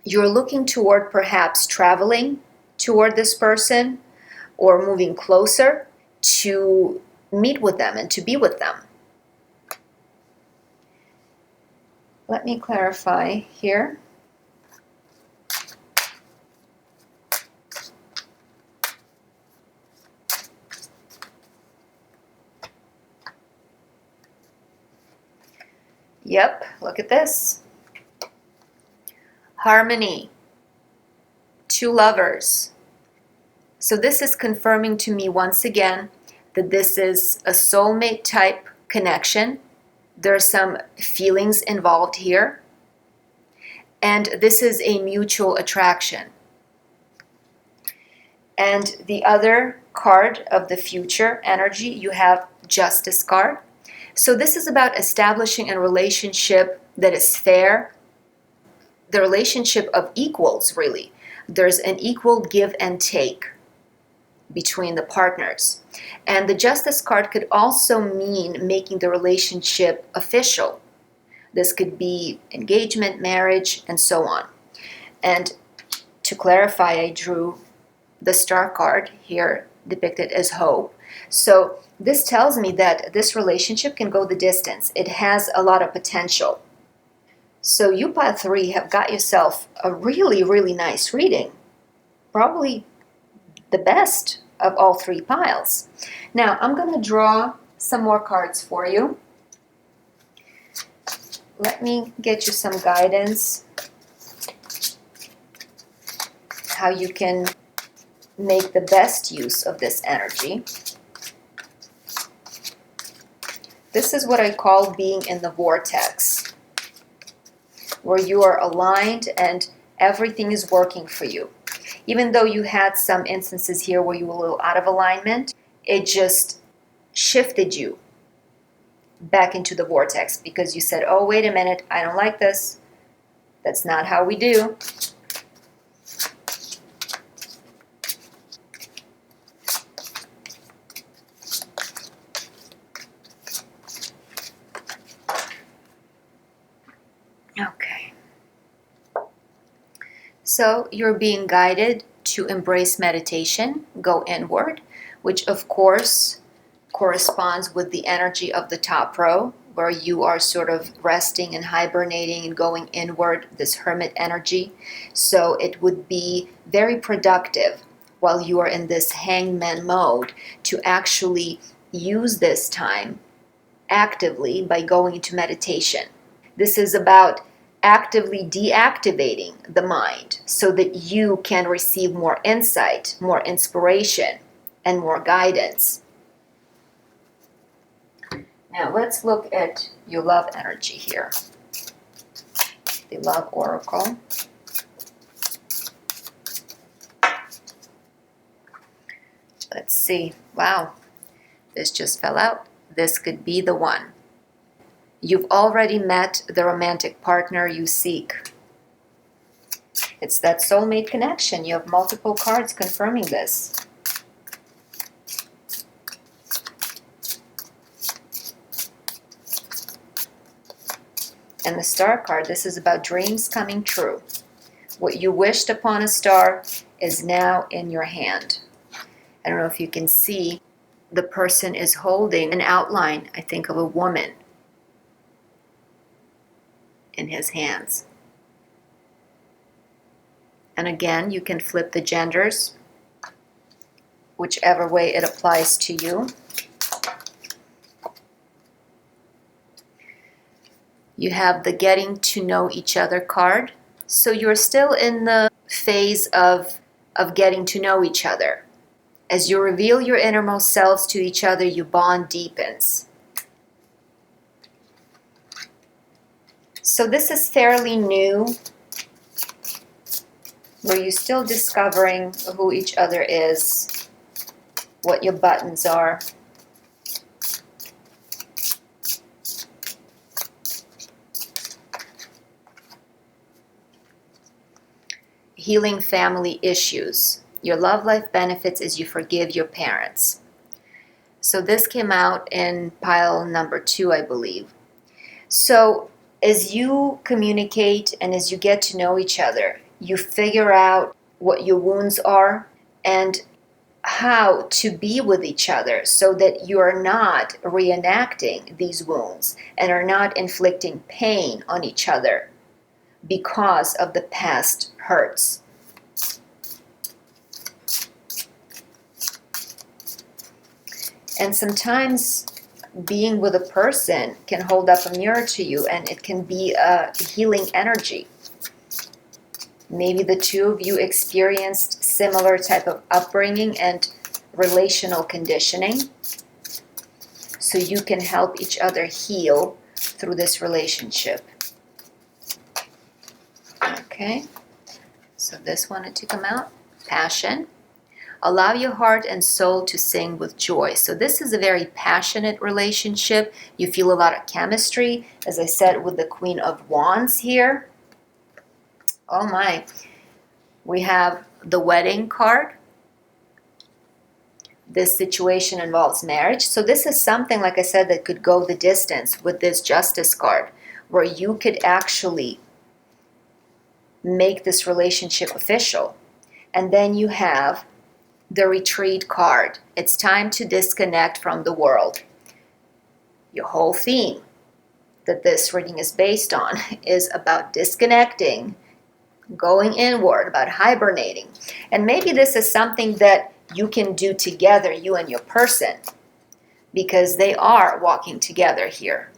you're looking toward perhaps traveling toward this person or moving closer to meet with them and to be with them. Let me clarify here. Yep, look at this. Harmony. Two lovers. So this is confirming to me once again that this is a soulmate type connection. There are some feelings involved here. And this is a mutual attraction. And the other card of the future energy, you have Justice card. So this is about establishing a relationship that is fair, the relationship of equals, really. There's an equal give and take between the partners. And the Justice card could also mean making the relationship official. This could be engagement, marriage, and so on. And to clarify, I drew the Star card here depicted as hope. So this tells me that this relationship can go the distance. It has a lot of potential. So you, Pile 3, have got yourself a really, really nice reading. Probably the best of all three piles. Now, I'm going to draw some more cards for you. Let me get you some guidance, how you can make the best use of this energy. This is what I call being in the vortex, where you are aligned and everything is working for you. Even though you had some instances here where you were a little out of alignment, it just shifted you back into the vortex because you said, oh, wait a minute, I don't like this. That's not how we do. Okay. So you're being guided to embrace meditation, go inward, which of course corresponds with the energy of the top row, where you are sort of resting and hibernating and going inward, this hermit energy. So it would be very productive while you are in this hangman mode to actually use this time actively by going into meditation. This is about actively deactivating the mind so that you can receive more insight, more inspiration, and more guidance. Now let's look at your love energy here. The love oracle. Let's see. Wow, this just fell out. This could be the one. You've already met the romantic partner you seek. It's that soulmate connection. You have multiple cards confirming this. And the star card, this is about dreams coming true. What you wished upon a star is now in your hand. I don't know if you can see, the person is holding an outline, I think, of a woman in his hands. And again, you can flip the genders, whichever way it applies to you. You have the getting to know each other card. So you're still in the phase of getting to know each other. As you reveal your innermost selves to each other, your bond deepens. So this is fairly new, where you're still discovering who each other is, what your buttons are. Healing family issues. Your love life benefits as you forgive your parents. So this came out in pile number 2, I believe. So as you communicate and as you get to know each other, you figure out what your wounds are and how to be with each other so that you are not reenacting these wounds and are not inflicting pain on each other because of the past hurts. And sometimes being with a person can hold up a mirror to you, and it can be a healing energy. Maybe the two of you experienced similar type of upbringing and relational conditioning, so you can help each other heal through this relationship. Okay, so this wanted to come out. Passion. Allow your heart and soul to sing with joy. So this is a very passionate relationship. You feel a lot of chemistry, as I said, with the Queen of Wands here. Oh my. We have the wedding card. This situation involves marriage. So this is something, like I said, that could go the distance with this Justice card, where you could actually make this relationship official. And then you have the retreat card. It's time to disconnect from the world. Your whole theme that this reading is based on is about disconnecting, going inward, about hibernating. And maybe this is something that you can do together, you and your person, because they are walking together here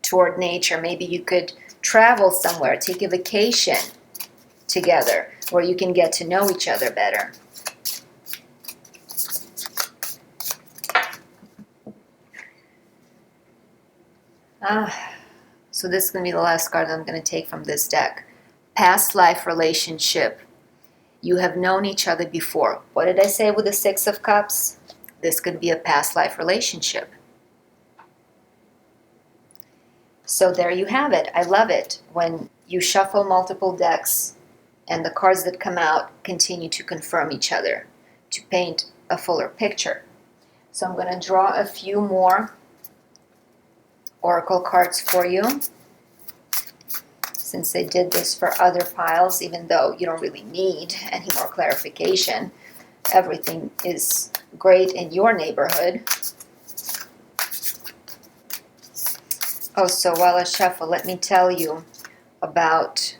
toward nature. Maybe you could travel somewhere, take a vacation together, where you can get to know each other better. So this is going to be the last card I'm going to take from this deck. Past life relationship. You have known each other before. What did I say with the 6 of Cups? This could be a past life relationship. So there you have it. I love it when you shuffle multiple decks and the cards that come out continue to confirm each other to paint a fuller picture. So I'm going to draw a few more oracle cards for you, since they did this for other piles, even though you don't really need any more clarification. Everything is great in your neighborhood. Oh, so while I shuffle, let me tell you about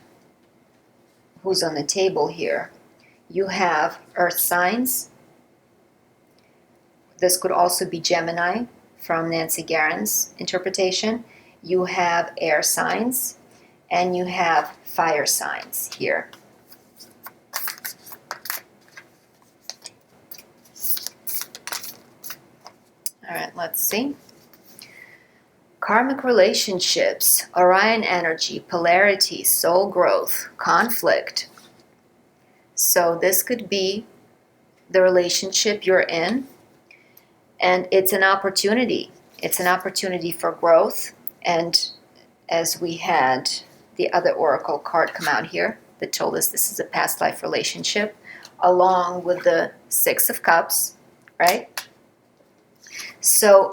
who's on the table here. You have earth signs. This could also be Gemini from Nancy Guerin's interpretation. You have air signs, and you have fire signs here. All right, let's see. Karmic relationships, Orion energy, polarity, soul growth, conflict. So this could be the relationship you're in, and it's an opportunity. It's an opportunity for growth. And as we had the other oracle card come out here that told us this is a past life relationship, along with the Six of Cups, right? So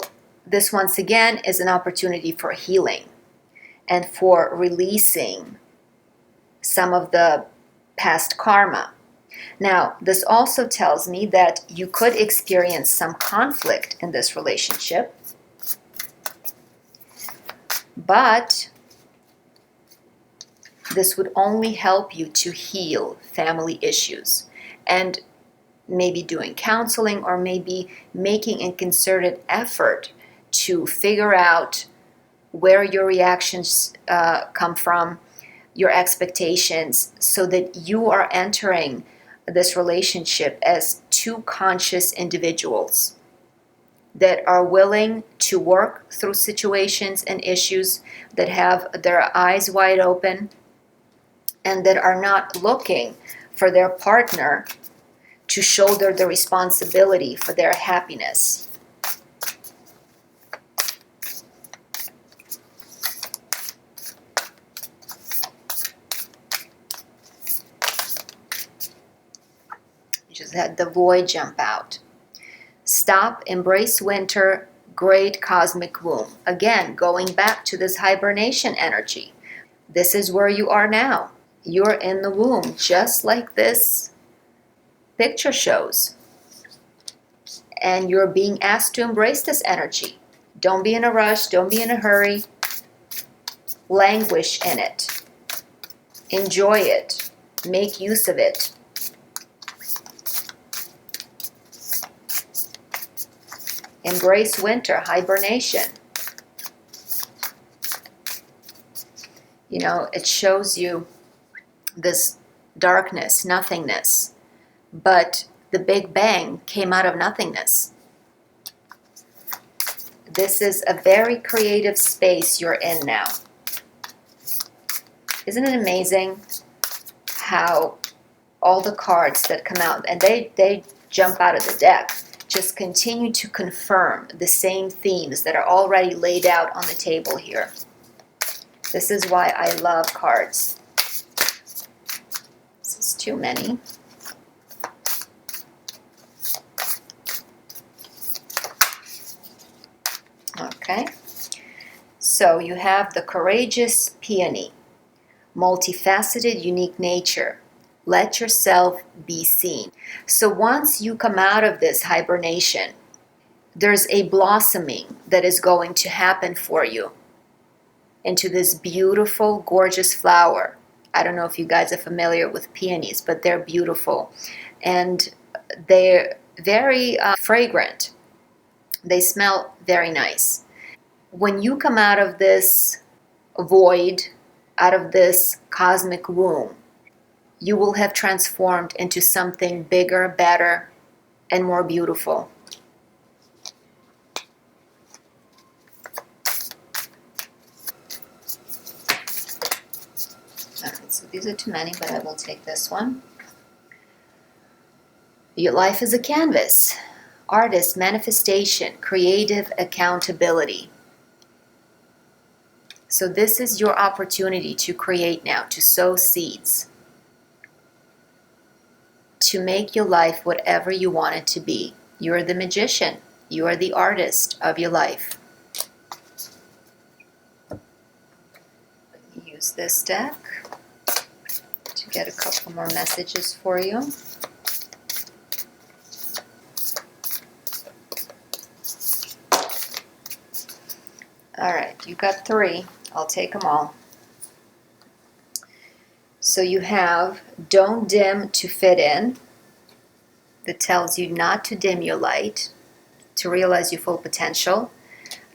this once again is an opportunity for healing and for releasing some of the past karma. Now, this also tells me that you could experience some conflict in this relationship, but this would only help you to heal family issues, and maybe doing counseling, or maybe making a concerted effort to figure out where your reactions come from, your expectations, so that you are entering this relationship as two conscious individuals that are willing to work through situations and issues, that have their eyes wide open, and that are not looking for their partner to shoulder the responsibility for their happiness. You just had the void jump out. Stop, embrace winter, great cosmic womb. Again, going back to this hibernation energy. This is where you are now. You're in the womb, just like this picture shows. And you're being asked to embrace this energy. Don't be in a rush, don't be in a hurry. Languish in it. Enjoy it. Make use of it. Embrace winter, hibernation. You know, it shows you this darkness, nothingness. But the Big Bang came out of nothingness. This is a very creative space you're in now. Isn't it amazing how all the cards that come out, and they jump out of the deck, just continue to confirm the same themes that are already laid out on the table here. This is why I love cards. This is too many. Okay, so you have the courageous peony, multifaceted, unique nature. Let yourself be seen. So once you come out of this hibernation, there's a blossoming that is going to happen for you into this beautiful, gorgeous flower. I don't know if you guys are familiar with peonies, but they're beautiful. And they're very fragrant. They smell very nice. When you come out of this void, out of this cosmic womb, you will have transformed into something bigger, better, and more beautiful. Alright, so these are too many, but I will take this one. Your life is a canvas. Artist, manifestation, creative accountability. So this is your opportunity to create now, to sow seeds, to make your life whatever you want it to be. You're the magician. You are the artist of your life. Use this deck to get a couple more messages for you. All right, you got 3. I'll take them all. So you have don't dim to fit in. That tells you not to dim your light, to realize your full potential.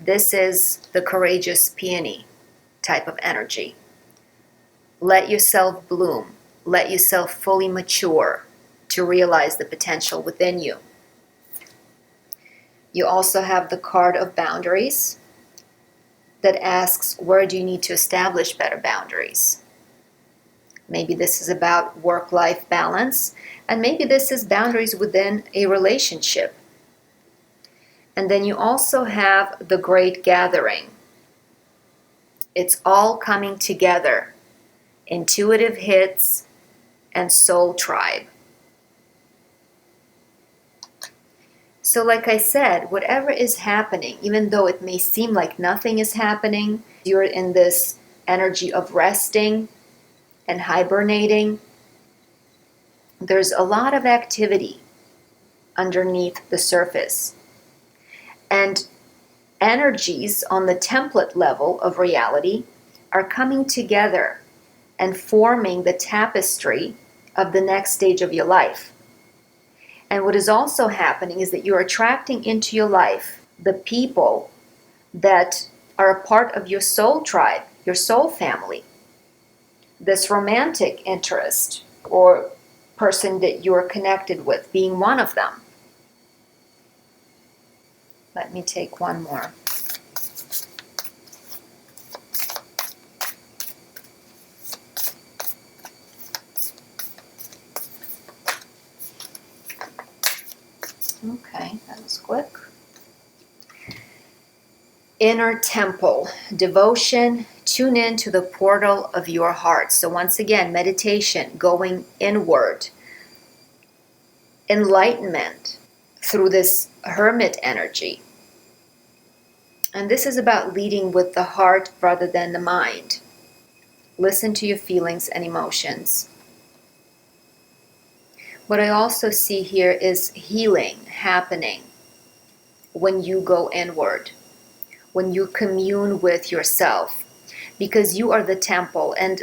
This is the courageous peony type of energy. Let yourself bloom. Let yourself fully mature to realize the potential within you. You also have the card of boundaries that asks, where do you need to establish better boundaries? Maybe this is about work-life balance, and maybe this is boundaries within a relationship. And then you also have the Great Gathering. It's all coming together. Intuitive hits and soul tribe. So like I said, whatever is happening, even though it may seem like nothing is happening, you're in this energy of resting and hibernating. There's a lot of activity underneath the surface. And energies on the template level of reality are coming together and forming the tapestry of the next stage of your life. And what is also happening is that you're attracting into your life the people that are a part of your soul tribe, your soul family. This romantic interest or person that you're connected with being one of them. Let me take one more. Okay, that was quick. Inner temple, devotion, tune in to the portal of your heart. So once again, meditation, going inward, enlightenment through this hermit energy. And this is about leading with the heart rather than the mind. Listen to your feelings and emotions. What I also see here is healing happening when you go inward, when you commune with yourself, because you are the temple. And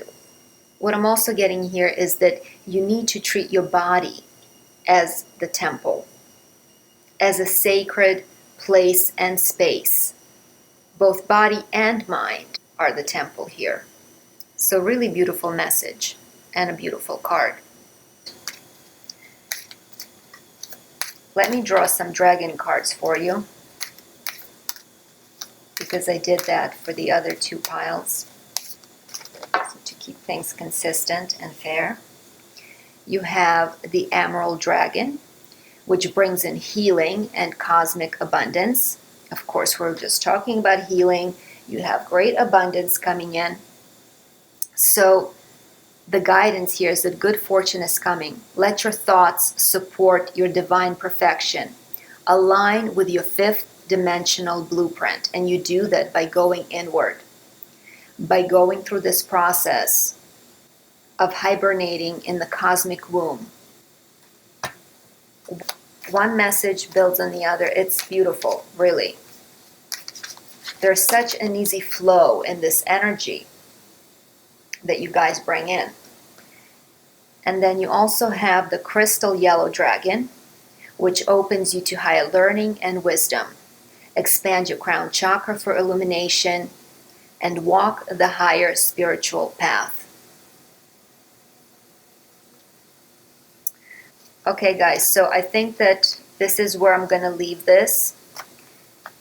what I'm also getting here is that you need to treat your body as the temple, as a sacred place and space. Both body and mind are the temple here. So really beautiful message and a beautiful card. Let me draw some dragon cards for you, because I did that for the other 2 piles, so to keep things consistent and fair. You have the Emerald Dragon, which brings in healing and cosmic abundance. Of course, we're just talking about healing. You have great abundance coming in. So the guidance here is that good fortune is coming. Let your thoughts support your divine perfection. Align with your 5th dimensional blueprint. And you do that by going inward, by going through this process of hibernating in the cosmic womb. One message builds on the other. It's beautiful, really. There's such an easy flow in this energy that you guys bring in. And then you also have the Crystal Yellow Dragon, which opens you to higher learning and wisdom. Expand your crown chakra for illumination and walk the higher spiritual path. Okay, guys, so I think that this is where I'm going to leave this.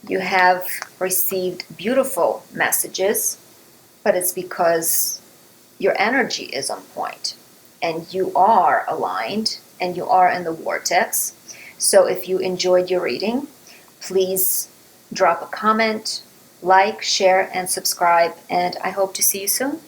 You have received beautiful messages, but it's because your energy is on point and you are aligned and you are in the vortex. So if you enjoyed your reading, please drop a comment, like, share, and subscribe, and I hope to see you soon.